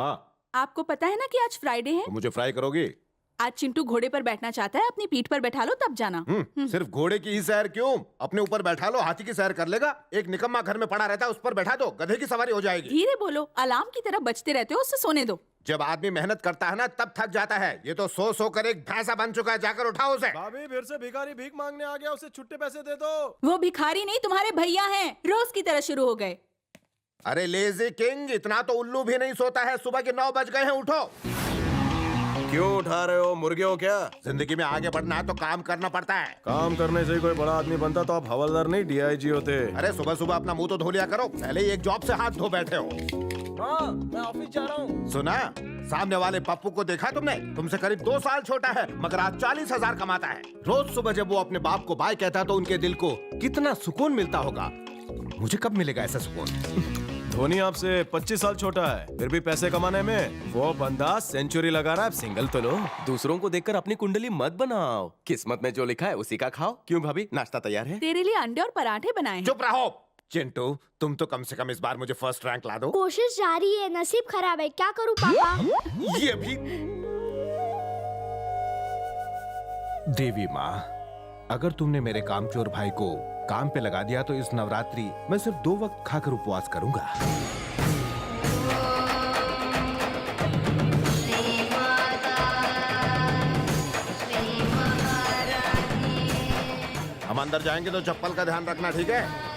हाँ, आपको पता है ना कि आज फ्राइडे है। तो मुझे फ्राई करोगी? आज चिंटू घोड़े पर बैठना चाहता है, अपनी पीठ पर बैठा लो तब जाना। सिर्फ घोड़े की ही सैर क्यों? अपने ऊपर बैठा लो, हाथी की सैर कर लेगा। एक निकम्मा घर में पड़ा रहता है, उस पर बैठा दो, गधे की सवारी हो जाएगी। धीरे बोलो, अलार्म की तरह बजते रहते हो, उससे सोने दो। जब आदमी मेहनत करता है ना तब थक जाता है। ये तो सो कर एक भैंसा बन चुका है। जाकर उठाओ उसे। भाभी फिर से भिखारी भीख मांगने आ गया, उसे छुट्टे पैसे दे दो। वो भिखारी नहीं, तुम्हारे भैया हैं, रोज की तरह शुरू हो गए। अरे लेजी किंग, इतना तो उल्लू भी नहीं सोता है। सुबह के 9 बज गए हैं, उठो। क्यों उठा रहे हो? मुर्गे हो क्या? जिंदगी में आगे बढ़ना है तो काम करना पड़ता है। काम करने से ही कोई बड़ा आदमी बनता तो आप हवलदार नहीं डीआईजी होते। अरे सुबह सुबह अपना मुंह तो धो लिया करो। पहले ही एक जॉब से हाथ धो बैठे हो। हाँ, मैं ऑफिस जा रहा हूँ। सुना, सामने वाले पप्पू को देखा तुमने? तुमसे करीब 2 साल छोटा है, मगर आज 40,000 कमाता है। रोज सुबह जब वो अपने बाप को बाय कहता है तो उनके दिल को कितना सुकून मिलता होगा। मुझे कब मिलेगा ऐसा सुकून? धोनी आपसे 25 साल छोटा है, फिर भी पैसे कमाने में वो बंदा सेंचुरी लगा रहा है। सिंगल तो लो। दूसरों को देखकर अपनी कुंडली मत बनाओ, किस्मत में जो लिखा है उसी का खाओ। क्यों भाभी, नाश्ता तैयार है? तेरे लिए अंडे और पराठे बनाए हैं। चुप रहो चिंटू, तुम तो कम से कम इस बार मुझे फर्स्ट रैंक ला दो। कोशिश जारी है, नसीब खराब है, क्या करूं पापा? ये भी देवी माँ, अगर तुमने मेरे कामचोर भाई को काम पे लगा दिया तो इस नवरात्रि मैं सिर्फ 2 वक्त खाकर उपवास करूंगा। हम अंदर जाएंगे तो चप्पल का ध्यान रखना, ठीक है?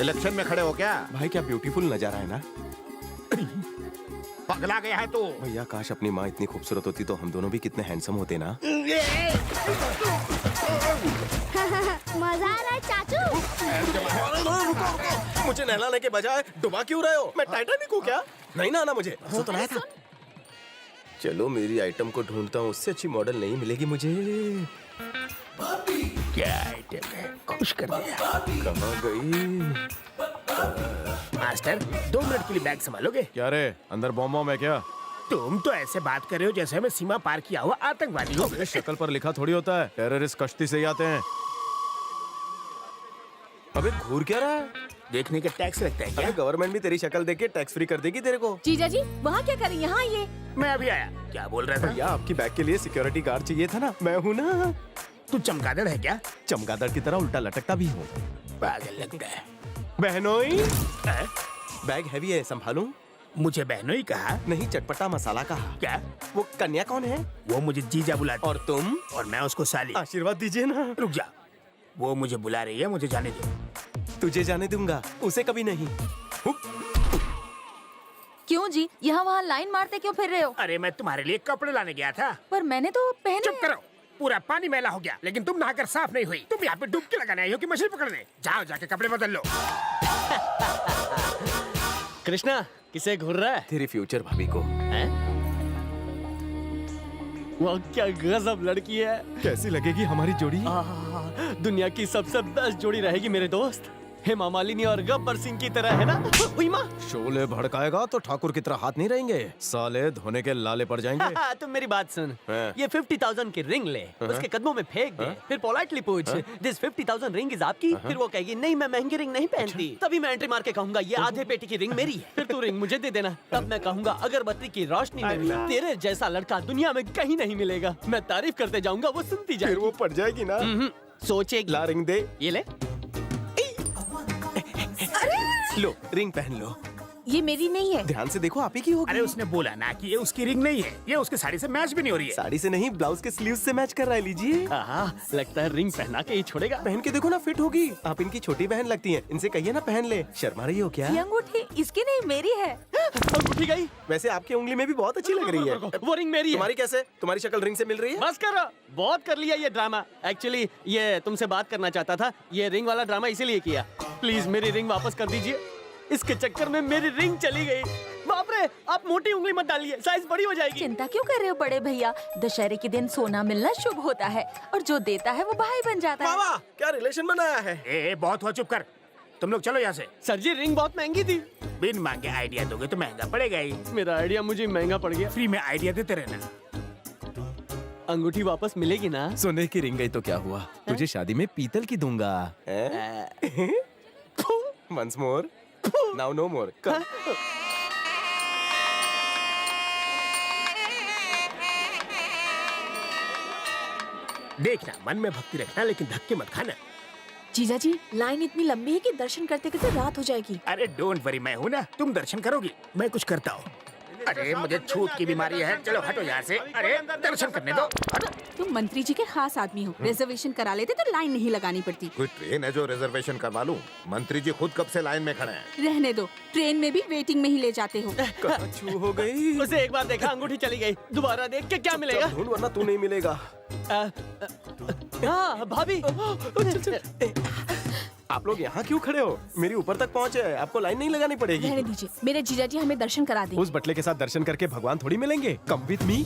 इलेक्शन में खड़े हो क्या? भाई क्या ब्यूटीफुल नजारा है ना। पगला गया है तू। भैया काश अपनी माँ इतनी खूबसूरत होती तो हम दोनों भी कितने हैंडसम होते ना। मजा आ रहा है चाचू। मुझे नहलाने के बजाय डुबा क्यों रहे हो? मैं टाइटैनिक हूँ क्या? नहीं ना आना मुझे। सो तो नया था। चलो मेरी आइटम को ढूंढता हूँ, उससे अच्छी मॉडल नहीं मिलेगी मुझे। क्या आइटम है? खुश कर दिया। कहाँ गई? मास्टर 2 मिनट के लिए बैग संभालोगे? क्या रे, अंदर बॉम्ब है क्या? तुम तो ऐसे बात कर रहे हो जैसे मैं सीमा पार किया हुआ आतंकवादी हूँ। मेरे शक्ल पर लिखा थोड़ी होता है, टेररिस्ट कश्ती से ही आते हैं। अबे घूर क्या रहा है? देखने का टैक्स लगता है क्या? अबे गवर्नमेंट भी तेरी शक्ल देख के टैक्स फ्री कर देगी तेरे को। जीजा जी, वहाँ क्या करें? यहाँ आइए। मैं अभी आया। क्या बोल रहा था? भैया आपकी बैग के लिए सिक्योरिटी गार्ड चाहिए था ना, मैं हूँ ना। तू चमगादड़ है क्या? चमगादड़ की तरह उल्टा लटकता भी हूँ। पागल लगता है। बहनोई, हैं? बैग हैवी है, संभालूं? मुझे बहनोई कहा? नहीं, चटपटा मसाला कहा। क्या? वो कन्या कौन है? वो मुझे जीजा बुलाती और तुम? और मैं उसको साली। आशीर्वाद दीजिए ना। रुक जा, वो मुझे बुला रही है, मुझे जाने दो। तुझे जाने दूंगा, उसे कभी नहीं। क्यों जी, यहाँ वहाँ लाइन मारते क्यों फिर रहे हो? अरे मैं तुम्हारे लिए कपड़े लाने गया था। पर मैंने तो पहने चुप करो, पूरा पानी मैला हो गया, लेकिन तुम नहाकर साफ नहीं हुई। तुम यहाँ पे डुबकी लगाने आई हो कि मछली पकड़ने? जाओ जाके कपड़े बदल लो। कृष्णा, किसे घूर रहा है? तेरी फ्यूचर भाभी को। हैं? वो क्या गजब लड़की है। कैसी लगेगी हमारी जोड़ी? दुनिया की सबसे बेस्ट जोड़ी रहेगी मेरे दोस्त। हेमा मालिनी और गब्बर सिंह की तरह है ना? हुई माँ। शोले भड़काएगा तो ठाकुर की तरह हाथ नहीं रहेंगे, साले धोने के लाले पड़ जाएंगे। तुम मेरी बात सुन। हाँ। ये 50,000 की रिंग ले, उसके कदमों में फेंक दे, फिर पोलाइटली पूछ, दिस 50,000 रिंग इज आपकी? फिर वो कहेगी नहीं, मैं महंगी रिंग नहीं पहनती। तभी मैं एंट्री मार के कहूंगा ये आधे पेटी की रिंग मेरी है। फिर तू रिंग मुझे दे देना। तब मैं कहूंगा अगरबत्ती की रोशनी में भी तेरे जैसा लड़का दुनिया में कहीं नहीं मिलेगा। मैं तारीफ करते जाऊंगा, वो सुनती फिर जाएगी। वो पड़ जाएगी ना। सोचेगी। ला रिंग दे। ये ले। लो रिंग पहन लो। ये मेरी नहीं है। ध्यान से देखो, आप ही की होगी। अरे उसने बोला ना कि ये उसकी रिंग नहीं है, ये उसकी साड़ी से मैच भी नहीं हो रही है। साड़ी से नहीं, ब्लाउज के स्लीव से मैच कर रहा है, लीजिए। लगता है रिंग पहना के ही छोड़ेगा। पहन के देखो ना, फिट होगी। आप इनकी छोटी बहन लगती हैं, इनसे कहिए ना पहन ले। शर्मा रही हो क्या? ये अंगूठी इसकी नहीं मेरी है। अंगूठी गई। वैसे आपकी उंगली में भी बहुत अच्छी लग रही है। वो रिंग मेरी है। तुम्हारी कैसे? तुम्हारी शक्ल रिंग से मिल रही है? बस करो, बहुत कर लिया ये ड्रामा। एक्चुअली ये तुमसे बात करना चाहता था। ये रिंग वाला ड्रामा इसीलिए किया। प्लीज मेरी रिंग वापस कर दीजिए। इसके चक्कर में मेरी रिंग चली गई। बाप रे, आप मोटी उंगली मत डालिए, साइज बड़ी हो जाएगी। चिंता क्यों कर रहे हो बड़े भैया? दशहरे के दिन सोना मिलना शुभ होता है और जो देता है वो भाई बन जाता है। बाबा, क्या रिलेशन बनाया है? ए बहुत हुआ, चुप कर। तुम लोग चलो यहाँ से। सर जी, रिंग बहुत महंगी थी। बिन मांगे आइडिया दोगे तो महंगा पड़ेगा ही। मेरा आइडिया मुझे महंगा पड़ गया। फ्री में आइडिया देते रहना। अंगूठी वापस मिलेगी ना? सोने की रिंग गई तो क्या हुआ, तुझे शादी में पीतल की दूंगा। Once more. Now no more. Come. देखना, मन में भक्ति रखना, लेकिन धक्के मत खाना। जीजा जी, लाइन इतनी लंबी है कि दर्शन करते करते रात हो जाएगी। अरे डोंट वरी, मैं हूँ ना, तुम दर्शन करोगी, मैं कुछ करता हूँ। अरे मुझे छूत की बीमारी है, चलो हटो यहाँ से। अरे दर्शन करने दो, हटो। तुम मंत्री जी के खास आदमी हो, रिजर्वेशन करा लेते तो लाइन नहीं लगानी पड़ती। कोई ट्रेन है जो रिजर्वेशन करवा लूं? मंत्री जी खुद कब से लाइन में खड़े हैं। रहने दो, ट्रेन में भी वेटिंग में ही ले जाते हो। छू हो गई। उसे एक बार देखा, अंगूठी चली गई। दोबारा देख के क्या मिलेगा? ढूंढ, वरना तू नहीं मिलेगा। हाँ भाभी। आप लोग यहाँ क्यों खड़े हो? मेरी ऊपर तक पहुँचे, आपको लाइन नहीं लगानी पड़ेगी। रहने दीजिए, मेरे जीजा जी हमें दर्शन करा दें। उस बटले के साथ दर्शन करके भगवान थोड़ी मिलेंगे। Come with me.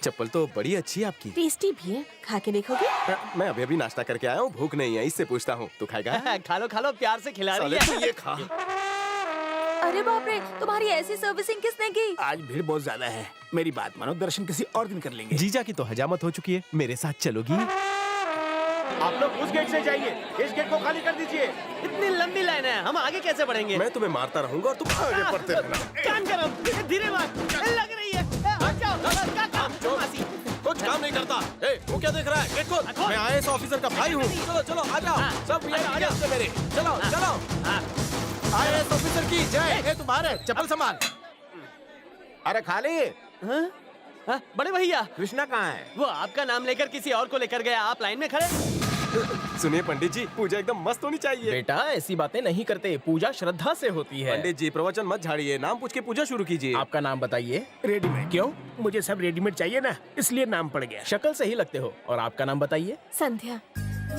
चप्पल तो बड़ी अच्छी है आपकी। टेस्टी भी है, खा के देखोगे? मैं अभी अभी नाश्ता करके आया हूँ, भूख नहीं है, इससे पूछता हूँ। तू खाएगा? खा लो, प्यार से खिला रही साले, है। तू ये खा। अरे बाप रे, तुम्हारी ऐसी सर्विसिंग किसने की? आज भीड़ बहुत ज्यादा है, मेरी बात मानो, दर्शन किसी और दिन कर लेंगे। जीजा की तो हजामत हो चुकी है, मेरे साथ चलोगी? आप लोग उस गेट से जाइए, इस गेट को खाली कर दीजिए। इतनी लंबी लाइन है, हम आगे कैसे बढ़ेंगे? मैं तुम्हें मारता रहूंगा और तुम आगे बढ़ते रहना। काम करो, धीरे मार, लग रही है। हट जाओ, क्या काम? मासी, कुछ काम नहीं करता। ए, वो क्या देख रहा है? गेट खोल। मैं आईएएस ऑफिसर का भाई हूँ। चलो चलो, आ जाओ। सब आ जाओ मेरे। चलो चलो। आईएएस ऑफिसर की जय। ए, तू बाहर है, चप्पल संभाल। अरे खाली। हाँ, बड़े भैया, कृष्णा कहाँ है? वो आपका नाम लेकर किसी और को लेकर गया, आप लाइन में खड़े। सुनिए पंडित जी, पूजा एकदम मस्त होनी चाहिए। बेटा ऐसी बातें नहीं करते, पूजा श्रद्धा से होती है। पंडित जी, प्रवचन मत झाड़िए, नाम पूछ के पूजा शुरू कीजिए। आपका नाम बताइए। रेडीमेड। क्यों? मुझे सब रेडीमेड चाहिए ना, इसलिए नाम पड़ गया। शक्ल से ही लगते हो। और आपका नाम बताइए। संध्या।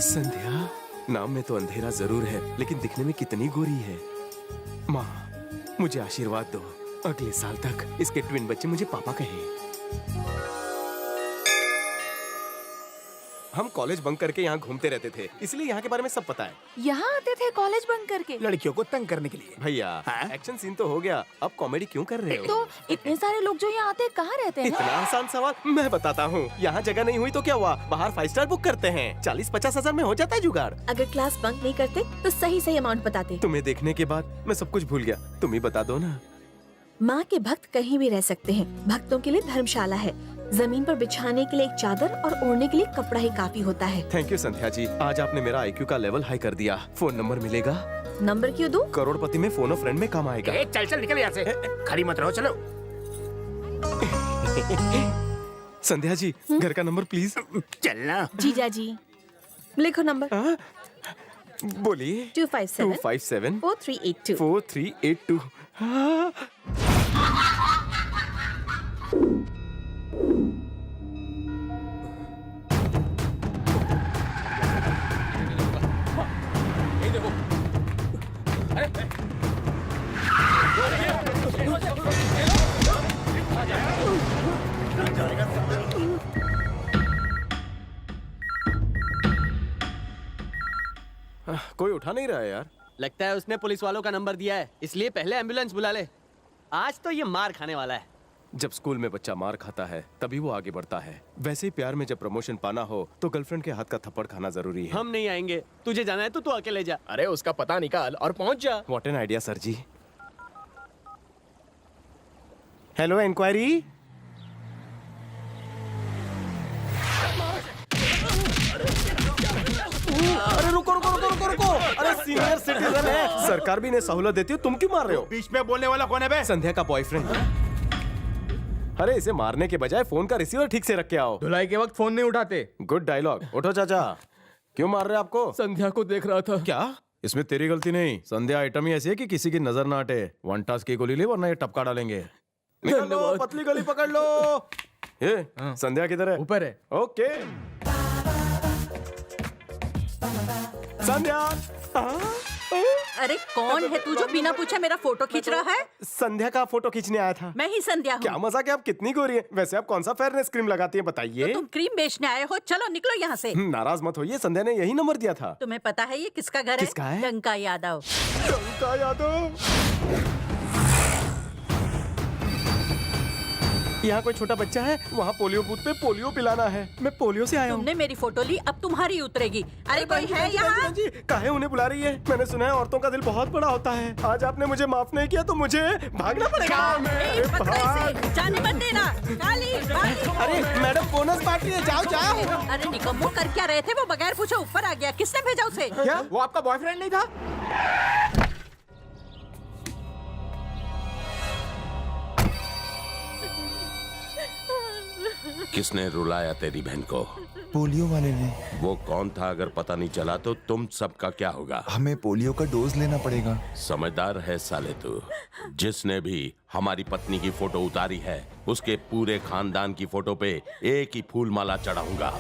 संध्या? नाम में तो अंधेरा जरूर है, लेकिन दिखने में कितनी गोरी है। माँ, मुझे आशीर्वाद दो, अगले साल तक इसके ट्विन बच्चे मुझे पापा कहें। हम कॉलेज बंक करके यहाँ घूमते रहते थे, इसलिए यहाँ के बारे में सब पता है। यहाँ आते थे कॉलेज बंक करके? लड़कियों को तंग करने के लिए। भैया, हाँ? एक्शन सीन तो हो गया, अब कॉमेडी क्यों कर रहे हो? तो इतने सारे लोग जो यहाँ आते हैं कहाँ रहते हैं? इतना आसान सवाल, मैं बताता हूँ। यहाँ जगह नहीं हुई तो क्या हुआ, बाहर 5 स्टार बुक करते हैं, 40-50 हजार में हो जाता है जुगाड़। अगर क्लास बंक नहीं करते तो सही सही अमाउंट बताते। तुम्हें देखने के बाद मैं सब कुछ भूल गया, तुम ही बता दो ना। माँ के भक्त कहीं भी रह सकते हैं, भक्तों के लिए धर्मशाला है। जमीन पर बिछाने के लिए एक चादर और ओढ़ने के लिए कपड़ा ही काफी होता है। थैंक यू संध्या जी, आज आपने मेरा IQ का लेवल हाई कर दिया। फोन नंबर मिलेगा? नंबर क्यों दूं? करोड़पति में फोन ऑफ फ्रेंड में काम आएगा। ए, चल चल निकल यहाँ से, खड़ी मत रहो, चलो। संध्या जी, घर का नंबर प्लीज। चलना। जीजा जी, लिखो नंबर। बोलिए। 257 257 4382। 4382। कोई उठा नहीं रहा है यार। लगता है उसने पुलिस वालों का नंबर दिया है, इसलिए पहले एम्बुलेंस बुला ले। आज तो ये मार खाने वाला है। जब स्कूल में बच्चा मार खाता है तभी वो आगे बढ़ता है। वैसे ही प्यार में जब प्रमोशन पाना हो तो गर्लफ्रेंड के हाथ का थप्पड़ खाना जरूरी है। हम नहीं आएंगे, तुझे जाना है तो तू अकेले जा। अरे उसका पता निकाल और पहुंच जा। What an idea sir ji. Hello, inquiry. अरे रुको रुको रुको रुको रुको, अरे सीनियर सिटीजन है, सरकार भी इन्हें सहूलत देती हो, तुम क्यों मार रहे हो? बीच में बोलने वाला कौन है बे? संध्या का बॉयफ्रेंड। अरे इसे मारने के बजाय फोन का रिसीवर ठीक से रख के आओ। धुलाई के वक्त फोन नहीं उठाते। Good dialogue. उठो चाचा। क्यों मार रहे आपको? संध्या को देख रहा था। क्या? इसमें तेरी गलती नहीं। संध्या आइटम ही ऐसी है कि किसी की नजर ना हटे। वन टास्क की गोली ले वरना ये टपका डालेंगे। निकल लो, धन्यवाद। पतली गली पकड़ लो। ये संध्या किधर है? ऊपर है। ओके संध्या। अरे कौन है तू जो बिना पूछे मेरा फोटो खींच रहा है? संध्या का फोटो खींचने आया था। मैं ही संध्या क्या हूँ। मजाक है, आप कितनी गोरी हैं। वैसे आप कौन सा फेयरनेस क्रीम लगाती हैं बताइए? तुम क्रीम बेचने आए हो, चलो निकलो यहाँ से। नाराज मत होइए, संध्या ने यही नंबर दिया था। तुम्हें पता है ये किसका घर है? किसका है? डंका यादव। डंका यादव। यहाँ कोई छोटा बच्चा है, वहाँ पोलियो बूथ पे पोलियो पिलाना है। मैं पोलियो से आया हूँ। तुमने मेरी फोटो ली, अब तुम्हारी उतरेगी। अरे कोई है यहाँ? काहे उन्हें बुला रही है? मैंने सुना है औरतों का दिल बहुत बड़ा होता है। आज आपने मुझे माफ नहीं किया तो मुझे भागना पड़ेगा। ए, पकड़ो इसे, जाने मत देना। काली, भाग। अरे मैडम बोनस पार्टी है, जाओ जाओ। अरे निकम्मो, कर क्या रहे थे? वो बगैर पूछे ऊपर आ गया। किसने भेजा उसे? क्या वो आपका बॉयफ्रेंड नहीं था? किसने रुलाया तेरी बहन को? पोलियो वाले ने। वो कौन था अगर पता नहीं चला तो तुम सबका क्या होगा? हमें पोलियो का डोज लेना पड़ेगा। समझदार है साले तू। जिसने भी हमारी पत्नी की फोटो उतारी है उसके पूरे खानदान की फोटो पे एक ही फूल माला चढ़ाऊंगा।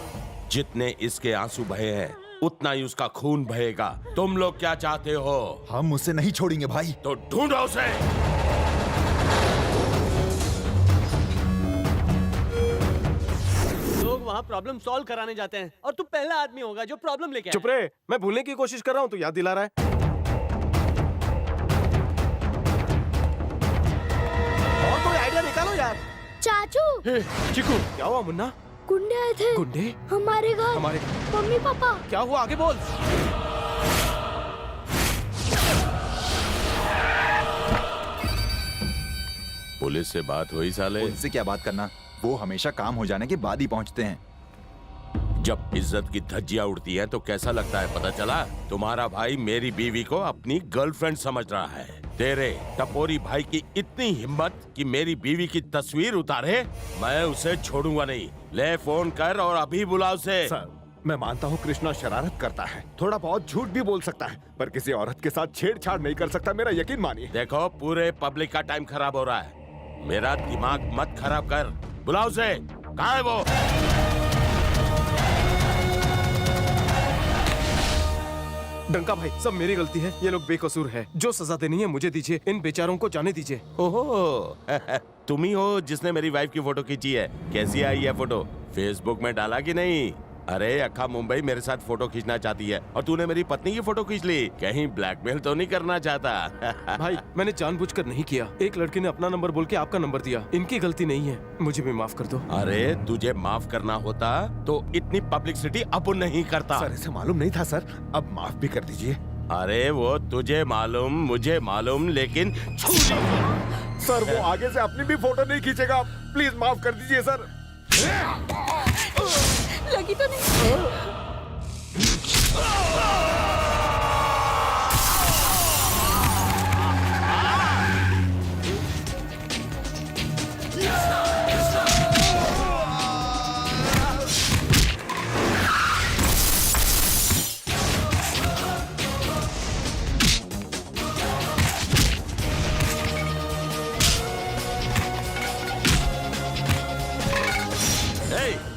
जितने इसके आंसू बहे हैं उतना ही उसका खून बहेगा। तुम लोग क्या चाहते हो? हम उसे नहीं छोड़ेंगे भाई। तो ढूंढो उसे। लोग वहाँ प्रॉब्लम सॉल्व कराने जाते हैं और तू पहला आदमी होगा जो प्रॉब्लम लेके आया। चुप रहे, मैं भूलने की कोशिश कर रहा हूँ, तू याद दिला रहा है। और कोई आइडिया निकालो यार। चाचू, चिकू, क्या हुआ मुन्ना? गुंडे आए थे गुंडे? हमारे घर। हमारे मम्मी पापा। क्या हुआ, आगे बोल। पुलिस से बात हुई साले? उनसे क्या बात करना, वो हमेशा काम हो जाने के बाद ही पहुंचते हैं। जब इज्जत की धज्जियां उड़ती हैं तो कैसा लगता है पता चला? तुम्हारा भाई मेरी बीवी को अपनी गर्लफ्रेंड समझ रहा है। तेरे टपोरी भाई की इतनी हिम्मत कि मेरी बीवी की तस्वीर उतारे? मैं उसे छोड़ूंगा नहीं। ले फोन कर और अभी बुलाओ उसे। सर, मैं मानता हूँ कृष्णा शरारत करता है, थोड़ा बहुत झूठ भी बोल सकता है, पर किसी औरत के साथ छेड़छाड़ नहीं कर सकता, मेरा यकीन मानिए। देखो पूरे पब्लिक का टाइम खराब हो रहा है, मेरा दिमाग मत खराब कर। बुलाओ उसे। कहाँ है वो? डंका भाई, सब मेरी गलती है। ये लोग बेकसूर है। जो सजा देनी है मुझे दीजिए, इन बेचारों को जाने दीजिए। ओहो तुम ही हो जिसने मेरी वाइफ की फोटो खींची है। कैसी आई है फोटो? फेसबुक में डाला कि नहीं? अरे अक्खा मुंबई मेरे साथ फोटो खींचना चाहती है और तूने मेरी पत्नी की फोटो खींच ली। कहीं ब्लैकमेल तो नहीं करना चाहता? भाई मैंने जानबूझकर नहीं किया। एक लड़के ने अपना नंबर बोल के आपका नंबर दिया। इनकी गलती नहीं है, मुझे भी माफ कर दो। अरे तुझे माफ करना होता तो इतनी पब्लिसिटी अब नहीं करता। सर इसे मालूम नहीं था सर, अब माफ भी कर दीजिए। अरे वो तुझे मालूम मुझे मालूम, लेकिन सर वो आगे से अपनी भी फोटो नहीं खींचेगा, प्लीज माफ कर दीजिए सर। लगी तो नहीं?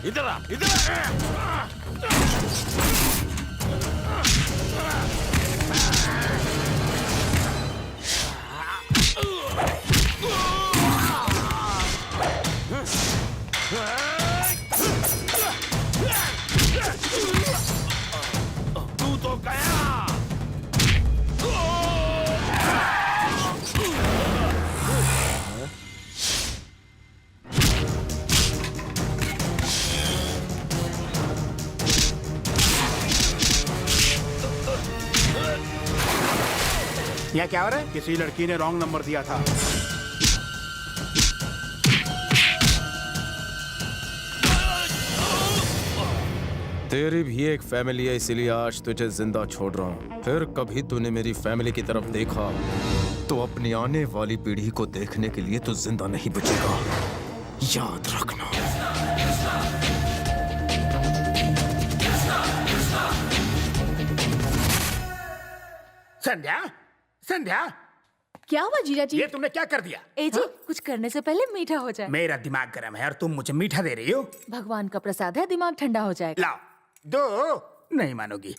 इधर आ, इधर आ। तू तो गया। यहाँ क्या हो रहा है? किसी लड़की ने रॉन्ग नंबर दिया था। तेरी भी एक फैमिली है, इसीलिए आज तुझे जिंदा छोड़ रहा हूँ। फिर कभी तूने मेरी फैमिली की तरफ देखा तो अपनी आने वाली पीढ़ी को देखने के लिए तू जिंदा नहीं बचेगा, याद रखना। संध्या, संध्या, क्या हुआ जीजा जी? ये तुमने क्या कर दिया? ए जी, कुछ करने से पहले मीठा हो जाए। मेरा दिमाग गर्म है और तुम मुझे मीठा दे रही हो। भगवान का प्रसाद है, दिमाग ठंडा हो जाएगा। लाओ, दो। नहीं मानोगी।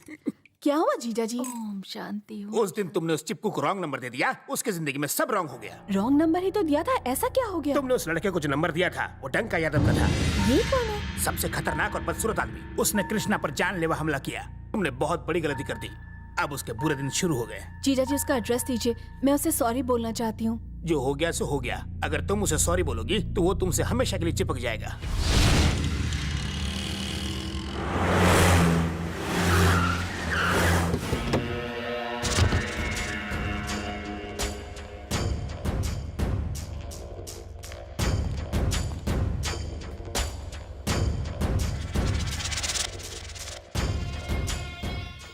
क्या हुआ जीजा जी? ओम शांति हो। उस दिन तुमने उस चिपकू को रॉन्ग नंबर दे दिया, उसकी जिंदगी में सब रॉन्ग हो गया। रॉन्ग नंबर ही तो दिया था, ऐसा क्या हो गया? तुमने उस लड़के को जो नंबर दिया था वो डंका यादव का था। ये कौन है? सबसे खतरनाक और बदसूरत आदमी। उसने कृष्णा पर जानलेवा हमला किया। तुमने बहुत बड़ी गलती कर दी। अब उसके बुरे दिन शुरू हो गए। जीजा जी उसका एड्रेस दीजिए, मैं उसे सॉरी बोलना चाहती हूँ। जो हो गया सो हो गया। अगर तुम उसे सॉरी बोलोगी तो वो तुमसे हमेशा के लिए चिपक जाएगा।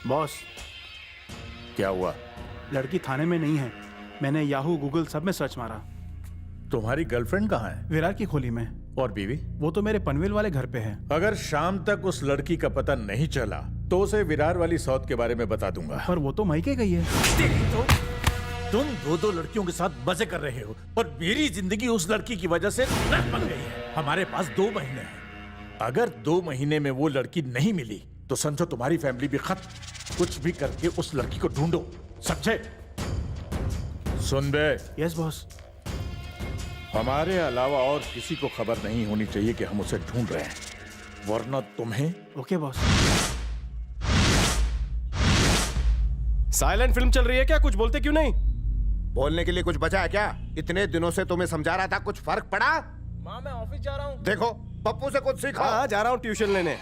बॉस, क्या हुआ? लड़की थाने में नहीं है। मैंने याहू गूगल सब में सर्च मारा। तुम्हारी गर्लफ्रेंड कहाँ है? विरार की खोली में। और बीवी? वो तो मेरे पनवेल वाले घर पे है। अगर शाम तक उस लड़की का पता नहीं चला तो उसे विरार वाली सौत के बारे में बता दूंगा। पर वो तो मायके गई है। तुम दो लड़कियों के साथ मजे कर रहे हो और मेरी जिंदगी उस लड़की की वजह से नर्क बन गई है। हमारे पास 2 महीने हैं। अगर 2 महीने में वो लड़की नहीं मिली तो समझो तुम्हारी फैमिली भी खत्म। कुछ भी करके उस लड़की को ढूंढो, समझे? सुन बे। Yes boss. हमारे अलावा और किसी को खबर नहीं होनी चाहिए कि हम उसे ढूंढ रहे हैं, वरना तुम्हें। Okay boss. साइलेंट फिल्म चल रही है क्या? कुछ बोलते क्यों नहीं? बोलने के लिए कुछ बचा है क्या? इतने दिनों से तुम्हें समझा रहा था, कुछ फर्क पड़ा? माँ मैं ऑफिस जा रहा हूँ। देखो पप्पू से कुछ सीखो। हाँ, जा रहा हूँ ट्यूशन लेने।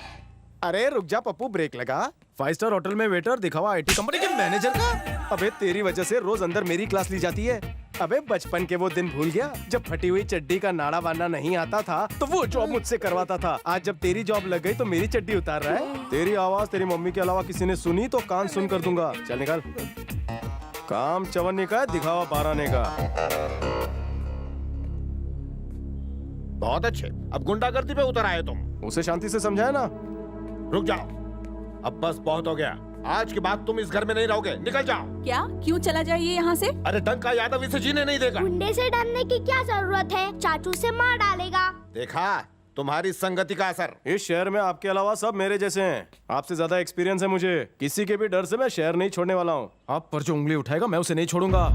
अरे रुक जा पप्पू, ब्रेक लगा। 5 स्टार होटल में वेटर दिखावा आईटी कंपनी के मैनेजर का। अबे तेरी वजह से रोज अंदर मेरी क्लास ली जाती है। अबे बचपन के वो दिन भूल गया जब फटी हुई चड्डी का नाड़ा बांधना नहीं आता था तो वो जॉब मुझसे करवाता था। आज जब तेरी जॉब लग गई तो मेरी चड्डी उतार रहा है। तेरी आवाज तेरी मम्मी के अलावा किसी ने सुनी तो कान सुन कर दूंगा। चल निकल। काम चवन्नी का, दिखावा 12 का। बहुत अच्छे, अब गुंडागर्दी पे उतर आए तुम। उसे शांति से समझाया ना। रुक जाओ, अब बस बहुत हो गया। आज के बाद तुम इस घर में नहीं रहोगे, निकल जाओ। क्या? क्यों चला जाइए यहाँ से? अरे डंका यादव इसे जीने नहीं देगा। गुंडे से डरने की क्या जरूरत है? चाचू से मार डालेगा। देखा तुम्हारी संगति का असर। इस शहर में आपके अलावा सब मेरे जैसे हैं। आपसे ज्यादा एक्सपीरियंस है मुझे। किसी के भी डर से मैं शहर नहीं छोड़ने वाला हूँ। आप पर जो उंगली उठाएगा मैं उसे नहीं छोड़ूंगा।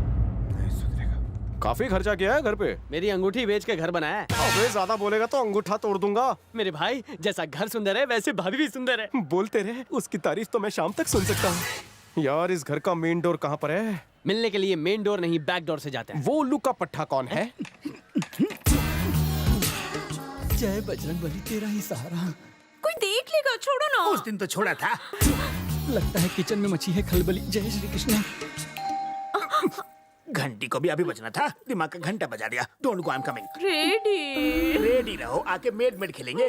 काफी खर्चा किया है घर पे। मेरी अंगूठी बेच के घर बनाया है। अबे ज्यादा बोलेगा तो अंगूठा तोड़ दूंगा। मेरे भाई जैसा घर सुंदर है वैसे भाभी भी सुंदर है। बोलते रहे, उसकी तारीफ तो मैं शाम तक सुन सकता हूँ। यार इस घर का मेन डोर कहाँ पर है? मिलने के लिए मेन डोर नहीं बैक डोर से जाते हैं। वो उल्लू का पट्टा कौन है? जय बजरंगबली, तेरा ही सहारा। कोई देख लेगा, छोड़ो ना। उस दिन तो छोड़ा था। लगता है किचन में मची है खलबली। जय श्री कृष्ण। घंटी को भी अभी बजना था, दिमाग का घंटा बजा दिया। Don't go, I am coming. Ready ready रहो, आके मेड खेलेंगे।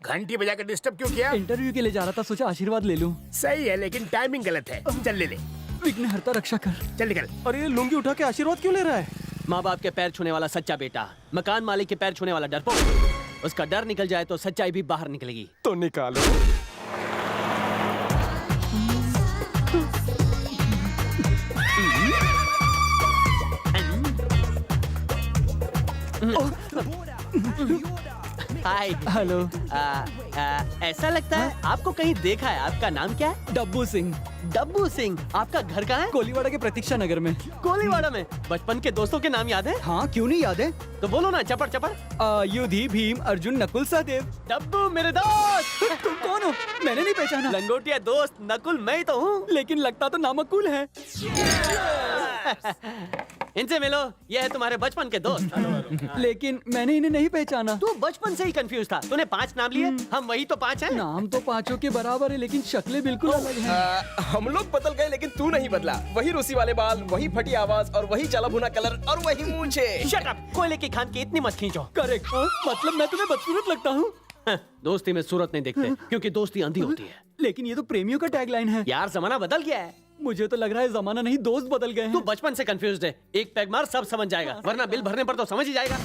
घंटी बजा के डिस्टर्ब क्यों किया? इंटरव्यू के लिए जा रहा था, सोचा आशीर्वाद ले लूं। सही है लेकिन टाइमिंग गलत है। चल ले ले। विघ्नहर्ता रक्षा कर। चल निकल। और ये लुंगी उठा के आशीर्वाद क्यों ले रहा है? माँ बाप के पैर छूने वाला सच्चा बेटा, मकान मालिक के पैर छूने वाला डरपोक। उसका डर निकल जाए तो सच्चाई भी बाहर निकलेगी। तो निकालो। हाय। हेलो। ऐसा लगता है आपको कहीं देखा है। आपका नाम क्या है? डब्बू सिंह। डब्बू सिंह। आपका घर कहाँ है? कोलीवाड़ा के प्रतीक्षा नगर में। कोलीवाड़ा में? बचपन के दोस्तों के नाम याद है? हाँ, क्यों नहीं याद है? तो बोलो ना, चपड़ चपड़। युधि, भीम, अर्जुन, नकुल, सहदेव। डब्बू मेरे दोस्त। तुम कौन हो? मैंने नहीं पहचाना। लंगोटिया दोस्त नकुल मैं ही तो हूँ। लेकिन लगता तो नामकुल है। इनसे मिलो, ये है तुम्हारे बचपन के दोस्त। लेकिन मैंने इन्हें नहीं पहचाना। तू बचपन से ही कंफ्यूज था। तूने 5 नाम लिए, हम वही तो 5 हैं। नाम तो 5 के बराबर है लेकिन शक्लें बिल्कुल अलग हैं। हम लोग बदल गए लेकिन तू नहीं बदला। वही रूसी वाले बाल, वही फटी आवाज और वही जला भुना कलर और वही मूंछें। Shut up. कोयले की खान की इतनी मत खींचो। करेक्ट। मतलब मैं तुम्हें बदसूरत लगता हूँ? दोस्ती में सूरत नहीं देखते क्योंकि दोस्ती अंधी होती है। लेकिन ये तो प्रेमियों का टैगलाइन है। यार जमाना बदल गया है। मुझे तो लग रहा है जमाना नहीं, दोस्त बदल गए हैं। तू बचपन से कंफ्यूज्ड है। एक पैग मार सब समझ जाएगा, वरना बिल भरने पर तो समझ ही जाएगा।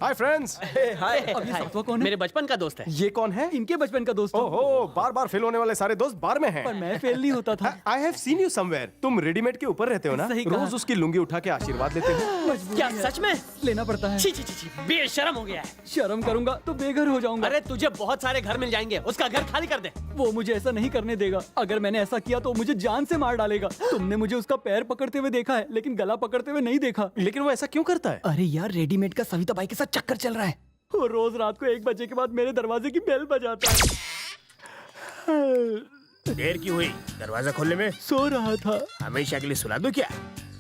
Hi friends. हाय। अब ये सातवां कौन है? मेरे बचपन का दोस्त है। ये कौन है? इनके बचपन का दोस्त। ओहो, बार बार फेल होने वाले सारे दोस्त बार में हैं। पर मैं फेल नहीं होता था। I have seen you somewhere. तुम रेडीमेड के ऊपर रहते हो ना? सही कहा। रोज उसकी लुंगी उठा के आशीर्वाद लेते हो। क्या सच में? लेना पड़ता है। छी छी छी छी, बेशरम हो गया है। शर्म करूंगा तो बेघर हो जाऊंगा। अरे तुझे बहुत सारे घर मिल जाएंगे, उसका घर खाली कर दे। वो मुझे ऐसा नहीं करने देगा। अगर मैंने ऐसा किया तो मुझे जान से मार डालेगा। तुमने मुझे उसका पैर पकड़ते हुए देखा है, लेकिन गला पकड़ते हुए नहीं देखा। लेकिन वो ऐसा क्यों करता है? अरे यार, रेडीमेड का सविता बाई के साथ चक्कर चल रहा है। वो रोज रात को 1 बजे के बाद मेरे दरवाजे की बेल बजाता है। देर क्यों हुई दरवाजा खोलने में? सो रहा था। हमेशा के लिए सुला दो क्या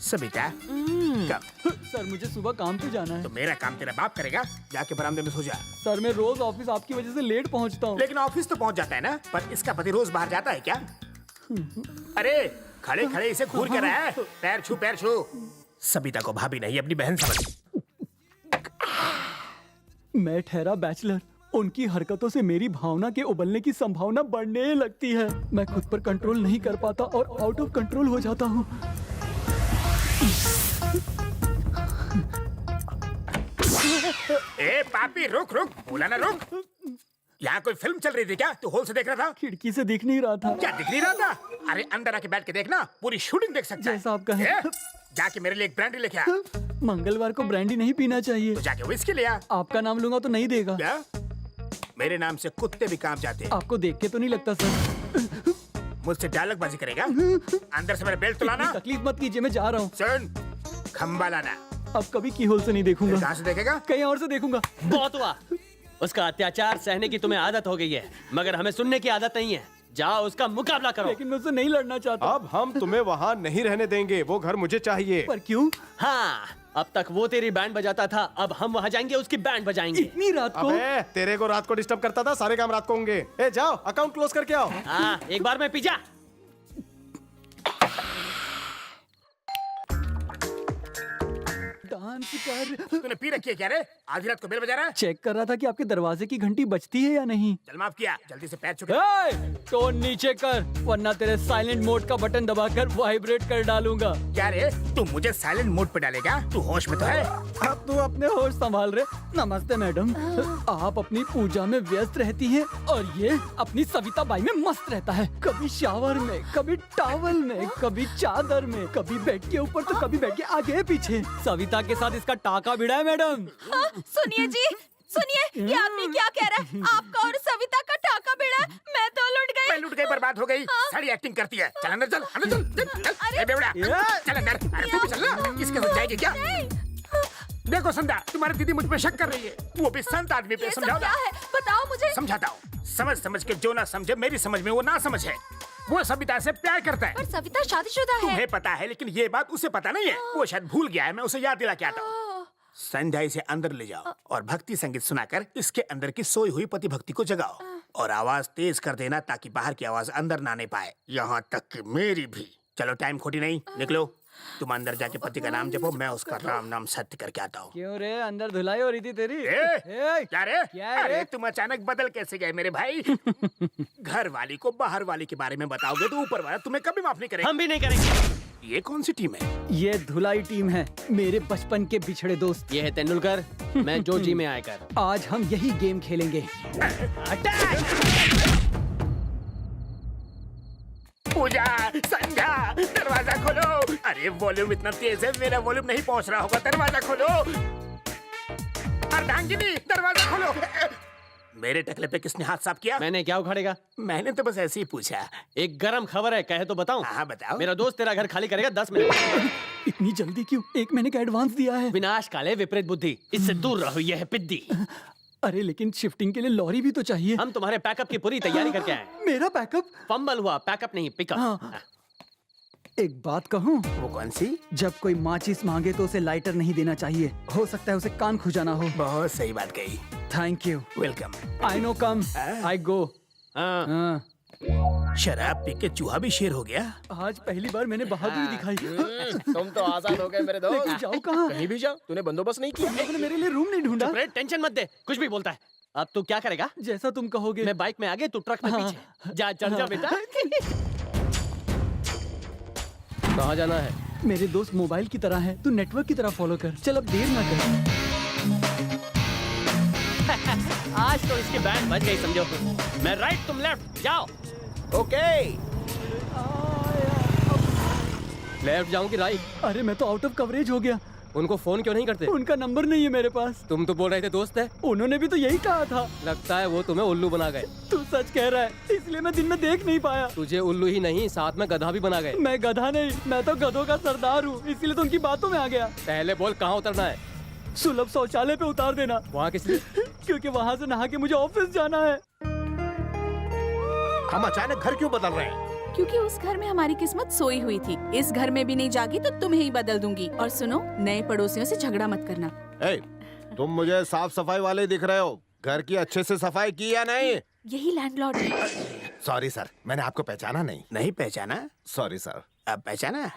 सविता? कब? सर मुझे सुबह काम पे जाना है। तो मेरा काम तेरा बाप करेगा, जाके बरामदे में सो जा। सर मैं रोज ऑफिस आपकी वजह से लेट पहुंचता हूँ। लेकिन ऑफिस तो पहुंच जाता है ना, पर इसका पति रोज बाहर जाता है क्या? अरे खड़े खड़े इसे घूर के रहा है। पैर छू पैर छू। सविता को भाभी नहीं अपनी बहन समझ। मैं ठहरा बैचलर। उनकी हरकतों से मेरी भावना के उबलने की संभावना बढ़ने लगती है। मैं खुद पर कंट्रोल नहीं कर पाता और आउट ऑफ कंट्रोल हो जाता हूँ। ए पापी रुक रुक, बोला ना रुक। यहाँ कोई फिल्म चल रही थी क्या? तू हॉल से देख रहा था? खिड़की से दिख नहीं रहा था। क्या दिख नहीं रहा था? अरे अंदर आके बैठ के देखना, पूरी शूटिंग देख सकता है। जैसा आप कहें। जाके मेरे लिए एक ब्रांडी लेके आ। मंगलवार को ब्रांडी नहीं पीना चाहिए। तो जाके विस्की ले आ। आपका नाम लूंगा तो नहीं देगा। क्या? मेरे नाम से कुत्ते भी काम जाते हैं। आपको देख के तो नहीं लगता सर। मुझसे डायलॉगबाजी करेगा? अंदर से मेरा बेल्ट तो लाना। तकलीफ मत कीजिए, मैं जा रहा हूँ। सुन, खंबा लाना। अब कभी की होल से नहीं देखूंगा। कहाँ से देखेगा? कहीं और से देखूंगा। बहुत हुआ। उसका अत्याचार सहने की तुम्हें आदत हो गई है, मगर हमें सुनने की आदत नहीं है। जाओ उसका मुकाबला करो। लेकिन मैं उससे नहीं लड़ना चाहता। अब हम तुम्हें वहाँ नहीं रहने देंगे। वो घर मुझे चाहिए। पर क्यों? हाँ, अब तक वो तेरी बैंड बजाता था, अब हम वहाँ जाएंगे उसकी बैंड बजाएंगे। इतनी रात को? अबे, तेरे को रात को डिस्टर्ब करता था, सारे काम रात को होंगे। ए जाओ, अकाउंट क्लोज करके आओ। हाँ, एक बार में पिज्जा। डांस कर। तूने पी रखी है क्या रे? आधी रात को बेल बजा रहा है? चेक कर रहा था कि आपके दरवाजे की घंटी बजती है या नहीं। चल माफ किया, जल्दी से पैर छू के। टोन नीचे कर, वरना तेरे साइलेंट मोड का बटन दबाकर वाइब्रेट कर डालूंगा। क्या रे, तू मुझे साइलेंट मोड पे डालेगा? तू होश में तो है? अब तू अपने होश संभाल रहे। नमस्ते मैडम। आप अपनी पूजा में व्यस्त रहती हैं और ये अपनी सविता बाई में मस्त रहता है। कभी शावर में, कभी टॉवल में, कभी चादर में, कभी बेड के ऊपर तो कभी बेड के आगे पीछे। सविता के साथ इसका टाका भिड़ा है मैडम। सुनिए जी, सुनिए, ये आपने क्या कह रहा है? आपका और सविता का टाका भिड़ा? मैं तो लुट गई। मैं लुट गई, बर्बाद हो गई। सारी एक्टिंग करती है। चल अंदर चल, अंदर चल, चल। ए बेवड़ा, चल अंदर। अरे तू भी चल ना, किसके साथ जाएगी क्या? देखो संध्या, तुम्हारी दीदी मुझ पे शक कर रही है। वो भी संत आदमी पे। समझाओ ना। बताओ मुझे। समझाता हूँ। समझ समझ के जो ना समझे, मेरी समझ में वो ना समझ है। वो सविता से प्यार करता है। पर सविता शादीशुदा है। तुम्हें पता है, लेकिन ये बात उसे पता नहीं है। वो शायद भूल गया है, मैं उसे याद दिला के आता हूँ। संध्या इसे अंदर ले जाओ और भक्ति संगीत सुनाकर इसके अंदर की सोई हुई पति भक्ति को जगाओ और आवाज तेज कर देना ताकि बाहर की आवाज अंदर ना आने पाए, यहाँ तक कि मेरी भी। चलो टाइम खोटी नहीं, निकलो। तुम अंदर जाके पति का नाम जपो, मैं उसका राम नाम सत्य करके आता हूँ। क्यों रे, अंदर धुलाई हो रही थी तेरी? क्या रे? क्या है अरे तुम अचानक बदल कैसे गए मेरे भाई? घर वाली को बाहर वाली के बारे में बताओगे तो ऊपर वाला तुम्हें कभी माफ नहीं करेगा। हम भी नहीं करेंगे। ये कौन सी टीम है? ये धुलाई टीम है, मेरे बचपन के बिछड़े दोस्त। ये है तेंदुलकर, मैं जोजी में आकर। आज हम यही गेम खेलेंगे। पूजा, संध्या, दरवाजा खोलो। अरे वॉल्यूम इतना तेज है, मेरा वॉल्यूम नहीं पहुंच रहा होगा। दरवाजा खोलो। अर्धांगिनी, दरवाजा खोलो। मेरे टकले पे किसने हाथ साफ किया? मैंने। क्या उखाड़ेगा? मैंने तो बस ऐसे ही पूछा। एक गरम खबर है, कहे तो बताऊं? हाँ बताओ। मेरा दोस्त तेरा घर खाली करेगा 10 मिनट। इतनी जल्दी क्यों? 1 महीने का एडवांस दिया है। विनाश काले विपरीत बुद्धि, इससे दूर रहो, यह है पिद्दी। अरे लेकिन शिफ्टिंग के लिए लॉरी भी तो चाहिए। हम तुम्हारे पैकअप की पूरी तैयारी करके आए। मेरा पैकअप? फंबल हुआ, पैकअप नहीं, पिकअप। हाँ। एक बात कहूँ? वो कौन सी? जब कोई माचिस मांगे तो उसे लाइटर नहीं देना चाहिए। हो सकता है उसे कान खुजाना हो। बहुत सही बात कही। Thank you. Welcome. I know, come I go. शराब पी के चूहा भी शेर हो गया। आज पहली बार मैंने बहादुरी दिखाई। तुम तो आजाद हो गए मेरे दोस्त। लेकिन जाओ कहाँ? कहीं भी जाओ, तूने बंदोबस्त नहीं किया। तुमने मेरे लिए रूम नहीं ढूंढा? टेंशन मत दे, कुछ भी बोलता है। अब तू क्या करेगा? जैसा तुम कहोगे। मैं बाइक में आगे, तू ट्रक में पीछे। जा, चढ़ जा बेटा। कहाँ जाना है? मेरे दोस्त मोबाइल की तरह है, तू नेटवर्क की तरह फॉलो कर। चल अब देर ना कर। आज तो इसकी बैंड बज गई समझो। मैं राइट तुम लेफ्ट, जाओ। ओके। लेफ्ट जाऊं कि राइट? अरे मैं तो आउट ऑफ कवरेज हो गया। उनको फोन क्यों नहीं करते? उनका नंबर नहीं है मेरे पास। तुम तो बोल रहे थे दोस्त है। उन्होंने भी तो यही कहा था। लगता है वो तुम्हें उल्लू बना गए। तू सच कह रहा है, इसलिए मैं दिन में देख नहीं पाया। तुझे उल्लू ही नहीं, साथ में गधा भी बना गए। मैं गधा नहीं, मैं तो गधों का सरदार हूँ, इसीलिए तो उनकी बातों में आ गया। पहले बोल कहाँ उतरना है? सुलभ शौचालय पे उतार देना। वहाँ किस लिए? क्योंकि वहाँ से नहा के मुझे ऑफिस जाना है। हम अचानक घर क्यों बदल रहे हैं? क्योंकि उस घर में हमारी किस्मत सोई हुई थी। इस घर में भी नहीं जागी तो तुम्हें ही बदल दूंगी। और सुनो, नए पड़ोसियों से झगड़ा मत करना। ए, तुम मुझे साफ सफाई वाले दिख रहे हो। घर की अच्छे से सफाई की या नहीं? यही लैंडलॉर्ड है। सॉरी सर, मैंने आपको पहचाना नहीं। नहीं पहचाना? Sorry sir. अब पहचाना?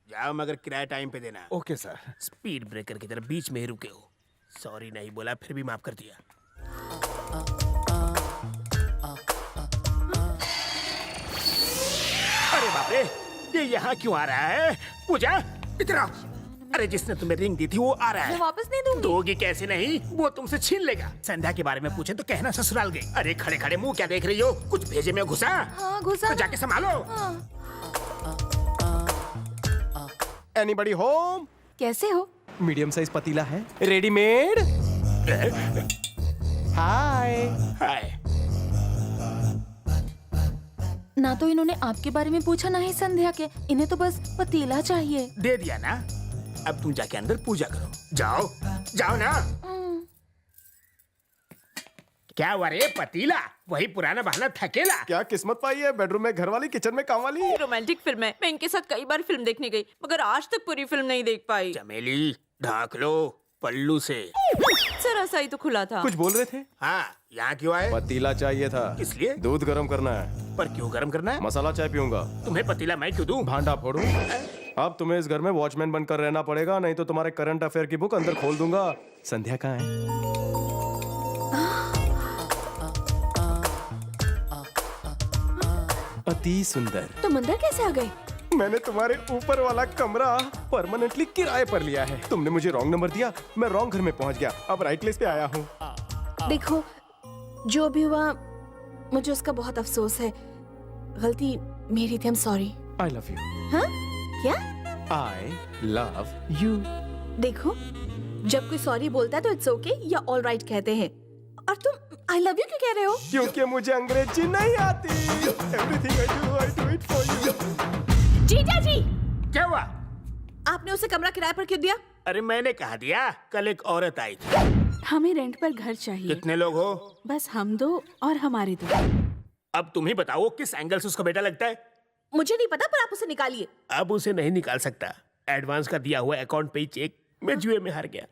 जाओ, मगर किराया टाइम पे देना। Okay sir. स्पीड ब्रेकर की तरह बीच में ही रुके हो। सॉरी नहीं बोला, फिर भी माफ कर दिया। अरे बाप रे, ये यहाँ क्यों आ रहा है? पूजा, इधर आओ। अरे जिसने तुम्हें रिंग दी थी वो आ रहा है। मैं वापस नहीं दूंगी। दोगी कैसे नहीं? वो तुमसे छीन लेगा। संध्या के बारे में पूछे तो कहना ससुराल गई। अरे खड़े खड़े मुंह क्या देख रही हो? कुछ भेजे में घुसा? हाँ, घुसा तो जाके संभालो। Anybody home? कैसे हो? मीडियम साइज पतीला है, रेडीमेड। हाय। हाय। ना तो इन्होंने आपके बारे में पूछा, ना ही संध्या के। इन्हें तो बस पतीला चाहिए। दे दिया ना, अब तुम जाके अंदर पूजा करो। जाओ, जाओ ना। क्या हुआ रे पतीला? वही पुराना बहाना थकेला। क्या किस्मत पाई है, बेडरूम में घर वाली, किचन में काम वाली। रोमांटिक फिल्म है। मैं इनके साथ कई बार फिल्म देखने गई, मगर आज तक पूरी फिल्म नहीं देख पाई। चमेली, ढाक लो पल्लू से। जरा सा ही तो खुला था। कुछ बोल रहे थे? हाँ, यहाँ क्यों आए? पतीला चाहिए था। किस लिए? दूध गर्म करना है। पर क्यों गर्म करना है? मसाला चाय पीऊंगा। तुम्हें पतीला मैं क्यों दूं? भांडा फोड़ूं। अब तुम्हें इस घर में वॉचमैन बनकर रहना पड़ेगा, नहीं तो तुम्हारे करंट अफेयर की बुक अंदर खोल दूंगा। संध्या कहाँ है? अति सुंदर। तुम अंदर कैसे आ गए? मैंने तुम्हारे ऊपर वाला कमरा परमानेंटली किराए पर लिया है। तुमने मुझे रॉन्ग नंबर दिया, मैं रॉन्ग घर में पहुंच गया। अब राइट प्लेस पे आया हूँ। देखो, जो भी हुआ मुझे उसका बहुत अफसोस है। गलती मेरी थी। I am sorry. I love you. हाँ? क्या? I love you. देखो, जब कोई सॉरी बोलता है तो इट्स ओके या ऑल राइट कहते हैं। और तुम आई लव यू क्यों कह रहे हो? क्योंकि मुझे अंग्रेजी नहीं आती। Everything I do it for you. जीजा जी, क्या हुआ? आपने उसे कमरा किराए पर क्यों दिया? अरे मैंने कहा दिया, कल एक औरत आई थी। हमें रेंट पर घर चाहिए। कितने लोग हो? बस हम दो और हमारे दो। अब तुम ही बताओ किस एंगल से उसका बेटा लगता है। मुझे नहीं पता, पर आप उसे निकालिए। अब उसे नहीं निकाल सकता। एडवांस का दिया हुआ अकाउंट पे ही चेक मैं जुए में हार गया।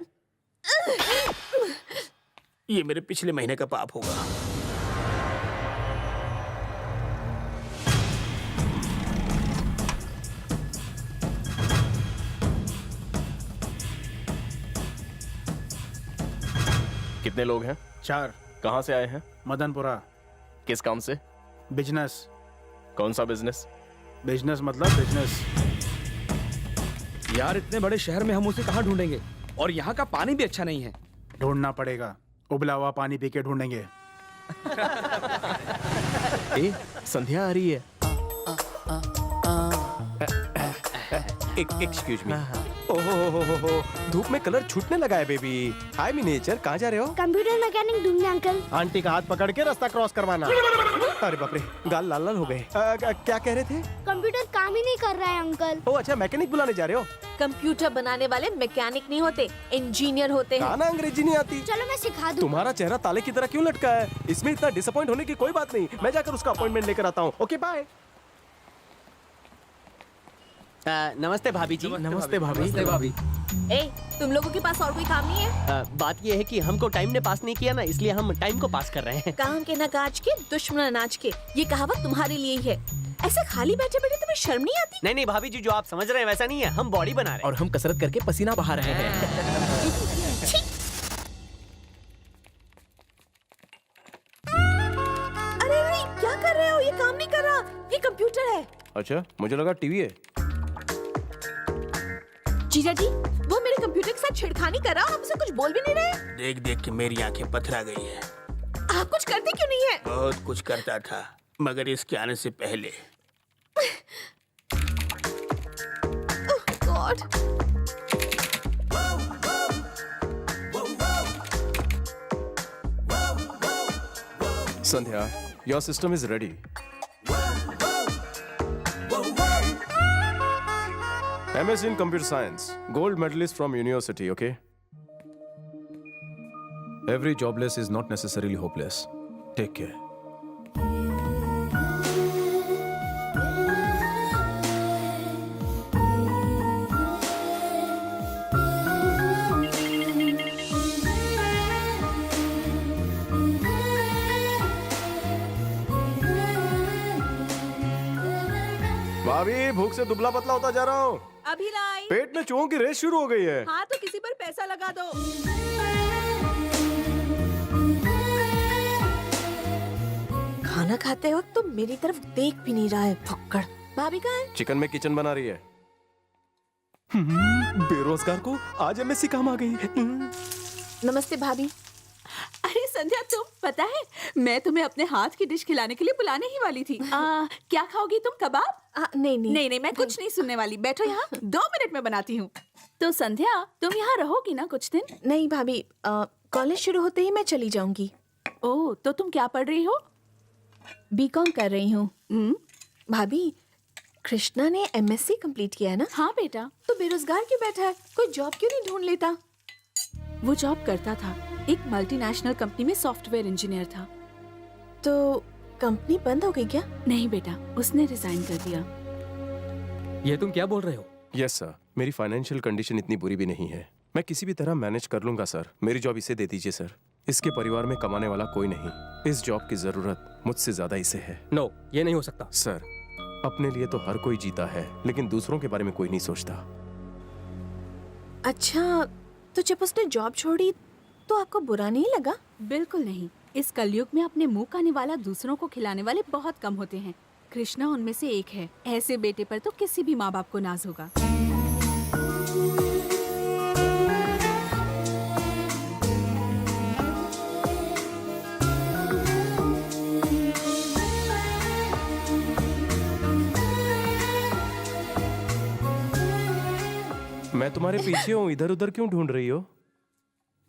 ये मेरे पिछले महीने का पाप होगा। कितने लोग हैं? 4। कहाँ से आए हैं? मदनपुरा। किस काम से? बिजनेस। कौन सा बिजनेस? बिजनेस मतलब बिजनेस। यार, इतने बड़े शहर में हम उसे कहाँ ढूंढेंगे? और यहाँ का पानी भी अच्छा नहीं है। ढूंढना पड़ेगा। उबला हुआ पानी पी के ढूंढेंगे। संध्या आ रही है। Excuse me. ओहो, धूप में कलर छूटने लगा है बेबी। हाय मिनिएचर, कहाँ जा रहे हो? कंप्यूटर मैकेनिक ढूंढने अंकल। आंटी का हाथ पकड़ के रास्ता क्रॉस करवाना। अरे बाप रे, गाल लाल लाल हो गए। क्या कह रहे थे? कंप्यूटर काम ही नहीं कर रहा है अंकल। ओ अच्छा, मैकेनिक बुलाने जा रहे हो? कंप्यूटर बनाने वाले मैकेनिक नहीं होते, इंजीनियर होते हैं। ना अंग्रेजी नहीं आती। चलो मैं सिखा दूं। तुम्हारा चेहरा ताले की तरह क्यों लटका है? इसमें इतना डिसअपॉइंट होने की कोई बात नहीं। मैं जाकर उसका अपॉइंटमेंट लेकर आता हूँ। Okay bye. नमस्ते भाभी जी। नमस्ते भाभी। ए, तुम लोगों के पास और कोई काम नहीं है? बात ये है कि हमको टाइम ने पास नहीं किया ना, इसलिए हम टाइम को पास कर रहे हैं। काम के न काज के, दुश्मन अनाज के। ये कहावत तुम्हारे लिए ही है। ऐसे खाली बैठे बैठे तुम्हें शर्म नहीं आती? नहीं भाभी जी, जो आप समझ रहे हैं वैसा नहीं है। हम बॉडी बना रहे हैं और हम कसरत करके पसीना बहा रहे हैं। अरे क्या कर रहे हो? ये काम नहीं कर रहा। ये कंप्यूटर है। अच्छा, मुझे लगा टीवी है। जीजा जी, वो मेरे कंप्यूटर के साथ छेड़खानी कर रहा और हमसे कुछ बोल भी नहीं रहे। देख देख के मेरी आंखें पथरा गई है। आप कुछ करते क्यों नहीं है? बहुत कुछ करता था, मगर इसके आने से पहले। God. Sandhya, your system is ready. MSc in Computer Science, gold medalist from university, okay? Every jobless is not necessarily hopeless. Take care. भाभी, भूख से दुबला पतला होता जा रहा हूँ। अभी लाई। पेट में चूहों की रेस शुरू हो गई है। हाँ तो किसी पर पैसा लगा दो। खाना खाते वक्त तो मेरी तरफ देख भी नहीं रहा है, फक्कड़। भाभी कहाँ है? चिकन में किचन बना रही है। बेरोजगार को आज MSc काम आ गई। नमस्ते भाभी। अरे संध्या, तुम पता है मैं तुम्हें अपने हाथ की डिश खिलाने के लिए बुलाने ही वाली थी। क्या खाओगी तुम? कबाब? नहीं, मैं कुछ नहीं सुनने वाली। बैठो यहाँ, 2 मिनट में बनाती हूँ। तो संध्या, तुम यहाँ रहोगी ना कुछ दिन? नहीं भाभी, कॉलेज शुरू होते ही मैं चली जाऊंगी। ओह, तो तुम क्या पढ़ रही हो? बीकॉम कर रही हूँ। भाभी, कृष्णा ने MSc कंप्लीट किया है ना? हाँ बेटा। तो बेरोजगार क्यों बैठा है? कोई जॉब क्यों नहीं ढूंढ लेता? वो जॉब करता था, एक मल्टीनेशनल कंपनी में सॉफ्टवेयर इंजीनियर था। तो कंपनी बंद हो गई क्या? नहीं बेटा, उसने रिजाइन कर दिया। ये तुम क्या बोल रहे हो? यस सर, मेरी फाइनेंशियल कंडीशन इतनी बुरी भी नहीं है। मैं किसी भी तरह मैनेज कर लूंगा सर। मेरी जॉब इसे दे दीजिए सर। इसके परिवार में कमाने वाला कोई नहीं। इस जॉब की जरूरत मुझसे ज्यादा इसे है। नो, ये नहीं हो सकता सर। अपने लिए तो हर कोई जीता है, लेकिन दूसरों के बारे में कोई नहीं सोचता। अच्छा, तो जब उसने जॉब छोड़ी तो आपको बुरा नहीं लगा? बिल्कुल नहीं। इस कलयुग में अपने मुंह का निवाला दूसरों को खिलाने वाले बहुत कम होते हैं। कृष्णा उनमें से एक है। ऐसे बेटे पर तो किसी भी माँ बाप को नाज होगा। मैं तुम्हारे पीछे हूँ, इधर उधर क्यों ढूंढ रही हो?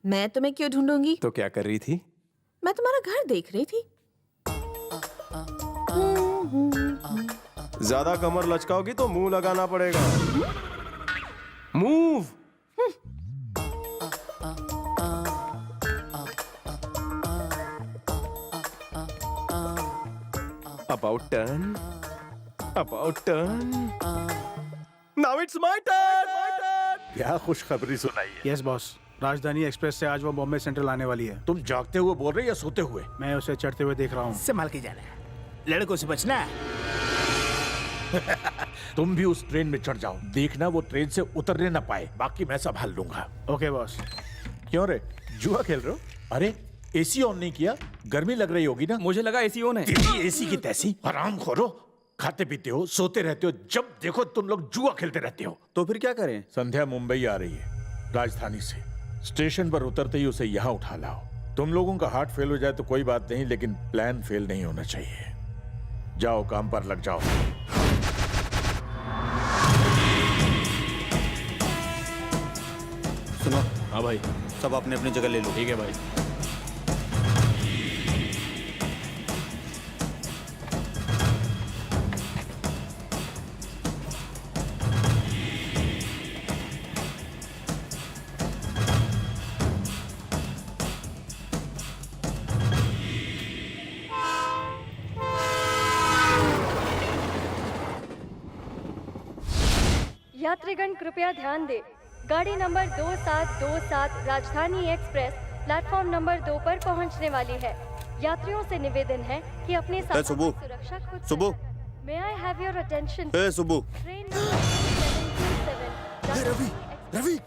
मैं तुम्हें क्यों ढूंढूंगी? तो क्या कर रही थी? मैं तुम्हारा घर देख रही थी। ज्यादा कमर लचकाओगी तो मुंह लगाना पड़ेगा। Move. About turn. About turn. Now it's my turn. क्या खुशखबरी सुनाई है? यस बॉस, राजधानी एक्सप्रेस से आज वो बॉम्बे सेंट्रल आने वाली है। तुम जागते हुए बोल रहे या सोते हुए? मैं उसे चढ़ते हुए देख रहा हूँ। संभाल के जाना, लड़कों से बचना। तुम भी उस ट्रेन में चढ़ जाओ, देखना वो ट्रेन से उतरने ना पाए, बाकी मैं संभाल लूंगा। Okay boss. क्यों रे, जुआ खेल रहे हो? अरे एसी ऑन नहीं किया? गर्मी लग रही होगी ना? मुझे लगा एसी ऑन है। एसी की तैसी आराम खोरो। खाते पीते हो, सोते रहते हो, जब देखो तुम लोग जुआ खेलते रहते हो। तो फिर क्या करें? संध्या मुंबई आ रही है राजधानी से। स्टेशन पर उतरते ही उसे यहाँ उठा लाओ। तुम लोगों का हार्ट फेल हो जाए तो कोई बात नहीं, लेकिन प्लान फेल नहीं होना चाहिए। जाओ, काम पर लग जाओ। सुनो। हाँ भाई। सब अपने अपनी जगह ले लो। ठीक है भाई। यात्रीगण कृपया ध्यान दें। गाड़ी नंबर 2727 राजधानी एक्सप्रेस प्लेटफॉर्म नंबर 2 पर पहुंचने वाली है। यात्रियों से निवेदन है कि अपने साथ सुरक्षा खुद से रखें। May I have your attention? Subu. Train number 727 Ravi, Ravi,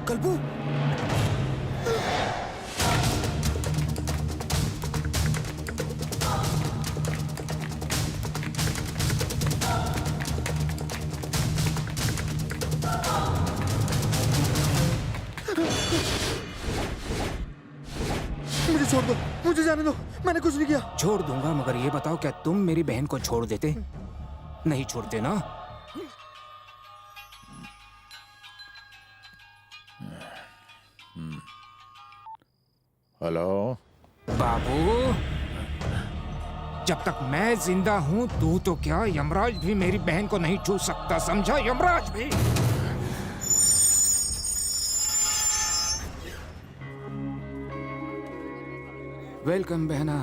Kalbu. मुझे छोड़ दो, मुझे जाने दो, मैंने कुछ नहीं किया। छोड़ दूंगा, मगर ये बताओ क्या तुम मेरी बहन को छोड़ देते? नहीं छोड़ते ना? हेलो बाबू, जब तक मैं जिंदा हूँ तू तो क्या यमराज भी मेरी बहन को नहीं छू सकता, समझा? यमराज भी। वेलकम बहना।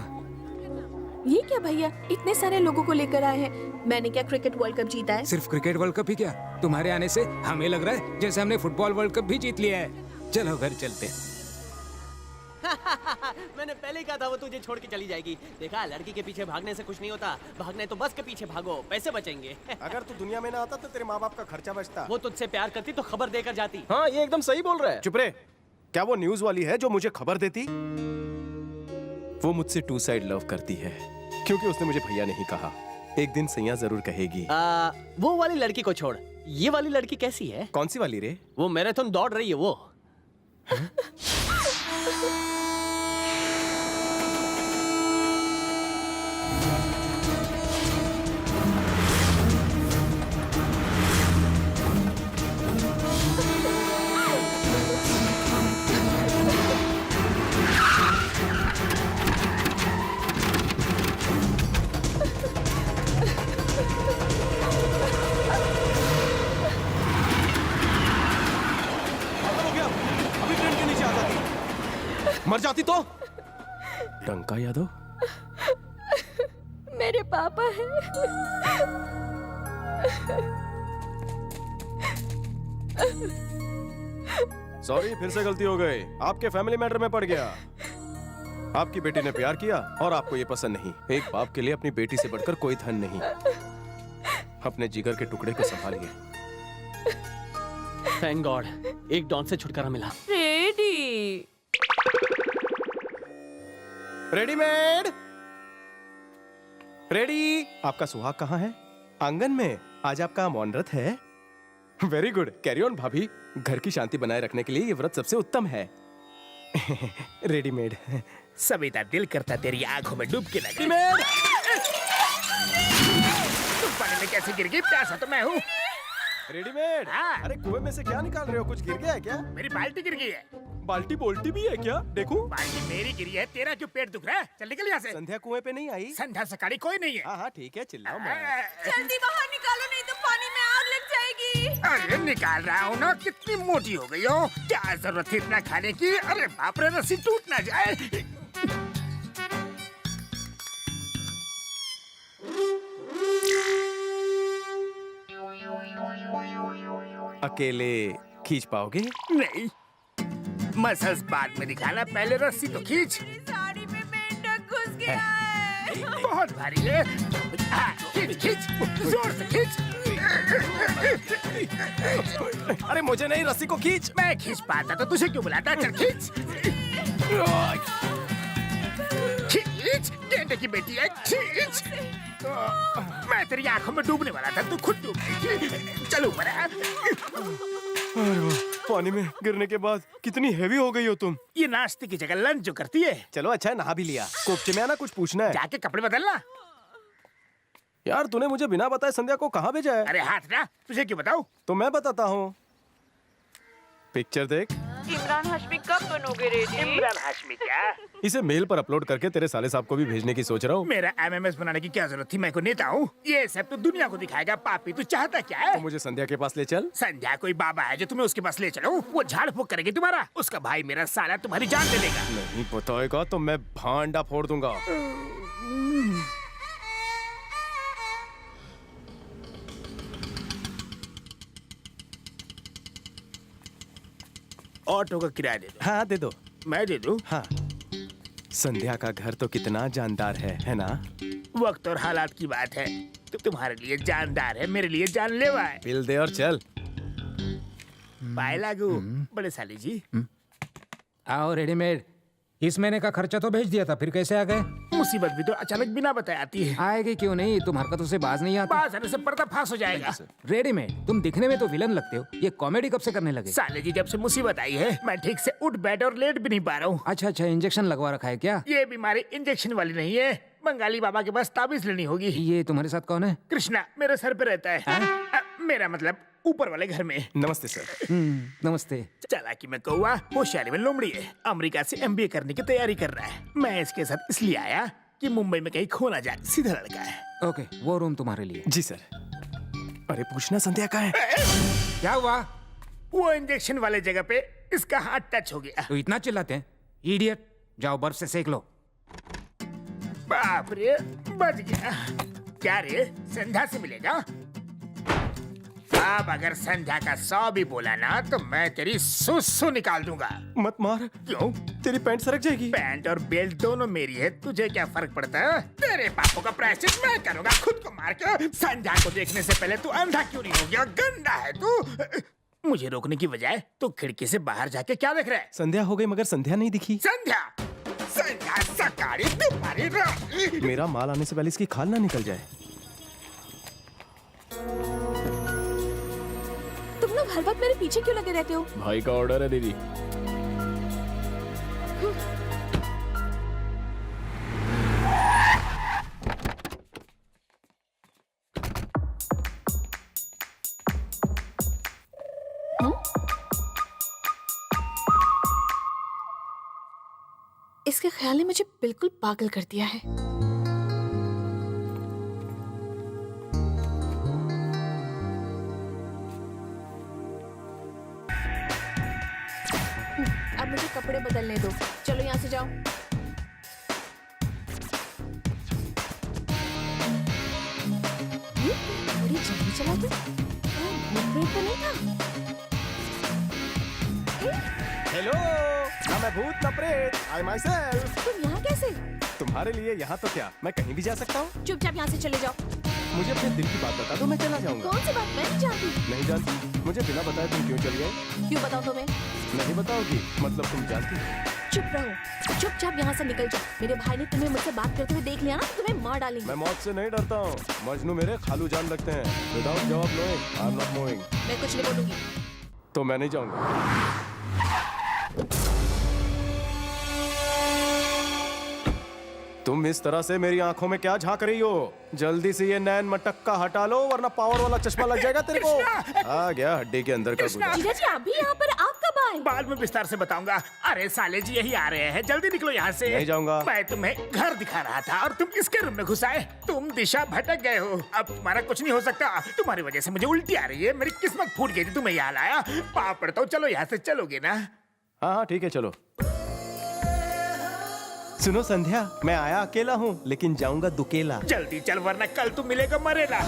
ये क्या भैया, इतने सारे लोगों को लेकर आए हैं। मैंने क्या क्रिकेट वर्ल्ड कप जीता है? सिर्फ क्रिकेट वर्ल्ड कप ही क्या, तुम्हारे आने से हमें लग रहा है जैसे हमने फुटबॉल वर्ल्ड कप भी जीत लिया है। चलो घर चलते हैं। मैंने पहले ही कहा था वो तुझे छोड़ के चली जाएगी। देखा, लड़की के पीछे भागने से कुछ नहीं होता, भागने तो बस के पीछे भागो, पैसे बचेंगे। अगर तू दुनिया में ना आता तो तेरे माँ बाप का खर्चा बचता। वो तुझसे प्यार करती तो खबर देकर जाती। हाँ, ये एकदम सही बोल रहा है। चुप रहे। क्या वो न्यूज वाली है जो मुझे खबर देती? वो मुझसे टू साइड लव करती है, क्योंकि उसने मुझे भैया नहीं कहा। एक दिन सैया जरूर कहेगी। वो वाली लड़की को छोड़, ये वाली लड़की कैसी है? कौन सी वाली रे? वो मैराथन दौड़ रही है वो। मर जाती तो? टंका यादव मेरे पापा हैं। सॉरी, फिर से गलती हो गई। आपके फैमिली मैटर में पड़ गया। आपकी बेटी ने प्यार किया और आपको ये पसंद नहीं। एक बाप के लिए अपनी बेटी से बढ़कर कोई धन नहीं। अपने जिगर के टुकड़े को संभालिए। थैंक गॉड, एक डॉन से छुटकारा मिला। Ready readymade. रेडी। आपका सुहाग कहाँ है? आंगन में। आज आपका मौन व्रत है। वेरी गुड, कैरी ऑन भाभी। घर की शांति बनाए रखने के लिए ये व्रत सबसे उत्तम है। रेडीमेड। सविता, दिल करता तेरी आंखों में डूब के लगे। तुम पानी में कैसे गिर गई? प्यासा तो मैं हूँ। रेडीमेड। हाँ। अरे कुएं में से क्या निकाल रहे हो? कुछ गिर गया है क्या? मेरी बाल्टी गिर गई है। बाल्टी बोल्टी भी है क्या? देखो। बाल्टी मेरी गिरी है, तेरा क्यों पेट दुख रहा है? चल निकल यहाँ से। संध्या कुएं पे नहीं आई? संध्या सकाड़ी कोई नहीं है। हाँ हाँ ठीक है, चिल्लाओ मत। जल्दी बाहर निकालो, नहीं तो पानी में आग लग जाएगी। अरे निकाल रहा हूँ ना, कितनी मोटी हो गई हो। क्या जरूरत है इतना खाने की? अरे बाप रे, रस्सी टूट ना जाए। अकेले खींच पाओगे? नहीं, मसल्स बाद में दिखाना, पहले रस्सी तो खींच। साड़ी में मेंढक घुस गया है। बहुत भारी है। खींच खींच, जोर से खींच। अरे मुझे नहीं, रस्सी को खींच। मैं खींच पाता तो तुझे क्यों बुलाता? चल खींच खींच, गेंडे की बेटी है, खींच। मैं तेरी आंखों में डूबने वाला था, तू खुद डूब गई। चलो ऊपर आ। अरे वाह, पानी में गिरने के बाद कितनी हेवी हो गई हो तुम। ये नाश्ते की जगह लंच जो करती है। चलो अच्छा है, नहा भी लिया। कोपचे में आना, कुछ पूछना है। जाके कपड़े बदलना। यार तूने मुझे बिना बताए संध्या को कहाँ भेजा है? अरे हाथ ना, तुझे क्यों बताऊं? तो मैं बताता हूँ। पिक्चर देख। इमरान हाशमी कब बनोगे रेडी? इमरान हाशमी क्या? इसे मेल पर अपलोड करके तेरे साले साहब को भी भेजने की सोच रहा हूँ। मेरा MMS बनाने की क्या जरूरत थी? मैं को नेता हूँ। ये सब तो दुनिया को दिखाएगा। पापी, तू चाहता क्या है? तो मुझे संध्या के पास ले चल। संध्या कोई बाबा है जो तुम्हें उसके पास ले चलो? वो झाड़ फूक करेगी तुम्हारा। उसका भाई मेरा साला तुम्हारी जान ले लेगा। नहीं बताएगा तो मैं भांडा फोड़ दूंगा। ऑटो का किराया दे दो। हाँ दे दो। मैं दे दूं? हाँ। संध्या का घर तो कितना जानदार है ना? वक्त और हालात की बात है। तो तुम्हारे लिए जानदार है, मेरे लिए जानलेवा है। बिल दे और चल। बाय लागू। बड़े साली जी। आओ रेडीमेड, इस महीने का खर्चा तो भेज दिया था, फिर कैसे आ गए? मुसीबत भी तो अचानक बिना बताए आती है। आएगी क्यों नहीं, तुम हरकतों से बाज नहीं आती। बाज आने से पर्दा फांस हो जाएगा। रेडीमेड, तुम दिखने में तो विलन लगते हो, ये कॉमेडी कब से करने लगे? साले जी, जब से मुसीबत आई है मैं ठीक से उठ बैठ और लेट भी नहीं पा रहा हूँ। अच्छा अच्छा, इंजेक्शन लगवा रखा है क्या? ये बीमारी इंजेक्शन वाली नहीं है, बंगाली बाबा के पास ताबीज लेनी होगी। ये तुम्हारे साथ कौन है? कृष्णा मेरे सर पे रहता है। मेरा मतलब ऊपर वाले घर में। नमस्ते सर। नमस्ते। चालाकी में कौवा, होशियारी में लोमड़ी है। अमेरिका से MBA करने की तैयारी कर रहा है। मैं इसके साथ इसलिए आया कि मुंबई में कहीं खो ना जाए। सीधा लड़का है। ओके, वो रूम तुम्हारे लिए। जी सर। अरे पूछना संध्या कहाँ है? क्या हुआ? वो इंजेक्शन वाले जगह पे इसका हाथ टच हो गया। तो इतना चिल्लाते हैं? इडियट, जाओ बर्फ से सेक लो। बाप रे, बच गया। क्या रे, संध्या से मिलेगा? अब अगर संध्या का 100 भी बोला ना तो मैं तेरी सुसु निकाल दूंगा। मत मार। क्यों? तेरी पैंट सरक जाएगी। पैंट और बेल्ट दोनों मेरी है, तुझे क्या फर्क पड़ता है? तेरे पापों का प्रायश्चित मैं करूंगा खुद को मार के। संध्या को देखने से पहले तू अंधा क्यों नहीं हो गया? गंदा है तू। मुझे रोकने की बजाय तू खिड़की से बाहर जाके क्या देख रहा है? संध्या हो गई मगर संध्या नहीं दिखी। संध्या, संध्या सकारी तुम्हारी रानी। मेरा माल आने से पहले इसकी खाल ना निकल जाए। तुम लोग हर वक्त मेरे पीछे क्यों लगे रहते हो? भाई का ऑर्डर है दीदी। इसके ख्याल ने मुझे बिल्कुल पागल कर दिया है। अब मुझे कपड़े बदलने दो। चलो यहाँ से जाओ। बड़ी जल्दी चला तू। भूत प्रेत तो नहीं था? हेलो, ना मैं भूत ना प्रेत, आई माई सेल्फ। तुम यहाँ कैसे? तुम्हारे लिए यहाँ तो क्या, मैं कहीं भी जा सकता हूँ। चुपचाप यहाँ से चले जाओ। मुझे अपने दिल की बात बता दो, मैं चला जाऊंगा। कौन सी बात? मैं नहीं जानती। नहीं जानती? मुझे बिना बताए तुम क्यों चली गई? क्यों बताऊँ तुम्हें? नहीं बताओगी? मतलब तुम जानती? चुप रहो, चुपचाप यहाँ से निकल जाओ। मेरे भाई ने तुम्हें मुझसे बात करते हुए देख लिया ना तो तुम्हें मार डालेंगे। मैं मौत से नहीं डरता हूँ, मजनू मेरे खालू जान लगते हैं। विदाउट जवाब knowing, I am not moving. मैं कुछ नहीं बोलूंगी। तो मैं नहीं जाऊंगा। तुम इस तरह से मेरी आंखों में क्या झांक रही हो? जल्दी से ये नैन मटक्का हटा लो वरना पावर वाला चश्मा लग जाएगा तेरे को। आ गया हड्डी के अंदर का गुदा। जीजा जी, आप भी यहाँ पर? आप कब आए? बाद में विस्तार से बताऊंगा। अरे साले जी, यही आ रहे हैं, जल्दी निकलो यहाँ से। नहीं जाऊंगा। मैं तुम्हें घर दिखा रहा था और तुम इसके रूम में घुस आए। तुम दिशा भटक गए हो। अब तुम्हारा कुछ नहीं हो सकता। तुम्हारी वजह से मुझे उल्टी आ रही है। मेरी किस्मत फूट गई थी, तुम्हें यहाँ लाया। पाप पड़ता हूँ, चलो यहाँ से, चलोगे ना? हाँ ठीक है, चलो। सुनो संध्या, मैं आया अकेला हूँ लेकिन जाऊंगा दुकेला। जल्दी चल वरना कल तू मिलेगा मरेगा।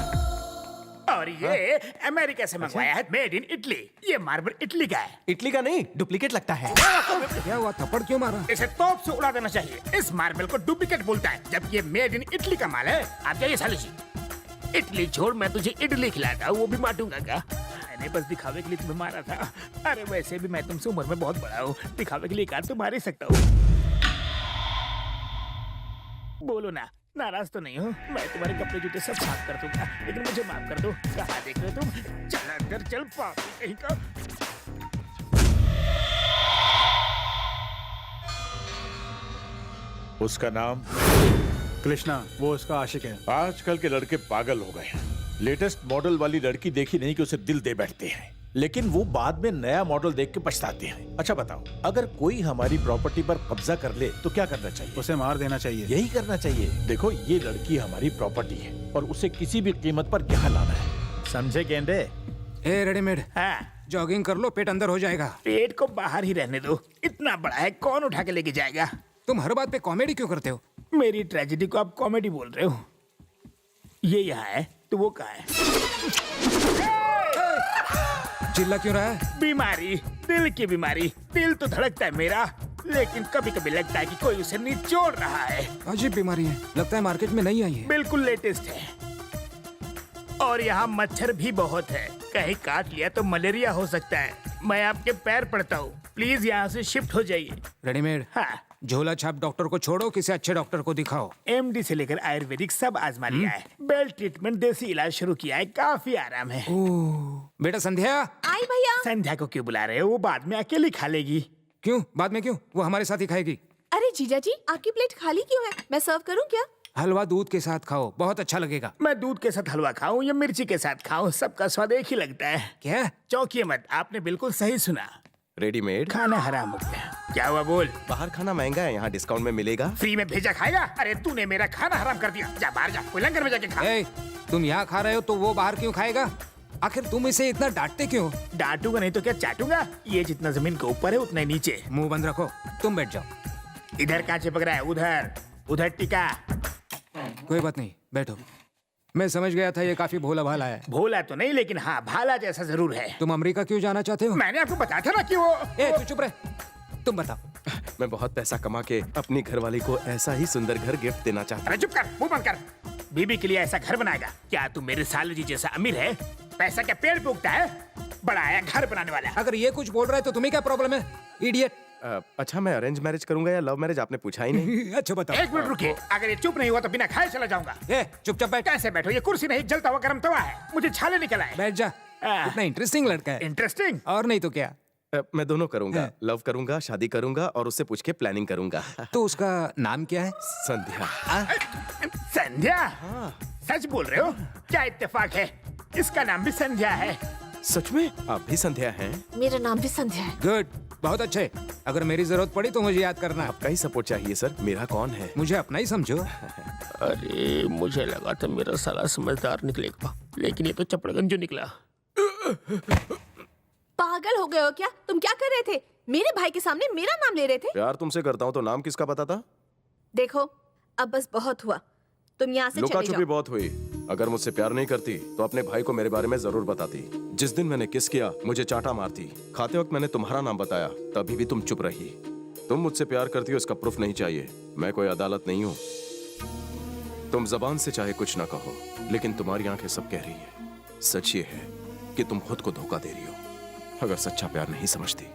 और ये अमेरिका से मंगवाया है, मेड इन इटली। ये मार्बल इटली का है। इटली का नहीं, डुप्लीकेट लगता है। क्या हुआ, थप्पड़ क्यों मारा? इसे तोप से उड़ा देना चाहिए। इस मार्बल को डुप्लीकेट बोलता है, जब ये मेड इन इटली का माल है। आप जाइए साले जी। इटली छोड़, मैं तुझे इडली खिलाता हूँ, वो भी बांटूंगा क्या? मैंने बस दिखावे के लिए तुम्हें मारा था। अरे वैसे भी मैं तुमसे उम्र में बहुत बड़ा हूँ, दिखावे के लिए कार तो मार ही सकता हूँ। बोलो ना, नाराज तो नहीं हो? मैं तुम्हारे कपड़े जूते सब साफ कर दूंगा, लेकिन मुझे माफ कर दो। कहाँ देख रहे हो तुम? चल अंदर चल, पापी कहीं का। उसका नाम कृष्णा, वो उसका आशिक है। आजकल के लड़के पागल हो गए हैं। लेटेस्ट मॉडल वाली लड़की देखी नहीं कि उसे दिल दे बैठते हैं, लेकिन वो बाद में नया मॉडल देख के पछताते हैं। अच्छा बताओ, अगर कोई हमारी प्रॉपर्टी पर कब्जा कर ले तो क्या करना चाहिए? उसे मार देना चाहिए। यही करना चाहिए। देखो, ये लड़की हमारी प्रॉपर्टी है और उसे किसी भी कीमत पर यहाँ लाना है, समझे गेंडे? ए रेडीमेड, हाँ, जॉगिंग कर लो, पेट अंदर हो जाएगा। पेट को बाहर ही रहने दो, इतना बड़ा है, कौन उठा के लेके जाएगा? तुम हर बात पे कॉमेडी क्यों करते हो? मेरी ट्रेजेडी को आप कॉमेडी बोल रहे हो? ये यहाँ है तो वो कहाँ है? चिल्ला क्यों रहा है? बीमारी, दिल की बीमारी। दिल तो धड़कता है मेरा, लेकिन कभी कभी लगता है कि कोई उसे निचोड़ रहा है। अजीब बीमारी है, लगता है मार्केट में नहीं आई है। बिल्कुल लेटेस्ट है। और यहाँ मच्छर भी बहुत है, कहीं काट लिया तो मलेरिया हो सकता है। मैं आपके पैर पड़ता हूँ, प्लीज यहाँ से शिफ्ट हो जाइए। रेडीमेड, हाँ, झोला छाप डॉक्टर को छोड़ो, किसी अच्छे डॉक्टर को दिखाओ। एमडी से लेकर आयुर्वेदिक सब आजमा लिया है। बेल्ट ट्रीटमेंट, देसी इलाज शुरू किया है, काफी आराम है। बेटा संध्या। आई भैया। संध्या को क्यों बुला रहे हो? वो बाद में अकेली खा लेगी। क्यों? बाद में क्यों? वो हमारे साथ ही खाएगी। अरे जीजा जी, आपकी प्लेट खाली क्यों है? मैं सर्व करूं क्या? हलवा दूध के साथ खाओ, बहुत अच्छा लगेगा। मैं दूध के साथ हलवा खाऊं या मिर्ची के साथ खाऊं, सबका स्वाद एक ही लगता है। क्या? चौंकिए मत, आपने बिल्कुल सही सुना। रेडीमेड खाना हराम हो गया। क्या हुआ बोल? बाहर खाना महंगा है, यहाँ डिस्काउंट में मिलेगा। फ्री में भेजा खाएगा? अरे तूने मेरा खाना हराम कर दिया। जा बाहर जा, कोई लंगर में जाके खा। तुम यहाँ खा रहे हो तो वो बाहर क्यों खाएगा? आखिर तुम इसे इतना डांटते क्यों? डांटूंगा नहीं तो क्या चाटूंगा? ये जितना जमीन के ऊपर है उतना ही नीचे। मुंह बंद रखो, तुम बैठ जाओ। इधर कहाँ चिपक रहा है? उधर उधर टिका। कोई बात नहीं, बैठो। मैं समझ गया था ये काफी भोला भाला है। भोला तो नहीं, लेकिन हाँ भाला जैसा जरूर है। तुम अमेरिका क्यों जाना चाहते हो? मैंने आपको बताया था ना कि वो। तू चुप रहे, तुम बताओ। मैं बहुत पैसा कमा के अपनी घरवाली को ऐसा ही सुंदर घर गिफ्ट देना चाहता हूँ। चुप कर, मुंह बंद कर। बीबी के लिए ऐसा घर बनाएगा? क्या तू मेरे सालू जी जैसा अमीर है? पैसा क्या पेड़ पे उगता है? बड़ा आया घर बनाने वाला। अगर ये कुछ बोल रहा है तो तुम्हें क्या प्रॉब्लम है, इडियट? अच्छा, मैं अरेंज मैरिज करूंगा या लव मैरिज, आपने पूछा ही नहीं। अच्छा बताओ। एक मिनट रुकिए, अगर ये चुप नहीं हुआ तो बिना खाए चला जाऊंगा। चुपचाप बैठ। कैसे बैठो? ये कुर्सी नहीं, जलता हुआ गर्म तवा है, मुझे छाले निकल आए। बैठ जा। इतना इंटरेस्टिंग लड़का है। इंटरेस्टिंग? और नहीं तो क्या। मैं दोनों करूंगा, लव करूंगा, शादी करूंगा और उससे पूछ के प्लानिंग करूंगा। तो उसका नाम क्या है? संध्या। संध्या? सच बोल रहे हो? क्या इत्तेफाक है, इसका नाम भी संध्या है। सच में? आप भी संध्या हैं? मेरा नाम भी संध्या है। गुड, बहुत अच्छे। अगर मेरी जरूरत पड़ी तो मुझे याद करना। आपका ही सपोर्ट चाहिए सर, मेरा कौन है? मुझे अपना ही समझो। अरे मुझे लगा था मेरा साला समझदार निकलेगा, लेकिन ये तो चपड़गंजू निकला। पागल हो गए हो क्या? तुम क्या कर रहे थे? मेरे भाई के सामने मेरा नाम ले रहे थे। प्यार तुमसे करता हूँ तो नाम किसका पता था? देखो, अब बस बहुत हुआ, तुम यहाँ से लुका चले छुपी जाओ। बहुत हुई। अगर मुझसे प्यार नहीं करती तो अपने भाई को मेरे बारे में जरूर बताती। जिस दिन मैंने किस किया मुझे चाटा मारती। खाते वक्त मैंने तुम्हारा नाम बताया, तभी भी तुम चुप रही। तुम मुझसे प्यार करती हो इसका प्रूफ नहीं चाहिए, मैं कोई अदालत नहीं हूँ। तुम जबान से चाहे कुछ ना कहो, लेकिन तुम्हारी आंखें सब कह रही है। सच ये है कि तुम खुद को धोखा दे रही हो। अगर सच्चा प्यार नहीं समझती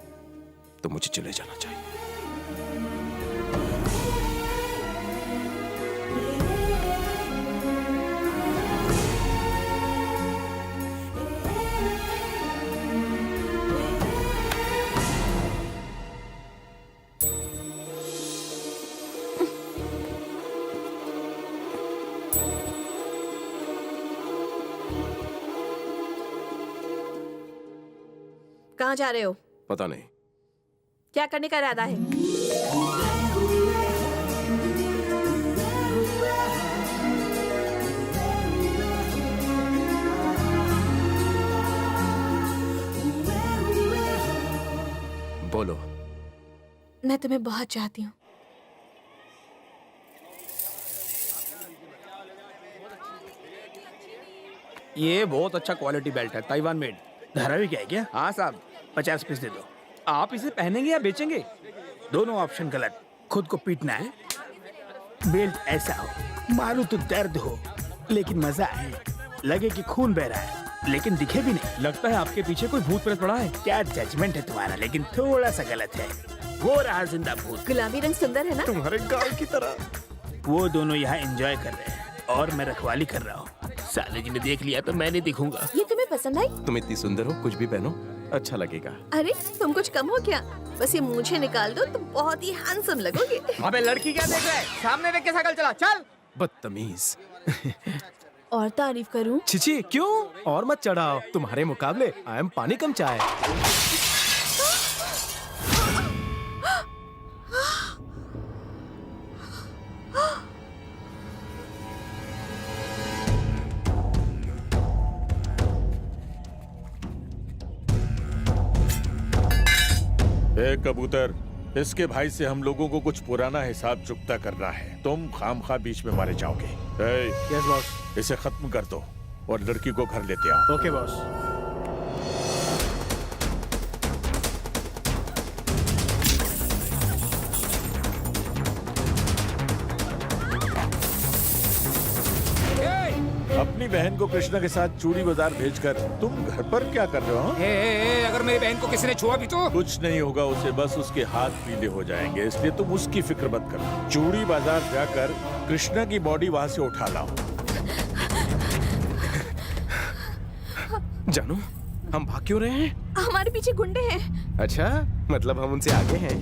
तो मुझे चले जाना चाहिए। कहाँ जा रहे हो? पता नहीं। क्या करने का इरादा है? बोलो। मैं तुम्हें बहुत चाहती हूँ। ये बहुत अच्छा क्वालिटी बेल्ट है, ताइवान मेड। धारावी क्या है क्या? हाँ साहब, 50 पीस दे दो। आप इसे पहनेंगे या बेचेंगे? दोनों ऑप्शन गलत। खुद को पीटना है, बेल्ट ऐसा हो मारू तो दर्द हो लेकिन मजा आए, लगे कि खून बह रहा है लेकिन दिखे भी नहीं। लगता है आपके पीछे कोई भूत प्रेत पड़ा है। क्या जजमेंट है तुम्हारा, लेकिन थोड़ा सा गलत है। वो रहा जिंदा भूत। गुलाबी रंग सुंदर है ना? तुम्हारे गाल की तरह। वो दोनों यहाँ एंजॉय कर रहे हैं और मैं रखवाली कर रहा हूँ। साले जी ने देख लिया तो मैं नहीं दिखूंगा। ये तुम्हें पसंद आई? तुम इतनी सुंदर हो, कुछ भी पहनो अच्छा लगेगा। अरे तुम कुछ कम हो क्या? बस ये मूंछें निकाल दो, तुम बहुत ही हैंडसम लगोगे। अबे लड़की क्या देख रहा है? सामने देख के साइकिल चला, चल। बदतमीज। और तारीफ करूं? छिची क्यों? और मत चढ़ाओ, तुम्हारे मुकाबले आई एम पानी कम चाय। ए कबूतर, इसके भाई से हम लोगों को कुछ पुराना हिसाब चुकता करना है। तुम खामखा बीच में मारे जाओगे। Yes boss. इसे खत्म कर दो और लड़की को घर लेते आओ। Okay boss. अपनी बहन को कृष्णा के साथ चूड़ी बाजार भेजकर तुम घर पर क्या कर रहे हो? अगर मेरी बहन को किसी ने छुआ भी तो? कुछ नहीं होगा उसे, बस उसके हाथ पीले हो जाएंगे, इसलिए तुम उसकी फिक्र मत करो। चूड़ी बाजार जाकर कृष्णा की बॉडी वहाँ से उठा लाओ। जानू, हम भाग क्यों रहे हैं? हमारे पीछे गुंडे हैं। अच्छा, मतलब हम उनसे आगे हैं।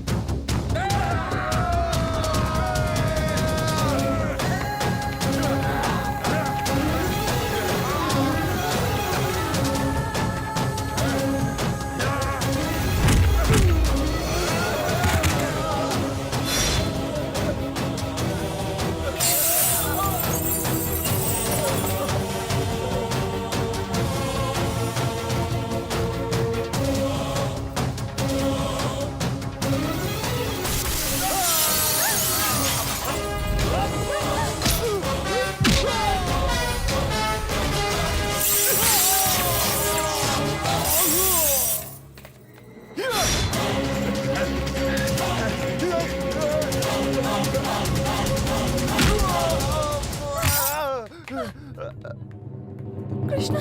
कृष्णा,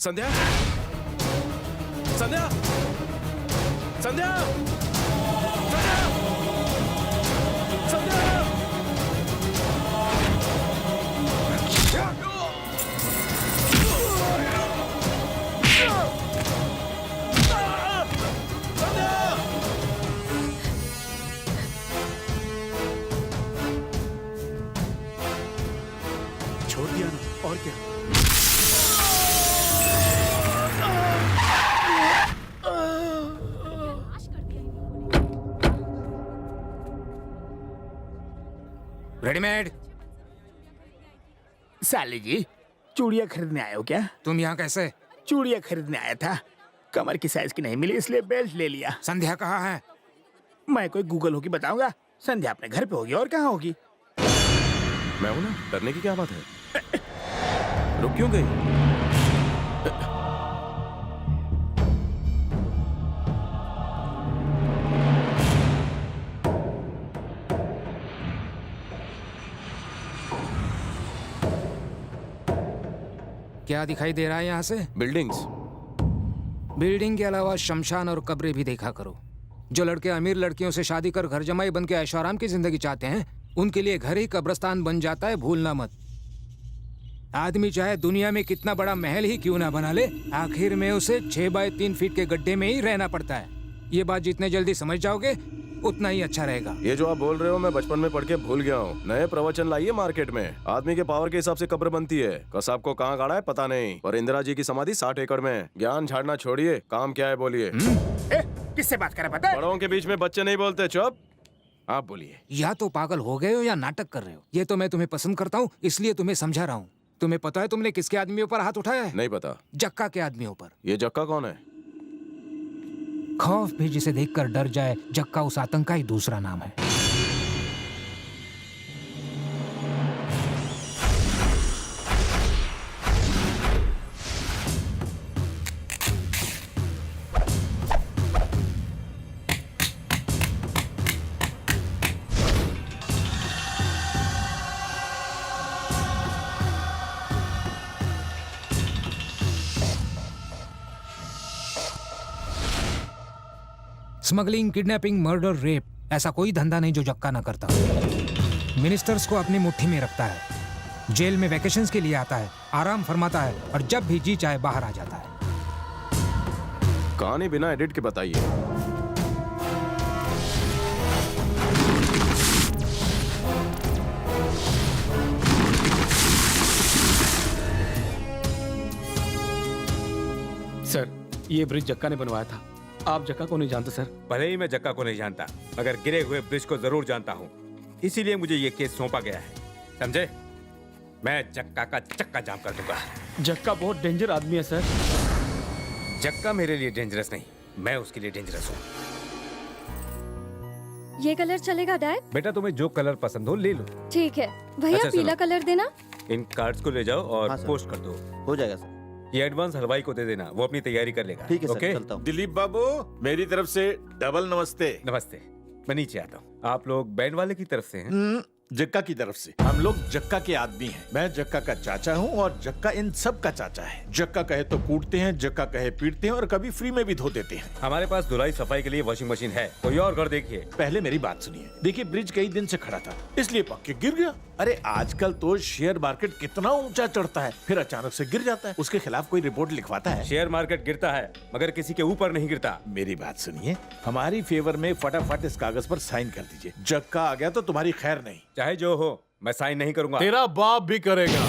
संध्या, संध्या, संध्या, संध्या, संध्या, छोड़ दिया ना, और क्या? रेडीमेड। साली जी, चूड़ियाँ खरीदने आए हो क्या? तुम यहाँ कैसे? चूड़ियाँ खरीदने आया था, कमर की साइज की नहीं मिली इसलिए बेल्ट ले लिया। संध्या कहाँ है? मैं कोई गूगल होगी बताऊंगा। संध्या अपने घर पे होगी, और कहाँ होगी? मैं हूं ना, डरने की क्या बात है? रुक क्यों गई? क्या दिखाई दे रहा है यहाँ से? बिल्डिंग्स। बिल्डिंग के अलावा शमशान और कब्रें भी देखा करो। जो लड़के अमीर लड़कियों से शादी कर घर जमाई बन के ऐशो आराम की जिंदगी चाहते हैं, उनके लिए घर ही कब्रिस्तान बन जाता है, भूलना मत। आदमी चाहे दुनिया में कितना बड़ा महल ही क्यों ना बना ले, आखिर में उसे 6 बाय 3 फीट के गड्ढे में ही रहना पड़ता है। ये बात जितने जल्दी समझ जाओगे उतना ही अच्छा रहेगा। ये जो आप बोल रहे हो मैं बचपन में पढ़ के भूल गया हूँ। नए प्रवचन लाइए मार्केट में। आदमी के पावर के हिसाब से कब्र बनती है। कसाब को कहाँ गाड़ा है पता नहीं, और इंदिरा जी की समाधि 60 एकड़ में। ज्ञान झाड़ना छोड़िए, काम क्या है बोलिए। किससे बात कर रहा पता है? बड़ों के बीच में बच्चे नहीं बोलते, चुप। आप बोलिए। या तो पागल हो गए हो या नाटक कर रहे हो। ये तो मैं तुम्हें पसंद करता हूँ इसलिए तुम्हें समझा रहा हूँ। तुम्हें पता है तुमने किसके आदमियों पर हाथ उठाया है? नहीं पता। जक्का के आदमियों पर। ये जक्का कौन है? खौफ भी जिसे देखकर डर जाए, जक्का उस आतंक का ही दूसरा नाम है। स्मगलिंग, किडनैपिंग, मर्डर, रेप, ऐसा कोई धंधा नहीं जो जक्का ना करता। मिनिस्टर्स को अपनी मुट्ठी में रखता है, जेल में वैकेशंस के लिए आता है, आराम फरमाता है और जब भी जी चाहे बाहर आ जाता है। कहानी बिना एडिट के बताइए। सर, ये ब्रिज जक्का ने बनवाया था। आप जक्का को नहीं जानते सर? भले ही मैं जक्का को नहीं जानता, मगर गिरे हुए ब्रिज को जरूर जानता हूँ। इसीलिए मुझे ये केस सौंपा गया है, समझे? मैं जक्का का चक्का जाम कर दूंगा। जक्का बहुत डेंजर आदमी है सर। जक्का मेरे लिए डेंजरस नहीं, मैं उसके लिए डेंजरस हूँ। ये कलर चलेगा डैड? बेटा तुम्हें जो कलर पसंद हो ले लो। ठीक है भैया, अच्छा, पीला कलर देना। इन कार्ड्स को ले जाओ और हाँ, सर। पोस्ट कर दो। हो जाएगा सर। ये एडवांस हलवाई को दे देना, वो अपनी तैयारी कर लेगा। ठीक है सर, ओके? चलता हूँ। दिलीप बाबू, मेरी तरफ से डबल नमस्ते। नमस्ते। मैं नीचे आता हूँ। आप लोग बैंड वाले की तरफ से हैं? जक्का की तरफ से। हम लोग जक्का के आदमी हैं। मैं जक्का का चाचा हूँ और जक्का इन सब का चाचा है। जक्का कहे तो कूटते हैं, जक्का कहे पीटते हैं और कभी फ्री में भी धो देते हैं। हमारे पास धुलाई सफाई के लिए वॉशिंग मशीन है, कोई और घर देखिए। पहले मेरी बात सुनिए। देखिए, ब्रिज कई दिन से खड़ा था, इसलिए पक्के गिर गया। अरे आजकल तो शेयर मार्केट कितना ऊंचा चढ़ता है, फिर अचानक से गिर जाता है। उसके खिलाफ कोई रिपोर्ट लिखवाता है? शेयर मार्केट गिरता है मगर किसी के ऊपर नहीं गिरता। मेरी बात सुनिए, हमारी फेवर में फटाफट इस कागज पर साइन कर दीजिए। जक्का आ गया तो तुम्हारी खैर नहीं। चाहे जो हो, मैं साइन नहीं करूंगा। तेरा बाप भी करेगा।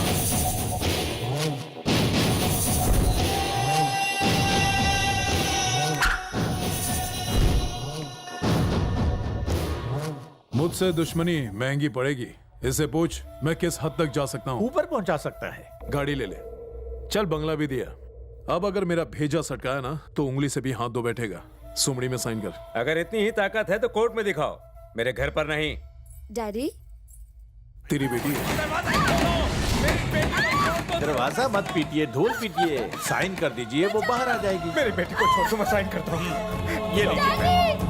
मुझसे दुश्मनी महंगी पड़ेगी। इससे पूछ मैं किस हद तक जा सकता हूँ। ऊपर पहुंचा सकता है। गाड़ी ले ले, चल बंगला भी दिया। अब अगर मेरा भेजा सटकाया ना तो उंगली से भी हाथ धो बैठेगा। सुमड़ी में साइन कर। अगर इतनी ही ताकत है तो कोर्ट में दिखाओ, मेरे घर पर नहीं। डैडी, तेरी बेटी दरवाजा मत पीटिए, ढोल पीटिए। साइन कर दीजिए, वो बाहर आ जाएगी। मेरी बेटी को छोड़ दो, मैं साइन करता हूँ। ये लीजिए।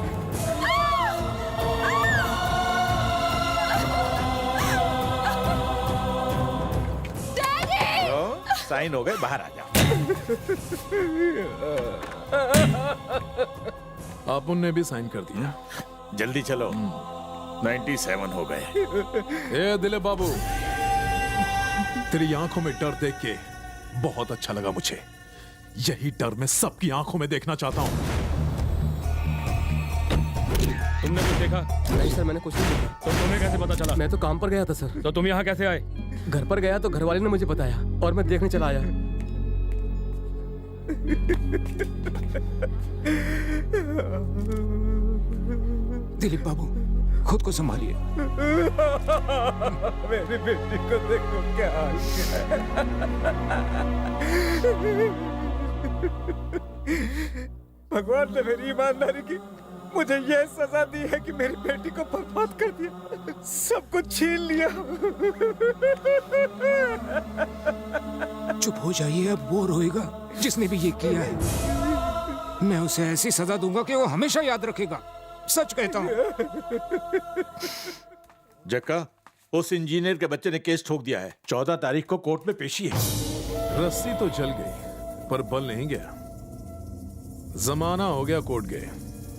साइन हो गए, बाहर आ जाओ। आप उनने भी साइन कर दिया। जल्दी चलो, 97 हो गए। ए दिलीप बाबू, तेरी आंखों में डर देख के बहुत अच्छा लगा मुझे। यही डर मैं सबकी आंखों में देखना चाहता हूँ। तुमने कुछ देखा? नहीं सर, मैंने कुछ नहीं देखा। तो तुम्हें कैसे पता चला? मैं तो काम पर गया था सर। तो तुम यहाँ कैसे आए? घर पर गया तो घर वाले ने मुझे बताया और मैं देखने चला आया। दिलीप बाबू, खुद को संभालिए। मेरी बेटी को देखो क्या हाल है। भगवान ने मेरी ईमानदारी की मुझे यह सजा दी है कि मेरी बेटी को बर्बाद कर दिया, सब कुछ छीन लिया। चुप हो जाइए, अब वो रोएगा जिसने भी ये किया है। मैं उसे ऐसी सजा दूंगा कि वो हमेशा याद रखेगा। सच कहता हूँ। जक्का, उस इंजीनियर के बच्चे ने केस ठोक दिया है। 14 तारीख को कोर्ट में पेशी है। रस्सी तो जल गई पर बल नहीं गया। जमाना हो गया कोर्ट गए।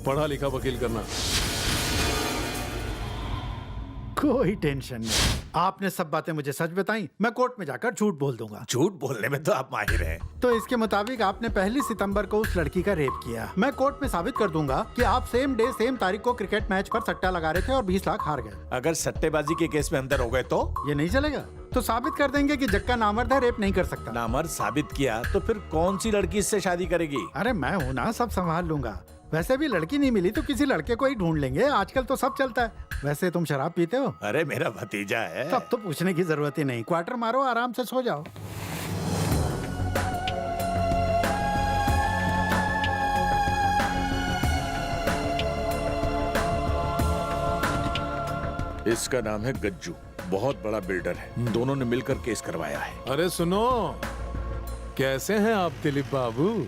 पढ़ा लिखा वकील करना। कोई टेंशन नहीं, आपने सब बातें मुझे सच बताई, मैं कोर्ट में जाकर झूठ बोल दूंगा। झूठ बोलने में तो आप माहिर हैं। तो इसके मुताबिक आपने 1 सितंबर को उस लड़की का रेप किया। मैं कोर्ट में साबित कर दूंगा कि आप सेम डे सेम तारीख को क्रिकेट मैच पर सट्टा लगा रहे थे और 20 लाख हार गए। अगर सट्टेबाजी के केस में अंदर हो गए तो ये नहीं चलेगा। तो साबित कर देंगे कि जक्का नामर्द है, रेप नहीं कर सकता। नामर्द साबित किया तो फिर कौन सी लड़की इससे शादी करेगी? अरे मैं हूँ ना, सब संभाल लूंगा। वैसे भी लड़की नहीं मिली तो किसी लड़के को ही ढूंढ लेंगे, आजकल तो सब चलता है। वैसे तुम शराब पीते हो? अरे मेरा भतीजा है। तब तो पूछने की जरूरत ही नहीं। क्वार्टर मारो, आराम से सो जाओ। इसका नाम है गज्जू, बहुत बड़ा बिल्डर है। दोनों ने मिलकर केस करवाया है। अरे सुनो, कैसे हैं आप दिलीप बाबू?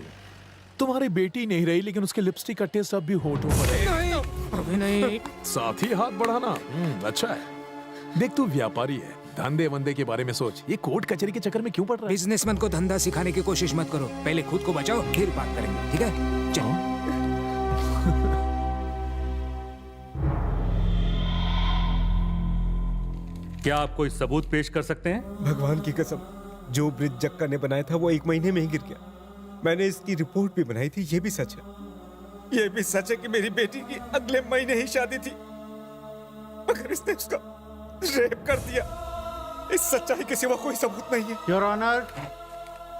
तुम्हारी बेटी नहीं रही लेकिन उसके लिपस्टिक का टेस्ट अब भी होठों पर है। अभी नहीं। साथ ही हाथ बढ़ाना अच्छा है। देख तू व्यापारी है, धंधे वंदे के बारे में सोच। ये कोर्ट कचहरी के चक्कर में क्यों पड़ रहा है? बिजनेसमैन को धंधा सिखाने की कोशिश मत करो। पहले खुद को बचाओ, फिर बात करेंगे, ठीक है? चलो। क्या आप कोई सबूत पेश कर सकते हैं? भगवान की कसम, जो ब्रिज जक्का ने बनाया था वो 1 महीने में ही गिर गया। मैंने इसकी रिपोर्ट भी बनाई थी। ये भी सच है। ये भी सच है कि मेरी बेटी की अगले महीने ही शादी थी, मगर इसने उसका रेप कर दिया। इस सच्चाई के सिवा कोई सबूत नहीं है। योर ऑनर,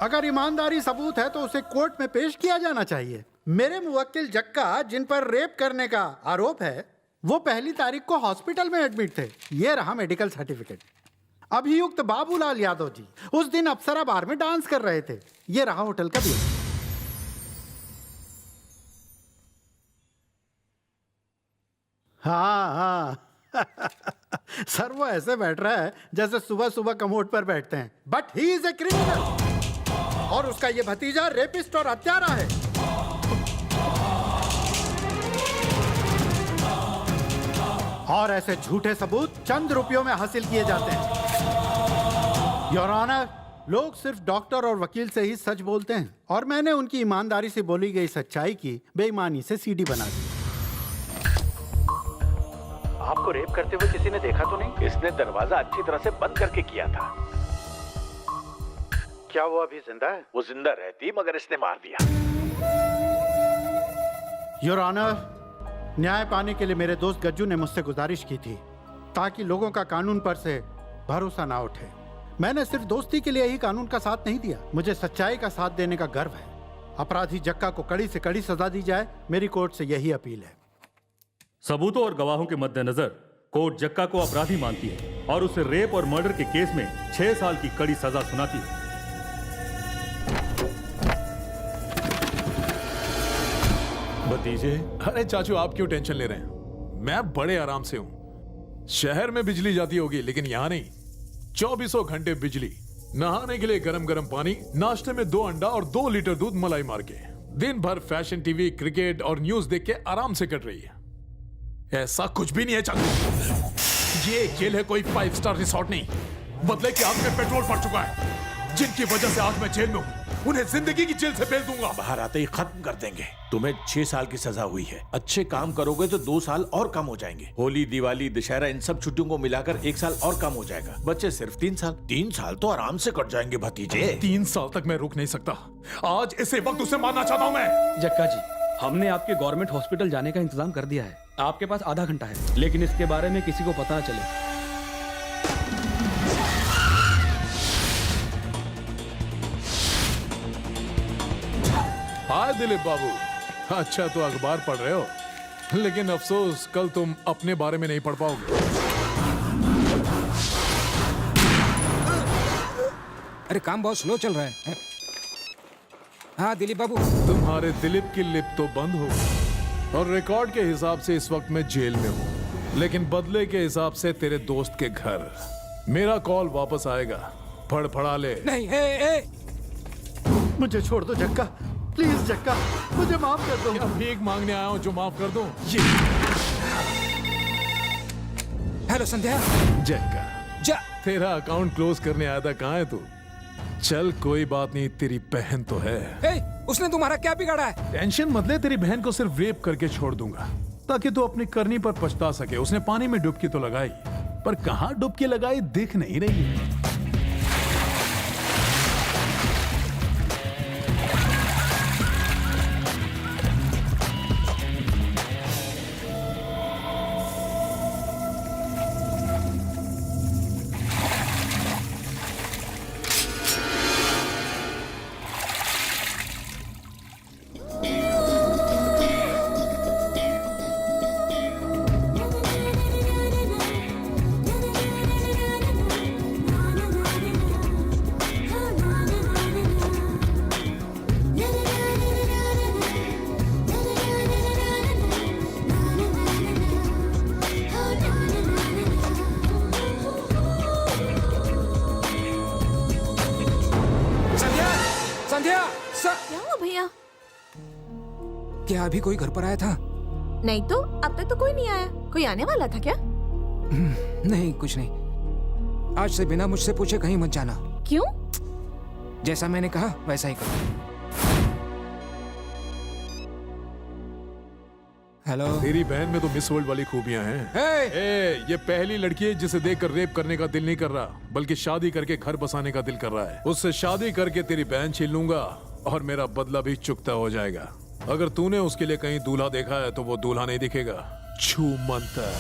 अगर ईमानदारी सबूत है तो उसे कोर्ट में पेश किया जाना चाहिए। मेरे मुवक्किल जक्का, जिन पर रेप करने का आरोप है, वो 1 तारीख को हॉस्पिटल में एडमिट थे। ये रहा मेडिकल सर्टिफिकेट। अभियुक्त बाबूलाल यादव जी उस दिन अप्सरा बार में डांस कर रहे थे। ये रहा होटल का बिल। हाँ सर वो ऐसे बैठ रहा है जैसे सुबह सुबह कमोड पर बैठते हैं। But he is a criminal और उसका ये भतीजा रेपिस्ट और हत्यारा है। और ऐसे झूठे सबूत चंद रुपयों में हासिल किए जाते हैं। योर ऑनर, लोग सिर्फ डॉक्टर और वकील से ही सच बोलते हैं और मैंने उनकी ईमानदारी से बोली गई सच्चाई की बेईमानी से सीडी बना दी। आपको रेप करते हुए किसी ने देखा तो नहीं? इसने दरवाजा अच्छी तरह से बंद करके किया था। क्या वो अभी जिंदा है? वो जिंदा रहती मगर इसने मार दिया। योर ऑनर, न्याय पाने के लिए मेरे दोस्त गज्जू ने मुझसे गुजारिश की थी ताकि लोगों का कानून पर से भरोसा ना उठे। मैंने सिर्फ दोस्ती के लिए ही कानून का साथ नहीं दिया, मुझे सच्चाई का साथ देने का गर्व है। अपराधी जक्का को कड़ी से कड़ी सजा दी जाए, मेरी कोर्ट से यही अपील है। सबूतों और गवाहों के मद्देनजर कोर्ट जक्का को अपराधी मानती है और उसे रेप और मर्डर के केस में 6 साल की कड़ी सजा सुनाती है। भतीजे, अरे चाचू आप क्यों टेंशन ले रहे हैं? मैं बड़े आराम से हूं। शहर में बिजली जाती होगी लेकिन यहां नहीं। 24 घंटे बिजली, नहाने के लिए गरम गरम पानी, नाश्ते में 2 अंडा और 2 लीटर दूध मलाई मार के, दिन भर फैशन टीवी, क्रिकेट और न्यूज देख के आराम से कट रही है। ऐसा कुछ भी नहीं है चाचू। ये जेल है, कोई 5 स्टार रिसोर्ट नहीं। बदले की आग में पेट्रोल पड़ चुका है। जिनकी वजह से आज मैं जेल में हूं उन्हें जिंदगी की जेल से भेज दूंगा। बाहर आते ही खत्म कर देंगे। तुम्हें 6 साल की सजा हुई है। अच्छे काम करोगे तो 2 साल और कम हो जाएंगे। होली, दिवाली, दशहरा इन सब छुट्टियों को मिलाकर 1 साल और कम हो जाएगा। बच्चे सिर्फ 3 साल। 3 साल तो आराम से कट जाएंगे भतीजे। 3 साल तक मैं रुक नहीं सकता। आज इसे वक्त उसे मारना चाहता हूं मैं। जक्का जी, हमने आपके गवर्नमेंट हॉस्पिटल जाने का इंतजाम कर दिया है। आपके पास आधा घंटा है, लेकिन इसके बारे में किसी को पता न चले। हाय दिलीप बाबू, अच्छा तो अखबार पढ़ रहे हो, लेकिन अफसोस कल तुम अपने बारे में नहीं पढ़ पाओगे। अरे काम बहुत स्लो चल रहा है। हाँ दिलीप बाबू, तुम्हारे दिलीप की लिप तो बंद हो गई और रिकॉर्ड के हिसाब से इस वक्त मैं जेल में हूँ, लेकिन बदले के हिसाब से तेरे दोस्त के घर मेरा कॉल वापस आएगा। फड़फड़ा ले। नहीं, मुझे छोड़ दो जक्का, प्लीज जक्का, मुझे माफ कर दो। क्या भीख मांगने आया हूँ जो माफ कर दूं? हेलो संध्या। जक्का, तेरा अकाउंट क्लोज करने आया था, कहाँ है तू? चल कोई बात नहीं, तेरी बहन तो है। उसने तुम्हारा क्या बिगाड़ा है? टेंशन मत ले, तेरी बहन को सिर्फ रेप करके छोड़ दूंगा ताकि तू अपनी करनी पर पछता सके। उसने पानी में डुबकी तो लगाई, पर कहाँ डुबकी लगाई दिख नहीं रही है। क्या हुआ भैया? क्या अभी कोई घर पर आया था? नहीं तो, अब तक तो कोई नहीं आया। कोई आने वाला था क्या? नहीं, कुछ नहीं। आज से बिना मुझसे पूछे कहीं मत जाना। क्यों? जैसा मैंने कहा वैसा ही करो। हेलो। तेरी बहन में तो मिस वर्ल्ड वाली खूबियां हैं। ये पहली लड़की है जिसे देखकर रेप करने का दिल नहीं कर रहा, बल्कि शादी करके घर बसाने का दिल कर रहा है। उससे शादी करके तेरी बहन छीन लूंगा और मेरा बदला भी चुकता हो जाएगा। अगर तूने उसके लिए कहीं दूल्हा देखा है तो वो दूल्हा नहीं दिखेगा, छू मंतर।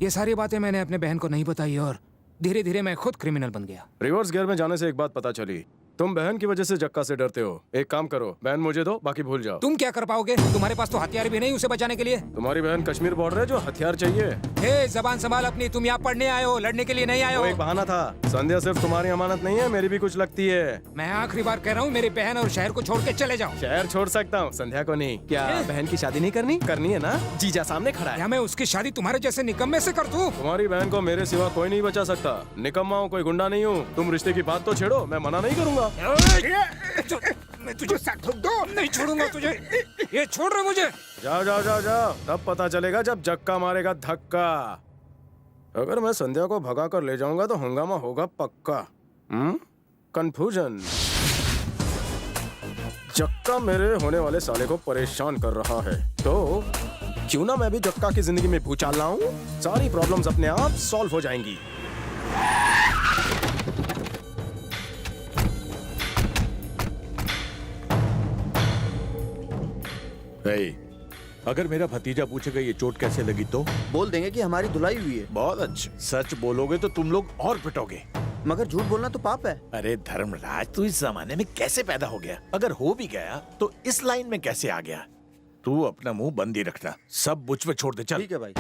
ये सारी बातें मैंने अपने बहन को नहीं बताई और धीरे धीरे मैं खुद क्रिमिनल बन गया। रिवर्स गियर में जाने से एक बात पता चली, तुम बहन की वजह से जक्का से डरते हो। एक काम करो, बहन मुझे दो, बाकी भूल जाओ। तुम क्या कर पाओगे? तुम्हारे पास तो हथियार भी नहीं उसे बचाने के लिए। तुम्हारी बहन कश्मीर बॉर्डर है, जो हथियार चाहिए। हे, जबान संभाल अपनी। तुम यहाँ पढ़ने आए हो, लड़ने के लिए नहीं आए हो। वो एक बहाना था। संध्या सिर्फ तुम्हारी अमानत नहीं है, मेरी भी कुछ लगती है। मैं आखिरी बार कह रहा हूँ, मेरी बहन और शहर को छोड़ के चले जाओ। शहर छोड़ सकता हूँ, संध्या को नहीं। क्या बहन की शादी नहीं करनी? करनी है ना, जीजा सामने खड़ा है। क्या मैं उसकी शादी तुम्हारे जैसे निकम्मे से कर दूं? तुम्हारी बहन को मेरे सिवा कोई नहीं बचा सकता। निकम्मा हूँ, कोई गुंडा नहीं हूँ। तुम रिश्ते की बात तो छेड़ो, मैं मना नहीं करूँगा। मैं तुझे नहीं छोड़ूंगा तुझे। ये छोड़ रहे मुझे। जाओ जाओ जाओ जाओ, तब पता चलेगा जब जक्का मारेगा धक्का। अगर मैं संध्या को भगा कर ले जाऊंगा तो हंगामा होगा पक्का। कंफ्यूजन। जक्का मेरे होने वाले साले को परेशान कर रहा है, तो क्यों ना मैं भी जक्का की जिंदगी में भूचाल लाऊं? सारी प्रॉब्लम्स अपने आप सॉल्व हो जाएंगी। अगर मेरा भतीजा पूछेगा ये चोट कैसे लगी तो बोल देंगे कि हमारी धुलाई हुई है। बहुत अच्छे। सच बोलोगे तो तुम लोग और पिटोगे, मगर झूठ बोलना तो पाप है। अरे धर्मराज, तू इस जमाने में कैसे पैदा हो गया? अगर हो भी गया तो इस लाइन में कैसे आ गया? तू अपना मुंह बंद ही रखना, सब मुझ पे छोड़ दे। चल। ठीक है भाई।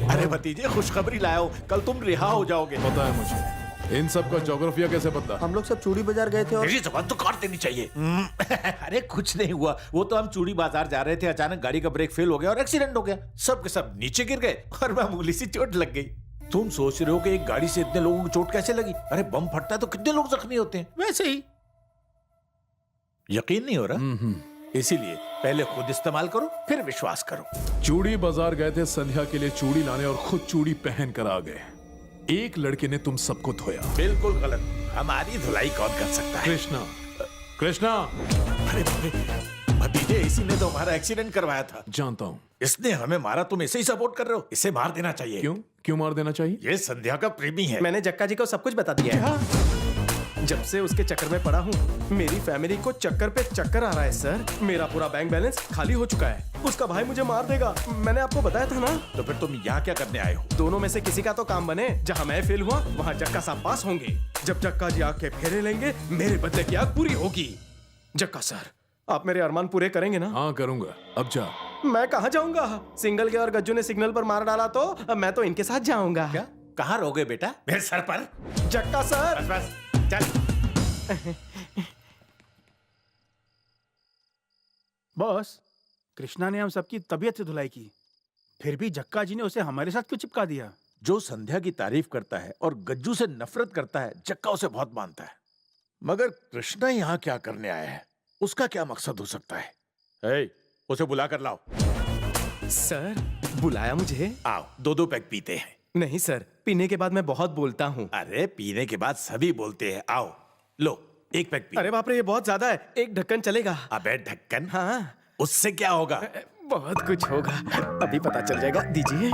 अरे भतीजे, खुशखबरी लाओ, कल तुम रिहा हो जाओगे। पता है मुझे। इन सब का ज्योग्राफिया कैसे पता? हम लोग सब चूड़ी बाजार गए थे और तेरी जबान तो काट देनी चाहिए। अरे कुछ नहीं हुआ, वो तो हम चूड़ी बाजार जा रहे थे, अचानक गाड़ी का ब्रेक फेल हो गया और एक्सीडेंट हो गया। सब के सब नीचे गिर गए और मामूली सी चोट लग गई। तुम सोच रहे हो कि एक गाड़ी से इतने लोगों को चोट कैसे लगी? अरे बम फटता है तो कितने लोग जख्मी होते हैं, वैसे ही। यकीन नहीं हो रहा? इसीलिए पहले खुद इस्तेमाल करो, फिर विश्वास करो। चूड़ी बाजार गए थे संध्या के लिए चूड़ी लाने और खुद चूड़ी पहन कर आ गए। एक लड़के ने तुम सबको धोया। बिल्कुल गलत। हमारी धुलाई कौन कर सकता है? कृष्णा। कृष्णा। अरे भतीजे, इसी ने तो हमारा एक्सीडेंट करवाया था। जानता हूँ। इसने हमें मारा, तुम इसे ही सपोर्ट कर रहे हो। इसे मार देना चाहिए। क्यों? क्यों मार देना चाहिए? ये संध्या का प्रेमी है। मैंने जक्का जी को सब कुछ बता दिया है। जब से उसके चक्कर में पड़ा हूँ, मेरी फैमिली को चक्कर पे चक्कर आ रहा है सर। मेरा पूरा बैंक बैलेंस खाली हो चुका है। उसका भाई मुझे मार देगा, मैंने आपको बताया था ना। तो फिर तुम यहाँ क्या करने आए हो? दोनों में से किसी का तो काम बने। जहाँ मैं फेल हुआ, वहाँ जक्का साहब पास होंगे। जब जक्का जी आग के फेरे लेंगे, मेरे बदले की आग पूरी होगी। जक्का सर, आप मेरे अरमान पूरे करेंगे ना? हाँ करूंगा। अब जा। मैं कहाँ जाऊंगा? सिंगल के और गज्जू ने सिग्नल पर मार डाला तो अब मैं तो इनके साथ जाऊंगा। क्या? कहाँ रहोगे बेटा? मेरे सर पर। जक्का सर। बस बस, चल। बॉस, कृष्णा ने हम सबकी तबीयत से धुलाई की, फिर भी जक्का जी ने उसे हमारे साथ क्यों चिपका दिया? जो संध्या की तारीफ करता है और गज्जू से नफरत करता है, जक्का उसे बहुत मानता है। मगर कृष्णा यहाँ क्या करने आया है? उसका क्या मकसद हो सकता है? उसे बुला कर लाओ। सर, बुलाया मुझे? आओ, दो दो पैक पीते हैं। नहीं सर, पीने के बाद मैं बहुत बोलता हूँ। अरे पीने के बाद सभी बोलते हैं। आओ, लो एक पैक पी। अरे बाप रे, ये बहुत ज्यादा है। एक ढक्कन चलेगा? अबे ढक्कन? हाँ। उससे क्या होगा? बहुत कुछ होगा, अभी पता चल जाएगा। दीजिए।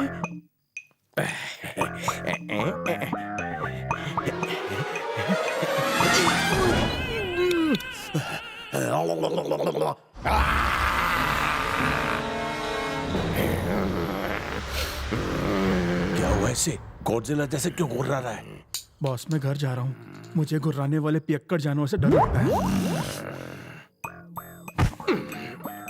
क्या हुआ ऐसे? गॉडजिला जैसे क्यों घुर्रा रहा है? बॉस, मैं घर जा रहा हूँ, मुझे गुर्राने वाले पियक्कड़ जानवर से डर लगता है।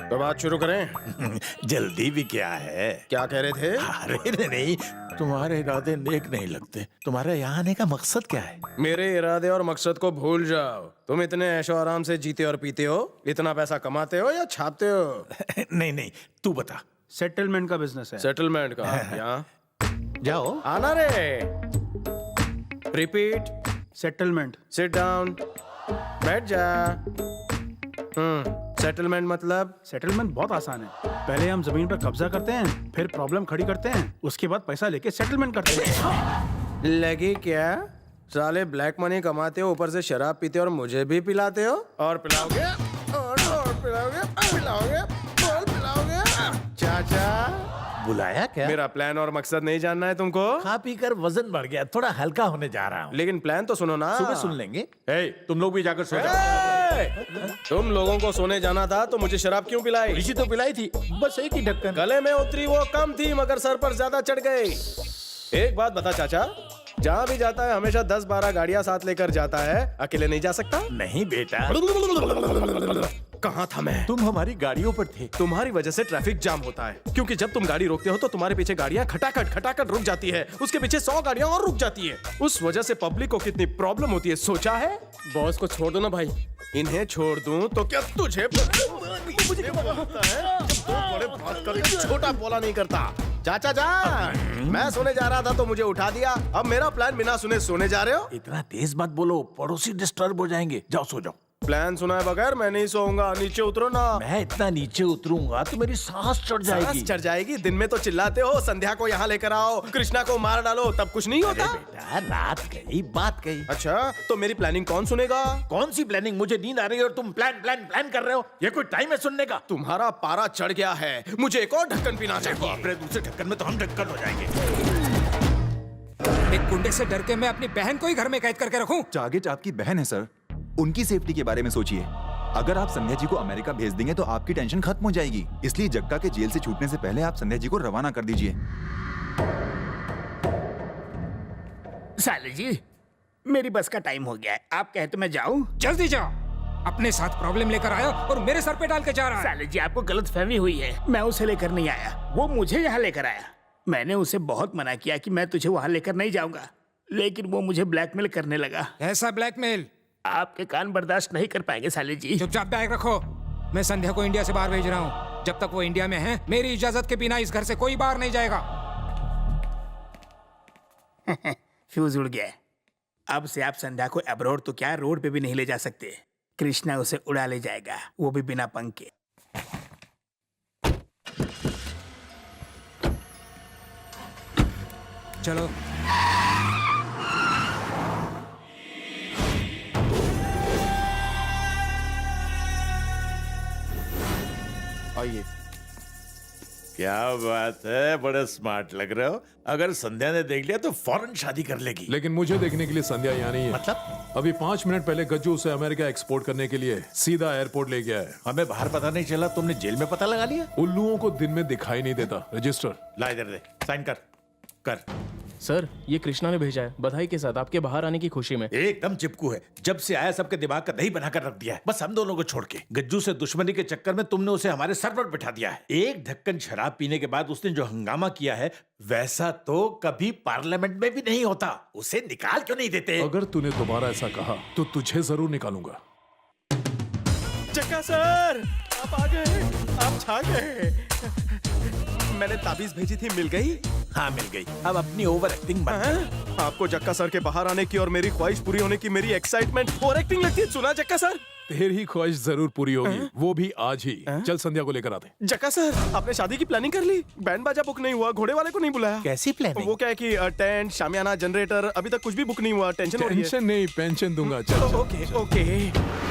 तो बात शुरू करें। जल्दी भी क्या है? क्या कह रहे थे? अरे नहीं, तुम्हारे इरादे नेक नहीं लगते। तुम्हारे यहाँ आने का मकसद क्या है? मेरे इरादे और मकसद को भूल जाओ। तुम इतने ऐशो आराम से जीते और पीते हो, इतना पैसा कमाते हो या छापते हो? नहीं नहीं, तू बता। सेटलमेंट का बिजनेस है। सेटलमेंट का? यहाँ जाओ। आना रे। रिपीट। सेटलमेंट। Sit down. बैठ जा। सेटलमेंट मतलब? सेटलमेंट बहुत आसान है। पहले हम जमीन पर कब्जा करते हैं, फिर प्रॉब्लम खड़ी करते हैं, उसके बाद पैसा लेके सेटलमेंट करते हैं। लगी क्या? साले ब्लैक मनी कमाते हो, ऊपर से शराब पीते हो और मुझे भी पिलाते हो। और पिलाओगे और पिलाओगे, और पिलाओगे। चाचा, बुलाया क्या? मेरा प्लान और मकसद नहीं जानना है तुमको? खा पी कर वजन बढ़ गया, थोड़ा हल्का होने जा रहा हूँ। लेकिन प्लान तो सुनो ना। सुबह सुन लेंगे। तुम लोग भी जाकर सो जाओ। तुम लोगों को सोने जाना था तो मुझे शराब क्यों पिलाई? इसी तो पिलाई थी, बस एक ही ढक्कन। गले में उतरी वो कम थी, मगर सर पर ज्यादा चढ़ गई। एक बात बता चाचा, जहाँ भी जाता है हमेशा 10-12 गाड़ियाँ साथ लेकर जाता है, अकेले नहीं जा सकता? नहीं बेटा। कहाँ था मैं? तुम हमारी गाड़ियों पर थे। तुम्हारी वजह से ट्रैफिक जाम होता है, क्योंकि जब तुम गाड़ी रोकते हो तो तुम्हारे पीछे गाड़ियाँ खटाखट रुक जाती है, उसके पीछे 100 गाड़ियाँ और रुक जाती है। उस वजह से पब्लिक को कितनी प्रॉब्लम होती है, सोचा है? बॉस को छोड़ दो ना भाई। इन्हें छोड़ दूं तो क्या तुझे मुझे क्या लगता है? जब दो बड़े बात करके छोटा बोला नहीं करता। चाचा जान, मैं सोने जा रहा था तो मुझे उठा दिया। अब मेरा प्लान बिना सुने सोने जा रहे हो? इतना तेज मत बोलो, पड़ोसी डिस्टर्ब हो जाएंगे। जाओ सो जाओ। प्लान सुनाए बगैर मैं नहीं सोऊंगा, नीचे उतरो ना। मैं इतना नीचे उतरूंगा तो मेरी सांस चढ़ जाएगी। सांस चढ़ जाएगी? दिन में तो चिल्लाते हो, संध्या को यहाँ लेकर आओ, कृष्णा को मार डालो, तब कुछ नहीं होता। बेटा रात गई बात गई। अच्छा तो मेरी प्लानिंग कौन सुनेगा? कौन सी प्लानिंग? मुझे नींद आ रही है और तुम प्लान कर रहे हो। ये कोई टाइम है सुनने का? तुम्हारा पारा चढ़ गया है, मुझे एक और ढक्कन पीना चाहिए। अपने दूसरे ढक्कन में तो हम ढक्कन हो जाएंगे। एक गुंडे से डर के मैं अपनी बहन को ही घर में कैद करके रखूं? जागेज आपकी बहन है सर, उनकी सेफ्टी के बारे में सोचिए। अगर आप संध्या जी को अमेरिका भेज देंगे तो आपकी टेंशन खत्म हो जाएगी। इसलिए जग्गा के जेल से छूटने से पहले आप संध्या जी को रवाना कर दीजिए। साले जी, मेरी बस का टाइम हो गया है, आप कहते मैं जाऊं? जल्दी जाओ, अपने साथ प्रॉब्लम लेकर आया और मेरे सर पे डाल के जा रहा है। साले जी, आपको गलतफहमी हुई है, मैं उसे लेकर नहीं आया, वो मुझे यहाँ लेकर आया। मैंने उसे बहुत मना किया कि मैं तुझे वहाँ लेकर नहीं जाऊंगा, लेकिन वो मुझे ब्लैकमेल करने लगा। ऐसा ब्लैकमेल? आपके कान बर्दाश्त नहीं कर पाएंगे साले जी। चुपचाप बैग रखो, मैं संध्या को इंडिया से बाहर भेज रहा हूँ। जब तक वो इंडिया में है, मेरी इजाजत के बिना इस घर से कोई बाहर नहीं जाएगा। फ्यूज उड़ गया। अब से आप संध्या को अब्रॉड तो क्या, रोड पे भी नहीं ले जा सकते। कृष्णा उसे उड़ा ले जाएगा, वो भी बिना पंख के। चलो आइए। क्या बात है, बड़े स्मार्ट लग रहे हो। अगर संध्या ने देख लिया तो फौरन शादी कर लेगी। लेकिन मुझे देखने के लिए संध्या यहाँ नहीं है। मतलब? अभी 5 मिनट पहले गज्जू उसे अमेरिका एक्सपोर्ट करने के लिए सीधा एयरपोर्ट ले गया है। हमें बाहर पता नहीं चला, तुमने जेल में पता लगा लिया? उल्लुओं को दिन में दिखाई नहीं देता। रजिस्टर ला इधर दे, साइन कर। सर, ये कृष्णा ने भेजा है, बधाई के साथ आपके बाहर आने की खुशी में। एकदम चिपकू है, जब से आया सबके दिमाग का दही बनाकर रख दिया है, बस हम दोनों को छोड़ के। गज्जू से दुश्मनी के चक्कर में तुमने उसे हमारे सर पर बिठा दिया है। एक ढक्कन शराब पीने के बाद उसने जो हंगामा किया है, वैसा तो कभी पार्लियामेंट में भी नहीं होता। उसे निकाल क्यों नहीं देते? अगर तूने दोबारा ऐसा कहा तो तुझे जरूर निकालूंगा। जग्गा सर, आप आ गए, आप छा गए। मैंने ताबीज भेजी थी, मिल गई? हाँ मिल गई। अब अपनी ओवर एक्टिंग बंद कर। आपको जक्का सर के बाहर आने की और मेरी ख्वाहिश पूरी होने की मेरी एक्साइटमेंट ओवर एक्टिंग लगती है। सुना जक्का सर? तेरी ख्वाहिश जरूर पूरी होगी, वो भी आज ही। चल संध्या को लेकर आते। जक्का सर, आपने शादी की प्लानिंग कर ली? बैंड बाजा बुक नहीं हुआ, घोड़े वाले को नहीं बुलाया? कैसी प्लानिंग? वो क्या है कि टेंट, शामियाना, जनरेटर, अभी तक कुछ भी बुक नहीं हुआ। टेंशन हो रही है। टेंशन नहीं, पेंशन दूंगा। चल ओके ओके।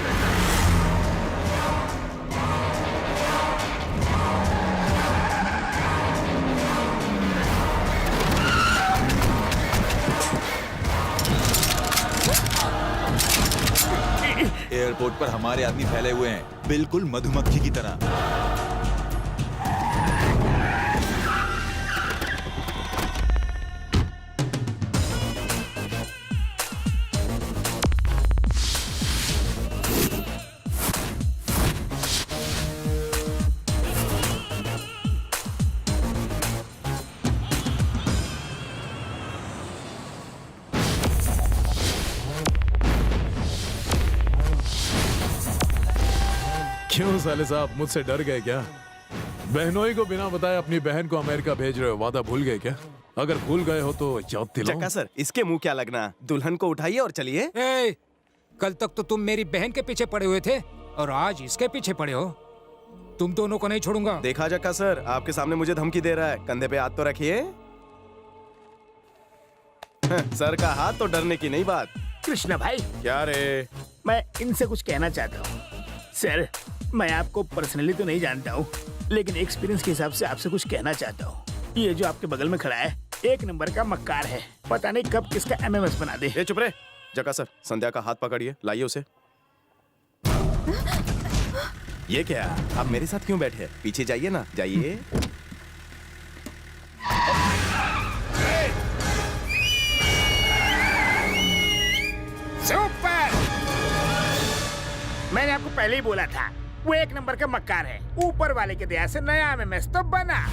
एयरपोर्ट पर हमारे आदमी फैले हुए हैं, बिल्कुल मधुमक्खी की तरह। क्यों साले साहब, मुझसे डर गए क्या? बहनोई को बिना बताए अपनी बहन को अमेरिका भेज रहे हो, वादा भूल गए क्या? अगर भूल गए हो तो याद दिलाओ। जक्का सर, इसके मुंह क्या लगना? दुल्हन को उठाइए और चलिए। कल तक तो तुम मेरी बहन के पीछे पड़े हुए थे और आज इसके पीछे पड़े हो। तुम दोनों को नहीं छोड़ूंगा। देखा जक्का सर, आपके सामने मुझे धमकी दे रहा है। कंधे पे हाथ तो रखिए। सर का हाथ तो डरने की नहीं बात। कृष्णा भाई। क्या रे? मैं इनसे कुछ कहना चाहता हूँ। सर, मैं आपको पर्सनली तो नहीं जानता हूँ, लेकिन एक्सपीरियंस के हिसाब से आपसे कुछ कहना चाहता हूँ। ये जो आपके बगल में खड़ा है, 1 नंबर का मक्कार है। पता नहीं कब किसका MMS बना दे। चुप रहे। जक्का सर, संध्या का हाथ पकड़िए, लाइए उसे। ये क्या? आप मेरे साथ क्यों बैठे हैं? पीछे जाइए ना, जाइए। पहले ही बोला था, वो एक नंबर का मक्कार है। ऊपर वाले के दया से नया एमएमएस तो बना।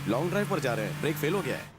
लॉन्ग ड्राइव पर जा रहे हैं। ब्रेक फेल हो गया है।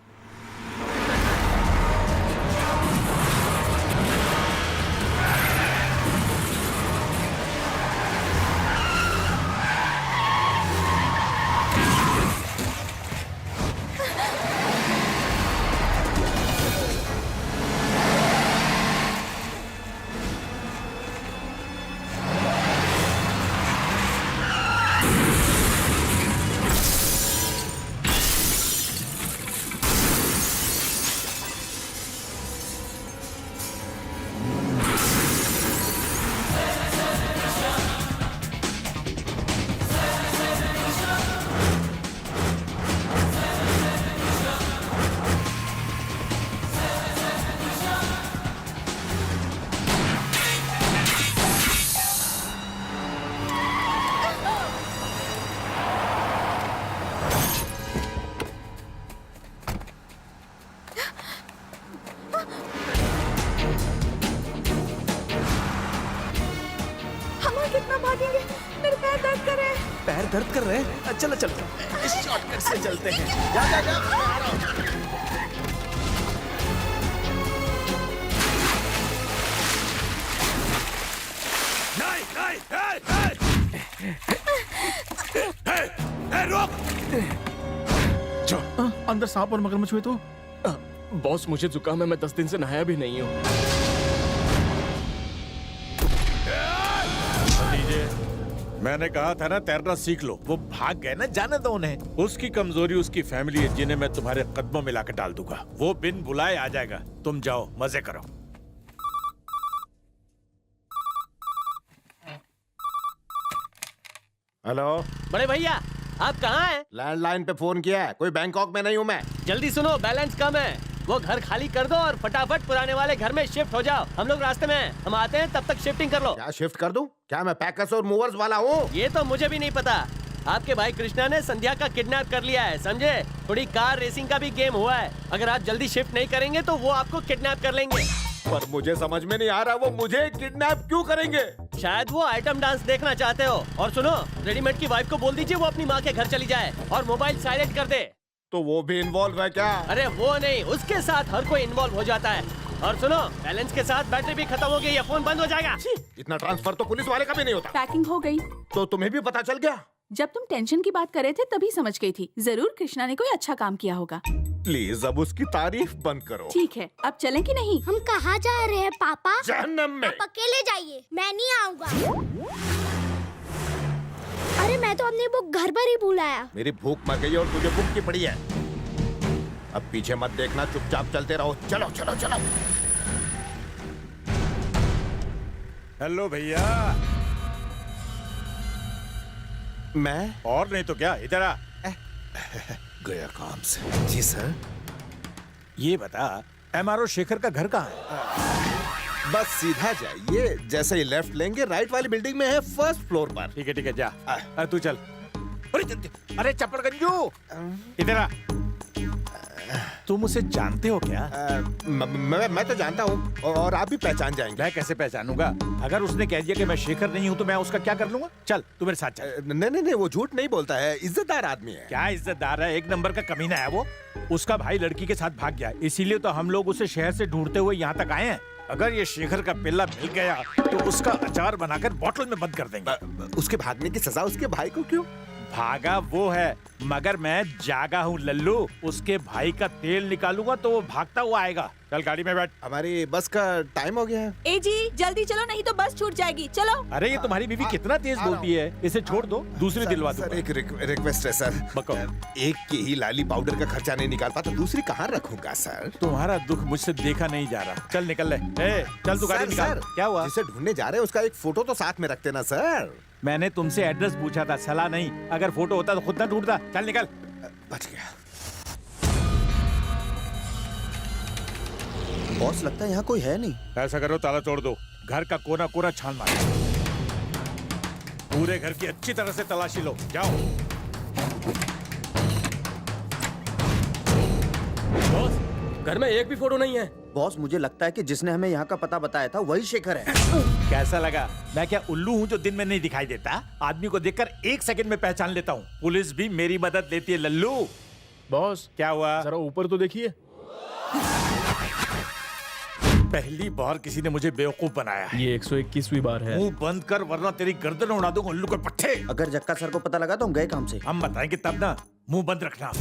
पैर दर्द कर रहे हैं। चलो चलो इस शॉर्टकट से चलते हैं। जा जा जा मैं आ रहा हूं। नहीं रोक। अंदर सांप और मगरमच्छ हुए तो बॉस मुझे जुकाम है, मैं 10 दिन से नहाया भी नहीं हूँ। मैंने कहा था ना तैरना सीख लो। वो भाग गए ना, जाने दो उन्हें। उसकी कमजोरी उसकी फैमिली है, जिन्हें मैं तुम्हारे कदमों में लाकर डाल दूंगा। वो बिन बुलाए आ जाएगा। तुम जाओ मजे करो। हेलो बड़े भैया, आप कहाँ हैं? लैंडलाइन पे फोन किया है। कोई बैंकॉक में नहीं हूँ मैं। जल्दी सुनो, बैलेंस कम है। वो घर खाली कर दो और फटाफट पुराने वाले घर में शिफ्ट हो जाओ। हम लोग रास्ते में हैं, हम आते हैं, तब तक शिफ्टिंग कर लो। क्या शिफ्ट कर दूं? क्या मैं पैकर्स और मूवर्स वाला हूँ? ये तो मुझे भी नहीं पता। आपके भाई कृष्णा ने संध्या का किडनैप कर लिया है, समझे? थोड़ी कार रेसिंग का भी गेम हुआ है। अगर आप जल्दी शिफ्ट नहीं करेंगे तो वो आपको किडनैप कर लेंगे। पर मुझे समझ में नहीं आ रहा वो मुझे किडनैप क्यों करेंगे? शायद वो आइटम डांस देखना चाहते हो। और सुनो, रेडीमेड की वाइफ को बोल दीजिए वो अपनी माँ के घर चली जाए और मोबाइल साइलेंट कर दे। तो वो भी इन्वॉल्व है क्या? अरे वो नहीं, उसके साथ हर कोई इन्वॉल्व हो जाता है। और सुनो, बैलेंस के साथ बैटरी भी खत्म हो गई, ये फोन बंद हो जाएगा। इतना ट्रांसफर तो पुलिस वाले का भी नहीं होता। पैकिंग हो गई। तो तुम्हें भी पता चल गया? जब तुम टेंशन की बात कर रहे थे तभी समझ गई थी, जरूर कृष्णा ने कोई अच्छा काम किया होगा। प्लीज अब उसकी तारीफ बंद करो। ठीक है, अब चलें कि नहीं? हम कहाँ जा रहे हैं पापा? जहन्नम में। आप अकेले जाइए, मैं नहीं आऊँगा। अरे मैं तो अपनी बुक घर पर ही भूल आया। मेरी भूख मर गई और तुझे भूख की पड़ी है। अब पीछे मत देखना, चुपचाप चलते रहो। चलो चलो चलो। हेलो भैया। मैं और नहीं तो क्या, इधर आ। गया काम से। जी सर। ये बता, MRO शेखर का घर कहाँ है? बस सीधा जाइए, जैसे ही लेफ्ट लेंगे राइट वाली बिल्डिंग में है, फर्स्ट फ्लोर पर। ठीक है जा। तू चल। अरे चप्पड़गंजू, इधर आ। तुम उसे जानते हो क्या? मैं तो जानता हूँ और आप भी पहचान जाएंगे। मैं कैसे पहचानूंगा? अगर उसने कह दिया कि मैं शेखर नहीं हूँ तो मैं उसका क्या कर लूंगा? चल तू मेरे साथ चल। नहीं, वो झूठ नहीं बोलता है, इज्जतदार आदमी है। क्या इज्जतदार है? एक नंबर का कमीना है वो। उसका भाई लड़की के साथ भाग गया, इसीलिए तो हम लोग उसे शहर से ढूंढते हुए यहाँ तक आए हैं। अगर ये शेखर का पिल्ला मिल गया तो उसका अचार बनाकर बोतल में बंद कर देंगे। उसके भागने की सजा उसके भाई को क्यों? भागा वो है, मगर मैं जागा हूँ लल्लू। उसके भाई का तेल निकालूंगा तो वो भागता हुआ आएगा। चल गाड़ी में बैठ। हमारी बस का टाइम हो गया है। ए जी जल्दी चलो, नहीं तो बस छूट जाएगी। चलो। अरे ये तुम्हारी बीवी कितना तेज बोलती है, इसे छोड़ दो, दूसरी दिलवा दो। सर एक रिक्वेस्ट है सर। एक की ही लाली पाउडर का खर्चा नहीं निकाल पाता, दूसरी कहाँ रखूंगा सर? तुम्हारा दुख मुझसे देखा नहीं जा रहा। चल निकल ले। चल तू गाड़ी निकाल। क्या हुआ? जिसे ढूंढने जा रहे हैं उसका एक फोटो तो साथ में रखते ना सर। मैंने तुमसे एड्रेस पूछा था, सलाह नहीं। अगर फोटो होता तो खुद ना ढूंढता। चल निकल। बच गया। बॉस लगता है यहाँ कोई है नहीं। ऐसा करो, ताला तोड़ दो, घर का कोना कोना छान मारो, पूरे घर की अच्छी तरह से तलाशी लो। जाओ। बॉस घर में एक भी फोटो नहीं है। बॉस मुझे लगता है कि जिसने हमें यहाँ का पता बताया था वही शेखर है। कैसा लगा? मैं क्या उल्लू हूँ जो दिन में नहीं दिखाई देता? आदमी को देखकर 1 सेकंड में पहचान लेता हूँ। पुलिस भी मेरी मदद लेती है लल्लू। बॉस क्या हुआ? जरा ऊपर तो देखिए। पहली बार किसी ने मुझे बेवकूफ बनाया। ये 121वीं बार है। मुंह बंद कर वरना तेरी गर्दन उड़ा दूंगा उल्लू के पट्टे। अगर जक्का सर को पता लगा तो हम गए काम से। हम बताएंगे तब ना, मुंह बंद रखना।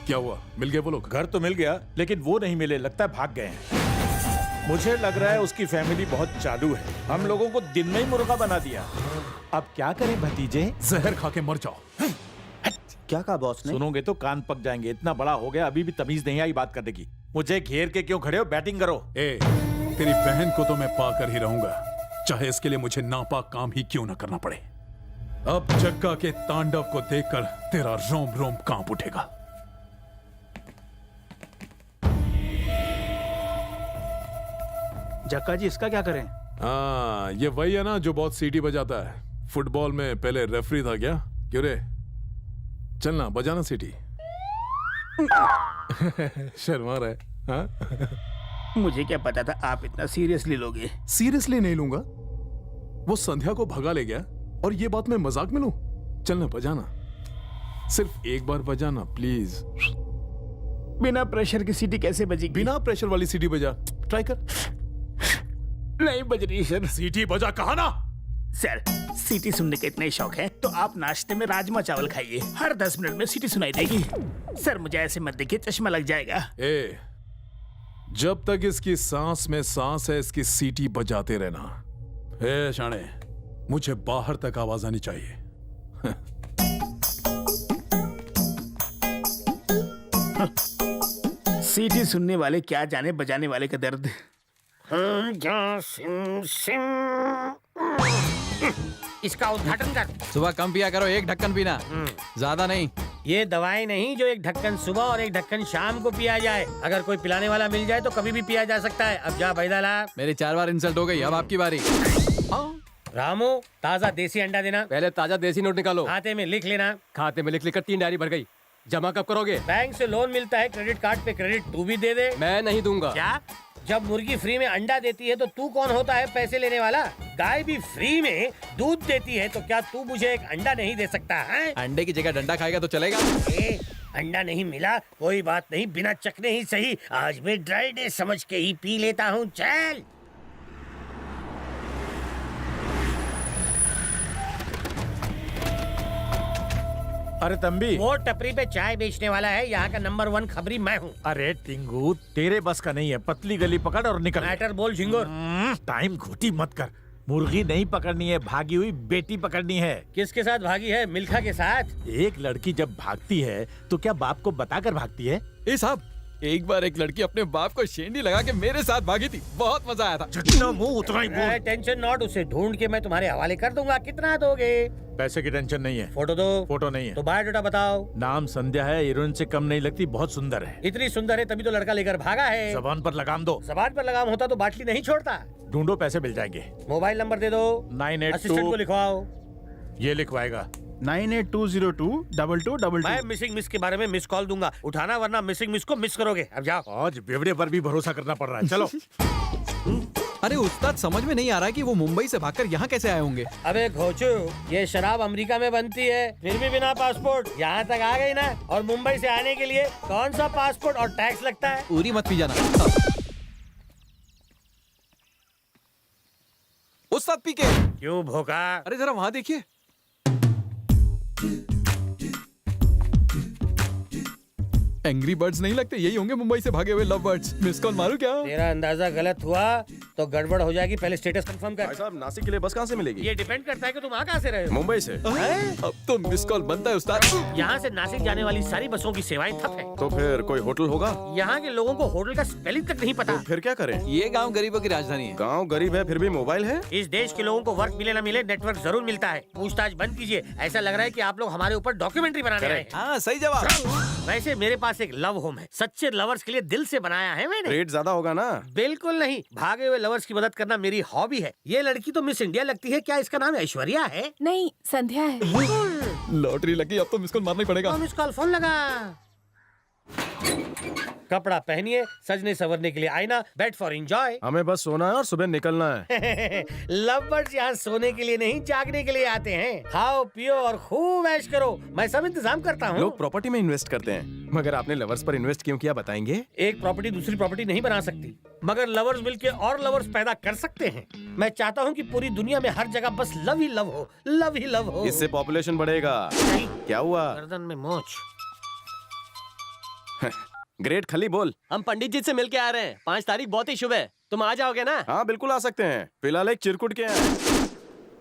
क्या हुआ? मिल गए वो लोग? घर तो मिल गया लेकिन वो नहीं मिले, लगता है भाग गए हैं। मुझे लग रहा है उसकी फैमिली बहुत चालू है, हम लोगों को दिन में ही मुर्गा बना दिया। अब क्या करें भतीजे? जहर खा के मर जाओ। क्या कहा बॉस ने? सुनोगे तो कान पक जाएंगे। इतना बड़ा हो गया अभी भी तमीज नहीं आई बात करने की। मुझे घेर के क्यों खड़े हो? बैटिंग करो। तेरी बहन को तो मैं पाकर ही रहूंगा, चाहे इसके लिए मुझे नापाक काम ही क्यों न करना पड़े। अब जग्गा के तांडव को देखकर तेरा रोम रोम कांप उठेगा। जक्का जी इसका क्या करें? हाँ, ये वही है ना जो बहुत सीटी बजाता है। फुटबॉल में पहले रेफरी था क्या? क्यों रे? चलना बजाना सीटी। शर्मा रहा है। हाँ? मुझे क्या पता था आप इतना सीरियसली लोगे। सीरियसली नहीं लूंगा। वो संध्या को भगा ले गया और ये बात मैं मजाक में लूं? चलना बजाना, सिर्फ एक बार बजाना प्लीज। बिना प्रेशर की सीटी कैसे बजेगी? बिना प्रेशर वाली सीटी बजा, ट्राई कर। नहीं बज रही सर। सीटी बजा कहा ना। सर सीटी सुनने का इतना ही शौक है तो आप नाश्ते में राजमा चावल खाइए, हर 10 मिनट में सीटी सुनाई देगी। सर मुझे ऐसे मत देखिए, चश्मा लग जाएगा। जब तक इसकी सांस में सांस है इसकी सीटी बजाते रहना। शाणे, मुझे बाहर तक आवाज आनी चाहिए। सीटी सुनने वाले क्या जाने बजाने वाले का दर्द। इसका उद्घाटन कर। सुबह कम पिया करो, 1 ढक्कन पीना, ज्यादा नहीं। ये दवाई नहीं जो 1 ढक्कन सुबह और 1 ढक्कन शाम को पिया जाए। अगर कोई पिलाने वाला मिल जाए तो कभी भी पिया जा सकता है। अब जा भैदाला। मेरी 4 बार इंसल्ट हो गई, अब आपकी बारी। रामू ताजा देसी अंडा देना। पहले ताजा देसी नोट निकालो। खाते में लिख लेना। खाते में लिख लिखकर 3 डायरी भर गई। जमा कब करोगे? बैंक से लोन मिलता है, क्रेडिट कार्ड पे क्रेडिट तू भी दे दे। मैं नहीं दूंगा। क्या? जब मुर्गी फ्री में अंडा देती है तो तू कौन होता है पैसे लेने वाला? गाय भी फ्री में दूध देती है तो क्या तू मुझे एक अंडा नहीं दे सकता है? अंडे की जगह डंडा खाएगा तो चलेगा? अंडा नहीं मिला कोई बात नहीं, बिना चखने ही सही, आज मैं ड्राई डे समझ के ही पी लेता हूँ। चल अरे तंबी, वो टपरी पे चाय बेचने वाला है, यहाँ का नंबर 1 खबरी मैं हूँ। अरे टिंगू, तेरे बस का नहीं है। पतली गली पकड़ और निकल। मैटर बोल झिंगुर। टाइम घोटी मत कर। मुर्गी नहीं पकड़नी है, भागी हुई बेटी पकड़नी है। किसके साथ भागी है? मिल्खा के साथ। एक लड़की जब भागती है तो क्या बाप को बताकर भागती है? ए साहब, एक बार एक लड़की अपने बाप को शेंडी लगा के मेरे साथ भागी थी, बहुत मजा आया था। जितना मुंह उतना ही बोल। टेंशन नॉट, उसे ढूंढ के मैं तुम्हारे हवाले कर दूंगा। कितना दोगे? पैसे की टेंशन नहीं है। फोटो दो। फोटो नहीं है तो बायोडाटा बताओ। नाम संध्या है, हीरोइन से कम नहीं लगती, बहुत सुंदर है। इतनी सुंदर है तभी तो लड़का लेकर भागा है। जबान पर लगाम दो। जबान पर लगाम होता तो बाटली नहीं छोड़ता। ढूंढो, पैसे मिल जाएंगे। मोबाइल नंबर दे दो। 982 असिस्टेंट को लिखवाओ। ये लिखवाएगा। 982022222। मैं मिसिंग मिस के बारे में मिस कॉल दूंगा, उठाना वरना मिसिंग मिस को मिस करोगे। अब जाओ। आज बेवड़े पर भी भरोसा करना पड़ रहा है। चलो। अरे उस्ताद, समझ में नहीं आ रहा है कि वो मुंबई से भागकर यहाँ कैसे आए होंगे। अबे घोचू, ये शराब अमेरिका में बनती है, फिर भी बिना पासपोर्ट यहाँ तक आ गई ना। और मुंबई से आने के लिए कौन सा पासपोर्ट और टैक्स लगता है? पूरी मत पी जाना। उस्ताद पी के। क्यों भोका? अरे जरा वहाँ देखिए। एंग्री बर्ड्स नहीं लगते, यही होंगे मुंबई से भागे हुए लव बर्ड्स। मिस कॉल मारूं क्या? तेरा अंदाजा गलत हुआ तो गड़बड़ हो जाएगी। पहले स्टेटस कंफर्म कर। भाई साहब, नासिक के लिए बस कहाँ से मिलेगी? ये डिपेंड करता है कि तुम वहाँ कहाँ से रहे हो। मुंबई से। अब तो मिस कॉल बनता है उस्ताद। यहाँ से नासिक जाने वाली सारी बसों की सेवाएं ठप है। तो फिर कोई होटल होगा? यहाँ के लोगों को होटल का स्पेलिंग तक नहीं पता। तो फिर क्या करें? ये गांव गरीबों की राजधानी है। गांव गरीब है फिर भी मोबाइल है। इस देश के लोगों को वर्क मिले ना मिले, नेटवर्क जरूर मिलता है। पूछताछ बंद कीजिए। ऐसा लग रहा है कि आप लोग हमारे ऊपर डॉक्यूमेंट्री बनाने आए हैं। हाँ, सही जवाब। वैसे मेरे पास एक लव होम है, सच्चे लवर्स के लिए दिल से बनाया है मैंने। रेट ज्यादा होगा ना? बिल्कुल नहीं, भागे हुए लवर्स की मदद करना मेरी हॉबी है। ये लड़की तो मिस इंडिया लगती है। क्या इसका नाम ऐश्वर्या है? नहीं, संध्या है। लॉटरी लगी, अब तो मिस कॉल मारना ही पड़ेगा। मिस कॉल फोन लगा। कपड़ा पहनिए, सजने संवरने के लिए आईना, बेड फॉर एंजॉय। हमें बस सोना है और सुबह निकलना है। लव बर्ड्स यहाँ सोने के लिए नहीं, जागने के लिए आते हैं। खाओ पियो और खूब ऐश करो, मैं सब इंतजाम करता हूँ। लोग प्रॉपर्टी में इन्वेस्ट करते हैं, मगर आपने लवर्स पर इन्वेस्ट क्यों किया बताएंगे? एक प्रॉपर्टी दूसरी प्रॉपर्टी नहीं बना सकती, मगर लवर्स मिलके और लवर्स पैदा कर सकते हैं। मैं चाहता हूँ कि पूरी दुनिया में हर जगह बस लव ही लव हो, लव ही लव हो। इससे पॉपुलेशन बढ़ेगा। क्या हुआ? गर्दन में मोच। ग्रेट खली बोल। हम पंडित जी से मिल के आ रहे हैं। 5 तारीख बहुत ही शुभ है, तुम आ जाओगे ना? हाँ बिल्कुल आ सकते हैं। फिलहाल एक चिरकुट के हैं।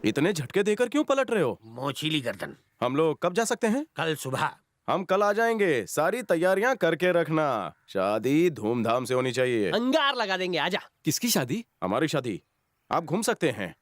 इतने झटके देकर क्यों पलट रहे हो? मोचीली गर्दन। हम लोग कब जा सकते हैं? कल सुबह। हम कल आ जाएंगे, सारी तैयारियां करके रखना। शादी धूमधाम से होनी चाहिए। अंगार लगा देंगे, आजा। किसकी शादी? हमारी शादी। आप घूम सकते हैं।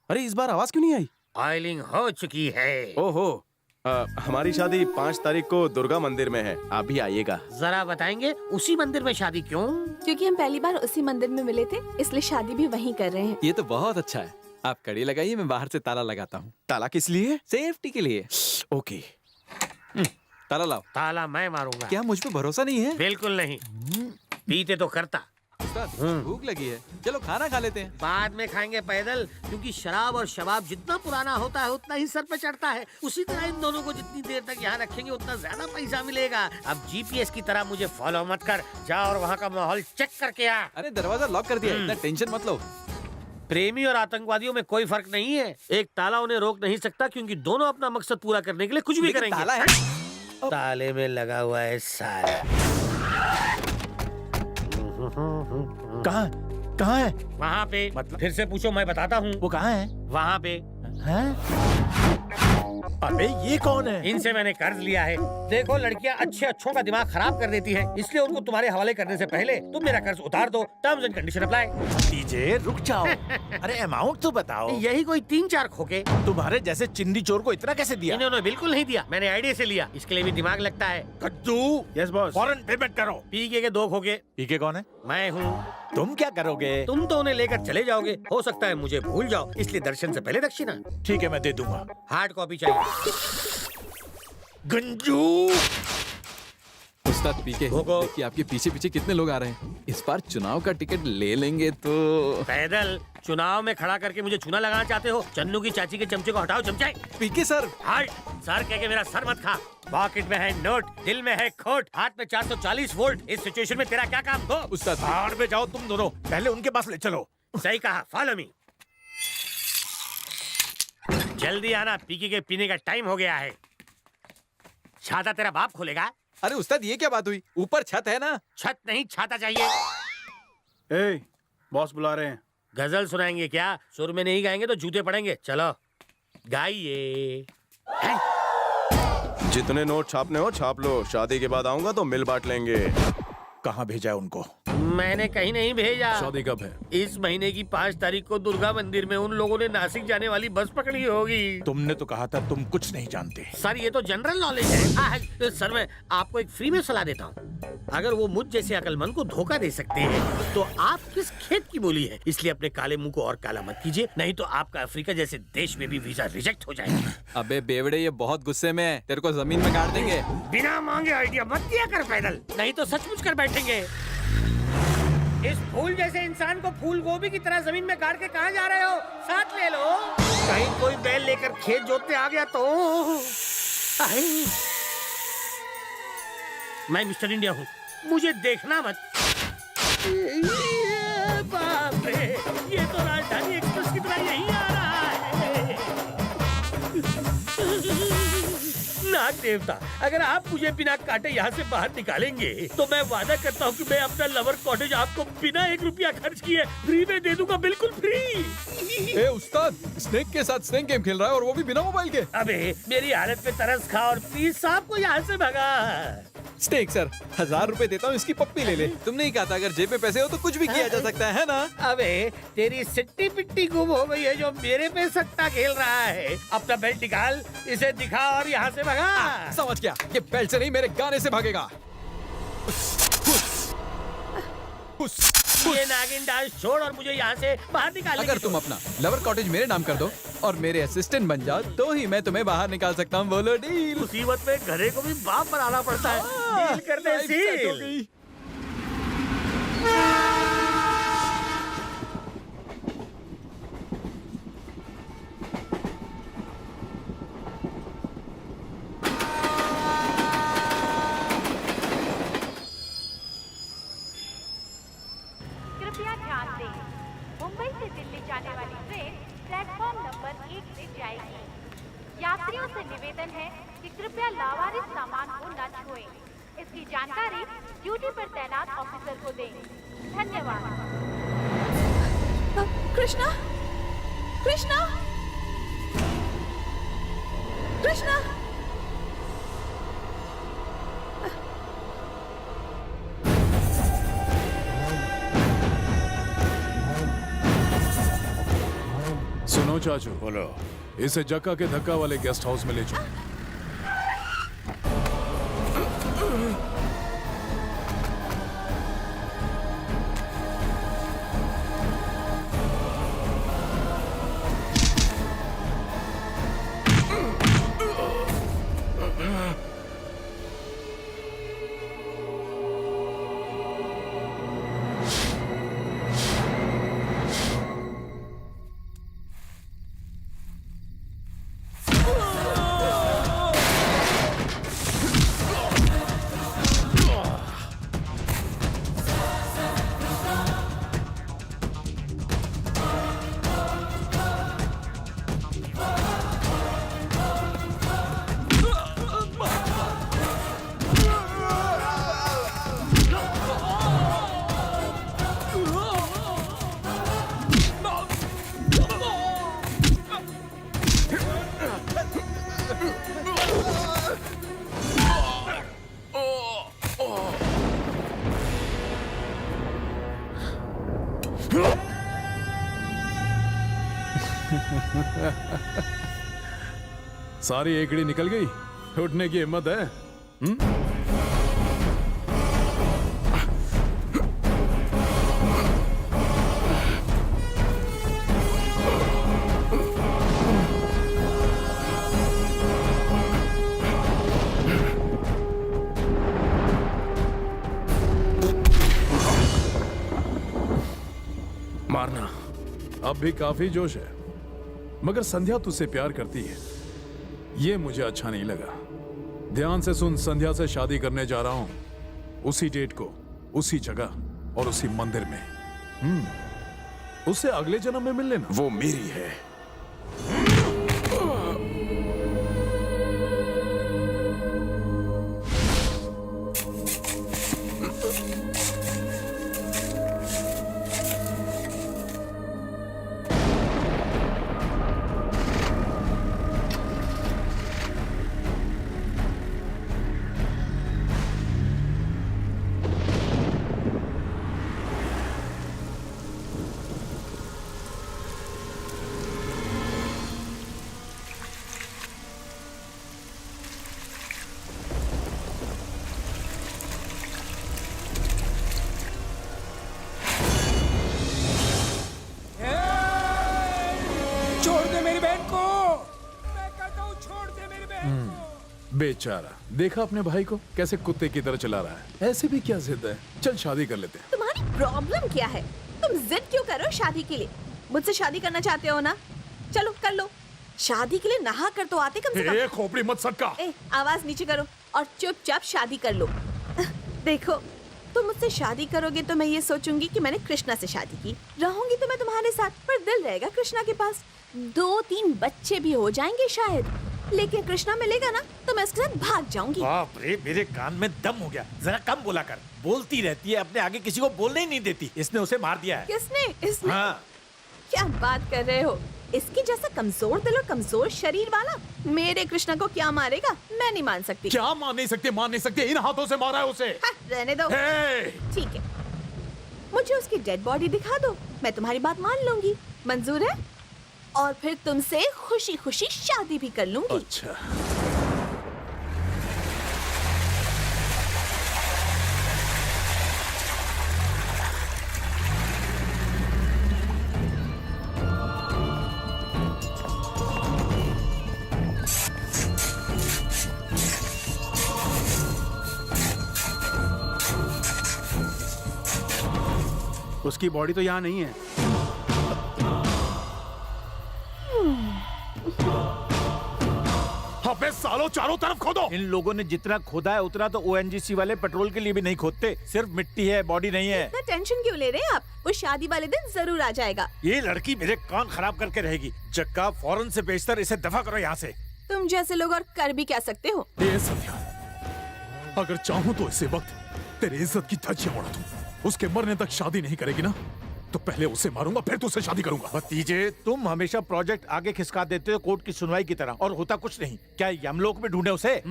अरे इस बार आवाज क्यों नहीं आई? ऑयलिंग हो चुकी है। ओहो, हमारी शादी 5 तारीख को दुर्गा मंदिर में है, आप भी आइएगा। जरा बताएंगे उसी मंदिर में शादी क्यों? क्योंकि हम पहली बार उसी मंदिर में मिले थे, इसलिए शादी भी वहीं कर रहे हैं। ये तो बहुत अच्छा है। आप कड़ी लगाइए, मैं बाहर से ताला लगाता हूँ। ताला किस लिए? सेफ्टी के लिए। ओके। ताला लाओ। ताला मैं मारूंगा। क्या मुझ पे भरोसा नहीं है? बिल्कुल नहीं। पीते तो करता। भूख लगी है, चलो खाना खा लेते हैं। बाद में खाएंगे पैदल, क्योंकि शराब और शबाब जितना पुराना होता है उतना ही सर पे चढ़ता है। उसी तरह इन दोनों को जितनी देर तक यहाँ रखेंगे उतना ज्यादा पैसा मिलेगा। अब जीपीएस की तरह मुझे फॉलो मत कर, जा और वहाँ का माहौल चेक करके आ। अरे दरवाजा लॉक कर दिया, इतना टेंशन मत लो। प्रेमी और आतंकवादियों में कोई फर्क नहीं है। एक ताला उन्हें रोक नहीं सकता, क्योंकि दोनों अपना मकसद पूरा करने के लिए कुछ भी करेंगे। ताला है? ताले में लगा हुआ है साला। कहाँ है? वहाँ पे। मतलब? फिर से पूछो, मैं बताता हूँ। वो कहाँ है? वहाँ पे। अबे ये कौन है? इनसे मैंने कर्ज लिया है। देखो लड़कियाँ अच्छों का दिमाग खराब कर देती हैं, इसलिए उनको तुम्हारे हवाले करने से पहले तुम मेरा कर्ज उतार दो। Terms and condition apply. DJ रुक जाओ। अरे अमाउंट तो बताओ। यही कोई 3-4 खोके। तुम्हारे जैसे चिंदी चोर को इतना कैसे दिया? इन्होंने बिल्कुल नहीं दिया, मैंने आईडिया से लिया। इसके लिए भी दिमाग लगता है। कद्दू। Yes boss. फौरन पेमेंट करो। पीके के 2 खोके। पीके कौन है? मैं हूँ। तुम क्या करोगे? तुम तो उन्हें लेकर चले जाओगे, हो सकता है मुझे भूल जाओ, इसलिए दर्शन से पहले दक्षिणा। ठीक है, मैं दे दूंगा। हार्ड कॉपी चाहिए। गंजू। उस्ताद पीके, देखिए आपके पीछे पीछे कितने लोग आ रहे हैं। इस बार चुनाव का टिकट ले लेंगे तो। पैदल चुनाव में खड़ा करके मुझे चूना लगाना चाहते हो? चन्नू की चाची के चमचे को हटाओ चमचाए। PK sir. हार्ट सर कह के मेरा सर मत खा। पॉकेट में है नोट, दिल में है खोट, हाथ में 440 वोल्ट। इस सिचुएशन में तेरा क्या काम? हो उस्ताद। बाहर में जाओ तुम दोनों, पहले उनके पास ले चलो। सही कहा, फॉलो मी। जल्दी आना, पीके के पीने का टाइम हो गया है। छाता तेरा बाप खोलेगा। अरे उस्ताद ये क्या बात हुई? ऊपर छत है ना। छत नहीं छाता चाहिए। ए, बॉस बुला रहे हैं। गजल सुनाएंगे क्या? सुर में नहीं गाएंगे तो जूते पड़ेंगे। चलो गाइए। जितने नोट छापने हो छाप लो, शादी के बाद आऊंगा तो मिल बांट लेंगे। कहाँ भेजा है उनको? मैंने कहीं नहीं भेजा। शादी कब है? इस महीने की 5 तारीख को दुर्गा मंदिर में उन लोगों ने नासिक जाने वाली बस पकड़ी होगी। तुमने तो कहा था तुम कुछ नहीं जानते। सर ये तो जनरल नॉलेज है। सर मैं आपको एक फ्री में सलाह देता हूँ। अगर वो मुझ जैसे अकलमंद को धोखा दे सकते हैं तो आप किस खेत की बोली है। इसलिए अपने काले मुंह को और काला मत कीजिए, नहीं तो आपका अफ्रीका जैसे देश में भी वीजा रिजेक्ट हो जाएगा। अबे बेवड़े, ये बहुत गुस्से में है, तेरे को जमीन में गाड़ देंगे। बिना मांगे आइडिया मत दिया कर पैदल, नहीं तो सचमुच कर बैठेंगे। इस फूल जैसे इंसान को फूल गोभी की तरह जमीन में गाड़ के कहाँ जा रहे हो? साथ ले लो। कहीं कोई बैल लेकर खेत जोतने आ गया तो। मैं मिस्टर इंडिया हूँ, मुझे देखना मत। बाप रे, ये तो राजधानी एक्सप्रेस की तरह यही आ रहा है। नाग देवता, अगर आप मुझे बिना काटे यहाँ से बाहर निकालेंगे तो मैं वादा करता हूँ कि मैं अपना लवर कॉटेज आपको बिना 1 रुपया खर्च किए फ्री में दे दूंगा, बिल्कुल फ्री। ए उस्ताद, स्नेक के साथ स्नेक गेम खेल रहा है और वो भी बिना मोबाइल के। अबे मेरी हालत पे तरस खा और प्लीज साहब को यहाँ से भगा। स्नेक सर, 1000 रुपए देता हूँ, इसकी पप्पी ले ले। तुमने ही कहा था अगर जेब में पैसे हो तो कुछ भी किया जा सकता है ना? अबे तेरी सिट्टी पिट्टी गुम हो गई है जो मेरे पे सट्टा खेल रहा है। अपना बेल्ट निकाल, इसे दिखा और यहाँ से भगा। समझ गया, ये बेल्ट से नहीं मेरे गाने से भागेगा। ये नागिन डांस छोड़ और मुझे यहाँ से बाहर निकाल। अगर तुम अपना लवर कॉटेज मेरे नाम कर दो और मेरे असिस्टेंट बन जाओ तो ही मैं तुम्हें बाहर निकाल सकता हूँ। बोलो डील। मुसीबत में घरे को भी बाप बनाना पड़ता है। डील करने से कृपया ध्यान दें, मुंबई से दिल्ली जाने वाली ट्रेन प्लेटफॉर्म नंबर 1 से जाएगी। यात्रियों से निवेदन है कि कृपया लावारिस सामान को न छुएं। इसकी जानकारी ड्यूटी पर तैनात ऑफिसर को दें। धन्यवाद। कृष्णा, कृष्णा, कृष्णा। सुनो चाचू, बोलो। इसे जक्का के धक्का वाले गेस्ट हाउस में ले जाओ। सारी एकड़ी निकल गई, उठने की हिम्मत है? मारना अब भी काफी जोश है, मगर संध्या तुझसे प्यार करती है, ये मुझे अच्छा नहीं लगा। ध्यान से सुन, संध्या से शादी करने जा रहा हूं, उसी डेट को, उसी जगह और उसी मंदिर में। उससे अगले जन्म में मिल लेना। वो मेरी है। बेचारा, देखा अपने भाई को कैसे कुत्ते की तरह चला रहा है। ऐसे भी क्या जिद है, चल शादी कर लेते हैं। तुम्हारी प्रॉब्लम क्या है? तुम जिद क्यों कर रहे हो शादी के लिए? मुझसे शादी करना चाहते हो ना? चलो कर लो। शादी के लिए नहा कर तो आते कम से कम। खोपड़ी मत सटका। आवाज नीचे करो और चुपचाप शादी कर लो। देखो, तुम मुझसे शादी करोगे तो मैं ये सोचूंगी कि मैंने कृष्णा से शादी की। रहूंगी तो मैं तुम्हारे साथ, पर दिल रहेगा कृष्णा के पास। 2-3 बच्चे भी हो जाएंगे शायद, लेकिन कृष्णा मिलेगा ना तो मैं उसके साथ भाग जाऊंगी। बाप रे, मेरे कान में दम हो गया। जरा कम बोला कर। बोलती रहती है, अपने आगे किसी को बोलने ही नहीं देती। इसने उसे मार दिया है। किसने? इसने? हाँ। क्या बात कर रहे हो? इसके जैसा कमजोर दिल और कमजोर शरीर वाला मेरे कृष्णा को क्या मारेगा? मैं नहीं मान सकती। क्या मान नहीं सकते? इन हाथों से मारा है उसे। रहने दो। ठीक है, मुझे उसकी डेड बॉडी दिखा दो, मैं तुम्हारी बात मान लूंगी। मंजूर है? और फिर तुमसे खुशी खुशी शादी भी कर लूंगी। अच्छा। उसकी बॉडी तो यहाँ नहीं है। अबे सालों, चारों तरफ खोदो। इन लोगों ने जितना खोदा है उतना तो ओएनजीसी वाले पेट्रोल के लिए भी नहीं खोदते। सिर्फ मिट्टी है, बॉडी नहीं है। इतना टेंशन क्यों ले रहे हैं आप? वो शादी वाले दिन जरूर आ जाएगा। ये लड़की मेरे कान खराब करके रहेगी। जग्गा, फौरन से बेशतर इसे दफा करो यहाँ से। तुम जैसे लोग और कर भी क्या सकते हो? ए संध्या, अगर चाहूँ तो इसी वक्त तेरी इज्जत की धज्जियां उड़ा दूं। उसके मरने तक शादी नहीं करेगी ना, तो पहले उसे मारूंगा फिर तुझसे शादी करूंगा। भतीजे, तुम हमेशा प्रोजेक्ट आगे खिसका देते हो कोर्ट की सुनवाई की तरह, और होता कुछ नहीं। क्या यमलोक में ढूंढे उसे?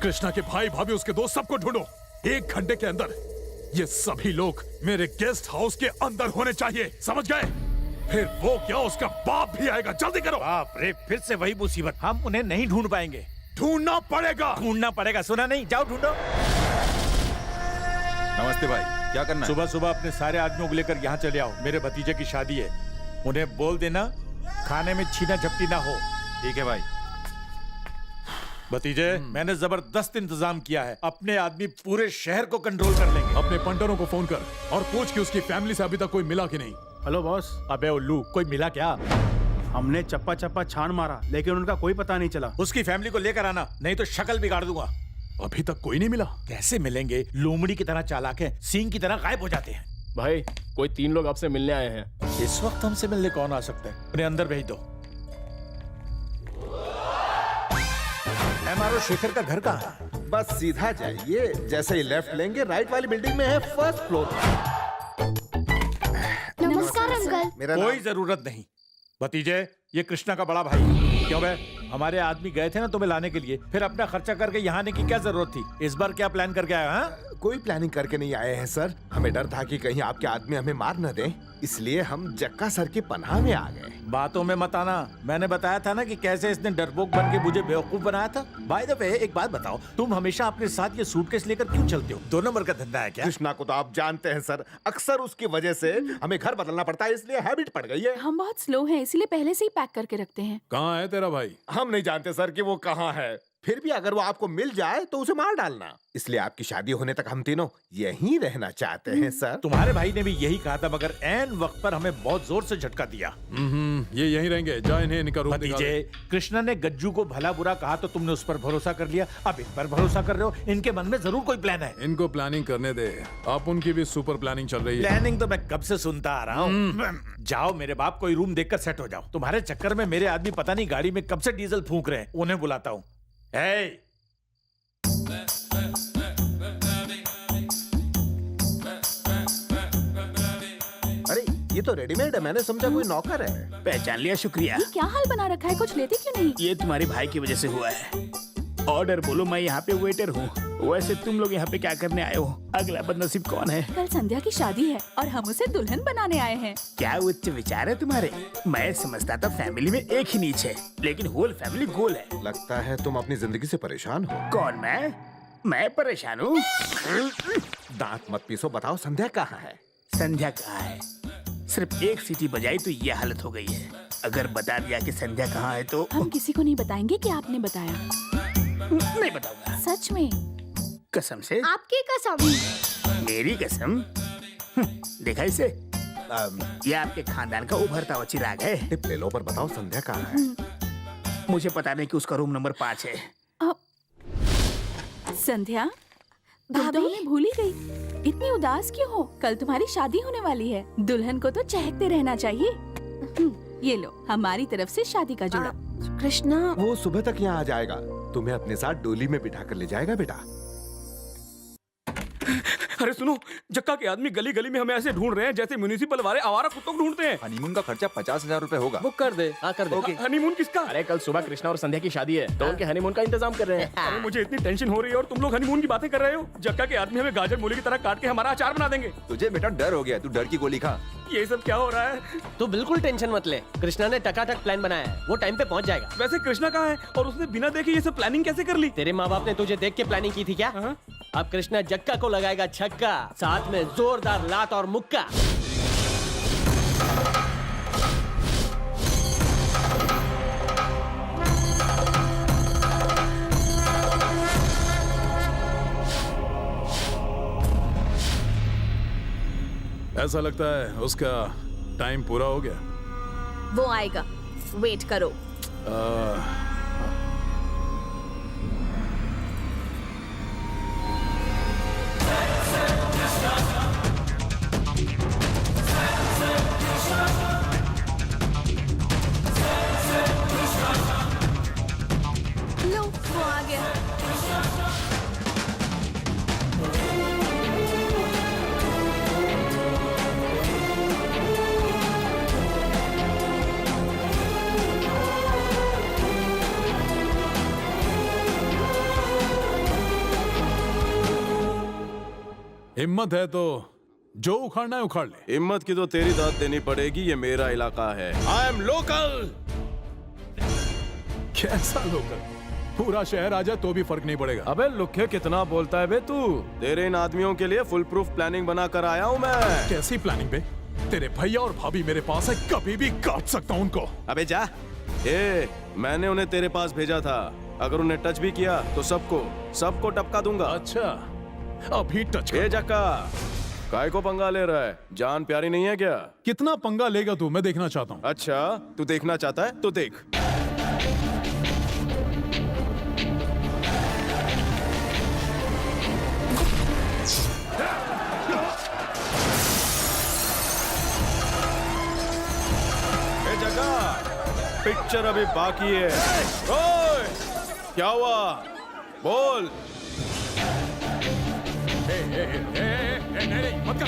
कृष्णा के भाई भाभी, उसके दोस्त, सबको ढूंढो। 1 घंटे के अंदर ये सभी लोग मेरे गेस्ट हाउस के अंदर होने चाहिए, समझ गए? फिर वो क्या, उसका बाप भी आएगा। जल्दी करो। बाप रे, फिर से वही मुसीबत। हम उन्हें नहीं ढूंढ पाएंगे। ढूंढना पड़ेगा। सुना नहीं? जाओ ढूंढो। नमस्ते भाई, क्या करना है? सुबह सुबह अपने सारे आदमियों को लेकर यहाँ चले आओ। मेरे भतीजे की शादी है। उन्हें बोल देना खाने में छीना झपटी ना हो। ठीक है भाई। भतीजे, मैंने जबरदस्त इंतजाम किया है। अपने आदमी पूरे शहर को कंट्रोल कर लेंगे। अपने पंटरों को फोन कर और पूछ कि उसकी फैमिली से अभी तक कोई मिला कि नहीं। Hello boss. अबे उल्लू, कोई मिला क्या? हमने चप्पा चप्पा छान मारा, लेकिन उनका कोई पता नहीं चला। उसकी फैमिली को लेकर आना, नहीं तो शक्ल बिगाड़ दूंगा। अभी तक कोई नहीं मिला? कैसे मिलेंगे? लोमड़ी की तरह चालाक है, सींग की तरह गायब हो जाते हैं। भाई, कोई 3 लोग आपसे मिलने आए हैं। इस वक्त हमसे मिलने कौन आ सकता है? उन्हें अंदर भेज दो। एमआरओ शेखर का घर कहाँ है? बस सीधा जाइए, जैसे ही लेफ्ट लेंगे राइट वाली बिल्डिंग में है, फर्स्ट फ्लोर। नमस्कार अंकल। कोई जरूरत नहीं। भतीजे, ये कृष्णा का बड़ा भाई। क्यों बे? हमारे आदमी गए थे ना तुम्हें लाने के लिए, फिर अपना खर्चा करके यहाँ आने की क्या जरूरत थी? इस बार क्या प्लान करके आया? कोई प्लानिंग करके नहीं आए हैं सर। हमें डर था कि कहीं आपके आदमी हमें मार न दें, इसलिए हम जक्का सर की पनाह में आ गए। बातों में मत आना। मैंने बताया था ना कि कैसे इसने डरपोक बन के मुझे बेवकूफ बनाया था। बाय द वे, एक बात बताओ, तुम हमेशा अपने साथ ये सूटकेस लेकर क्यों चलते हो? 2 नंबर का धंधा है क्या? कृष्णा को तो आप जानते हैं सर, अक्सर उसकी वजह से हमें घर बदलना पड़ता है, इसलिए हैबिट पड़ गई है। हम बहुत स्लो हैं, इसलिए पहले से ही पैक करके रखते हैं। कहाँ है तेरा भाई? हम नहीं जानते सर कि वो कहाँ है। फिर भी अगर वो आपको मिल जाए तो उसे मार डालना। इसलिए आपकी शादी होने तक हम तीनों यहीं रहना चाहते हैं सर। तुम्हारे भाई ने भी यही कहा था, मगर ऐन वक्त पर हमें बहुत जोर से झटका दिया। ये यहीं रहेंगे। जा इन्हें इनका रूम भतीजे, निकालो। कृष्णा ने गज्जू को भला बुरा कहा तो तुमने उस पर भरोसा कर लिया। अब इन पर भरोसा कर रहे हो। इनके मन में जरूर कोई प्लान है। इनको प्लानिंग करने दे। आप उनकी भी सुपर प्लानिंग चल रही है। प्लानिंग तो मैं कब से सुनता आ रहा हूँ। जाओ मेरे बाप, कोई रूम देखकर सेट हो जाओ। तुम्हारे चक्कर में मेरे आदमी पता नहीं गाड़ी में कब से डीजल फूंक रहे हैं। उन्हें बुलाता हूँ। अरे ये तो रेडीमेड है, मैंने समझा कोई नौकर है। पहचान लिया, शुक्रिया। ये क्या हाल बना रखा है? कुछ लेते क्यों नहीं? ये तुम्हारे भाई की वजह से हुआ है। ऑर्डर बोलो, मैं यहाँ पे वेटर हूँ। वैसे तुम लोग यहाँ पे क्या करने आए हो? अगला बदनसीब कौन है? कल संध्या की शादी है और हम उसे दुल्हन बनाने आए हैं। क्या उच्च विचार है तुम्हारे? मैं समझता था फैमिली में एक ही नीच है, लेकिन होल फैमिली गोल है। लगता है तुम अपनी जिंदगी से परेशान हो। कौन? मैं परेशान हूँ? दांत मत पीसो, बताओ संध्या कहाँ है? संध्या कहाँ है? सिर्फ एक सीटी बजाई तो ये हालत हो गई है। अगर बता दिया कि संध्या कहाँ है तो हम किसी को नहीं बताएंगे कि आपने बताया। नहीं बताऊंगा। सच में? कसम से? आपकी कसम। मेरी कसम? देखा इसे? ये आपके खानदान का उभरता हुआ चिराग है। टिप ले लो पर बताओ संध्या कहाँ है? मुझे पता नहीं कि उसका रूम नंबर 5 है। संध्या, तुम तो हमें भूल ही गई। इतनी उदास क्यों हो? कल तुम्हारी शादी होने वाली है। दुल्हन को तो चहकते रहना चाहिए। ये लो, हमारी तरफ से शादी का जोड़ा। कृष्णा, वो सुबह तक यहाँ आ जाएगा। तुम्हें अपने साथ डोली में बिठा कर ले जाएगा बेटा। अरे सुनो, जक्का के आदमी गली गली में हमें ऐसे ढूंढ रहे हैं जैसे म्युनिसिपल वाले आवारा कुत्तों को ढूंढते हैं। हनीमून का खर्चा 50,000 रुपए होगा। बुक कर दे। हाँ कर दे। हनीमून किसका? अरे कल सुबह कृष्णा और संध्या की शादी है तो उनके हनीमून का इंतजाम कर रहे हैं। अरे मुझे इतनी टेंशन हो रही है और तुम लोग हनीमून की बातें कर रहे हो। जक्का के आदमी हमें गाजर मूली की तरह काट के हमारा अचार बना देंगे। तुझे बेटा डर हो गया, तू डर की गोली खा। ये सब क्या हो रहा है? तू बिल्कुल टेंशन मत ले, कृष्णा ने टकाटक प्लान बनाया है, वो टाइम पे पहुंच जाएगा। वैसे कृष्णा कहाँ है और उसने बिना देखे ये सब प्लानिंग कैसे कर ली? तेरे माँ बाप ने तुझे देख के प्लानिंग की थी क्या? अब कृष्णा जक्का को लगाएगा छक्का, साथ में जोरदार लात और मुक्का। ऐसा लगता है उसका टाइम पूरा हो गया। वो आएगा, वेट करो। लो, वो आ गया। हिम्मत है तो जो उखाड़ना है उखाड़ ले। हिम्मत की तो तेरी दाद देनी पड़ेगी, ये मेरा इलाका है। I am local. कैसा लोकल? पूरा शहर आ जाए तो भी फर्क नहीं पड़ेगा। अबे लुखे कितना बोलता है बे तू? तेरे इन आदमियों के लिए फुल प्रूफ प्लानिंग बना कर आया हूँ मैं। कैसी प्लानिंग बे? तेरे भैया और भाभी मेरे पास है, कभी भी काट सकता हूँ उनको। अबे जा। मैंने उन्हें तेरे पास भेजा था, अगर उन्हें टच भी किया तो सबको टपका दूंगा। अच्छा, अभी टच कर। जक्का, काय को पंगा ले रहा है? जान प्यारी नहीं है क्या? कितना पंगा लेगा तू? मैं देखना चाहता हूँ। अच्छा, तू देखना चाहता है तो देख। जक्का, पिक्चर अभी बाकी है। ओए, क्या हुआ? बोल। नहीं, मत कर।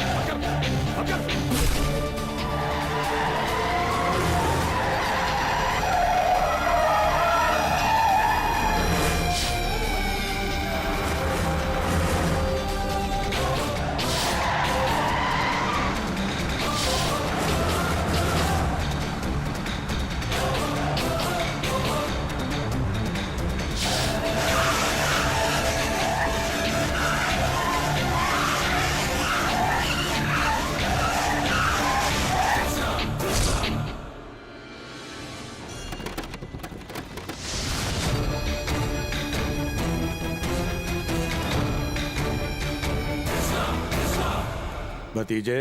भतीजे,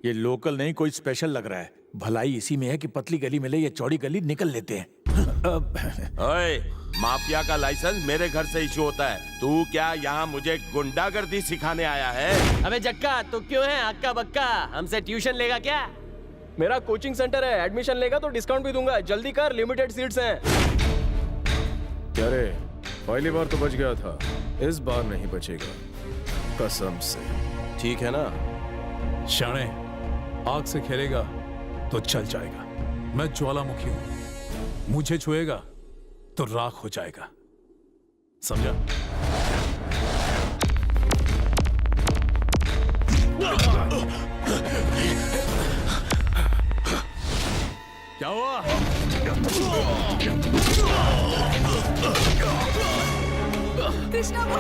ये लोकल नहीं कोई स्पेशल लग रहा है। भलाई इसी में है कि पतली गली मिले या चौड़ी गली निकल लेते हैं। ओए, माफिया का लाइसेंस मेरे घर से इशू होता है। तू क्या यहाँ मुझे गुंडागर्दी सिखाने आया है? अबे जक्का, तू क्यों है हक्का बक्का? हमसे ट्यूशन लेगा क्या? मेरा कोचिंग सेंटर है, एडमिशन लेगा तो डिस्काउंट भी दूंगा। जल्दी कर, लिमिटेड सीट्स हैं। क्या रे, पहली बार तो बच गया था, इस बार नहीं बचेगा, कसम से। ठीक है ना? शाणे, आग से खेलेगा तो चल जाएगा। मैं ज्वालामुखी हूं, मुझे छुएगा तो राख हो जाएगा, समझा? क्या हुआ? कृष्णा, वो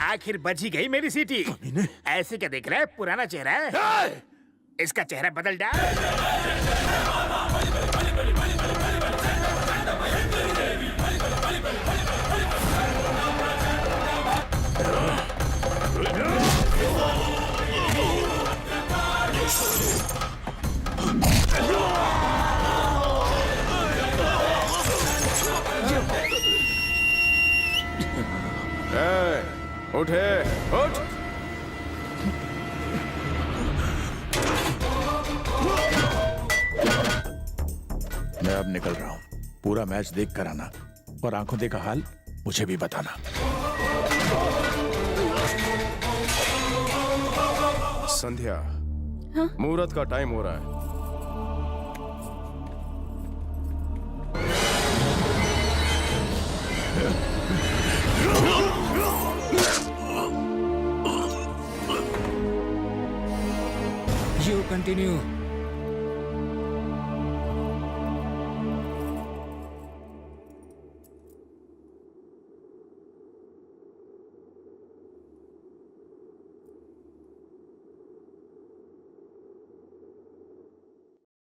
आखिर बच ही गई मेरी सीटी। ऐसे क्या देख रहा है? पुराना चेहरा है, इसका चेहरा बदल डाल। उठे, उठ। मैं अब निकल रहा हूँ। पूरा मैच देख कर आना और आंखों देखा हाल मुझे भी बताना। संध्या, मुहूर्त का टाइम हो रहा है। You continue.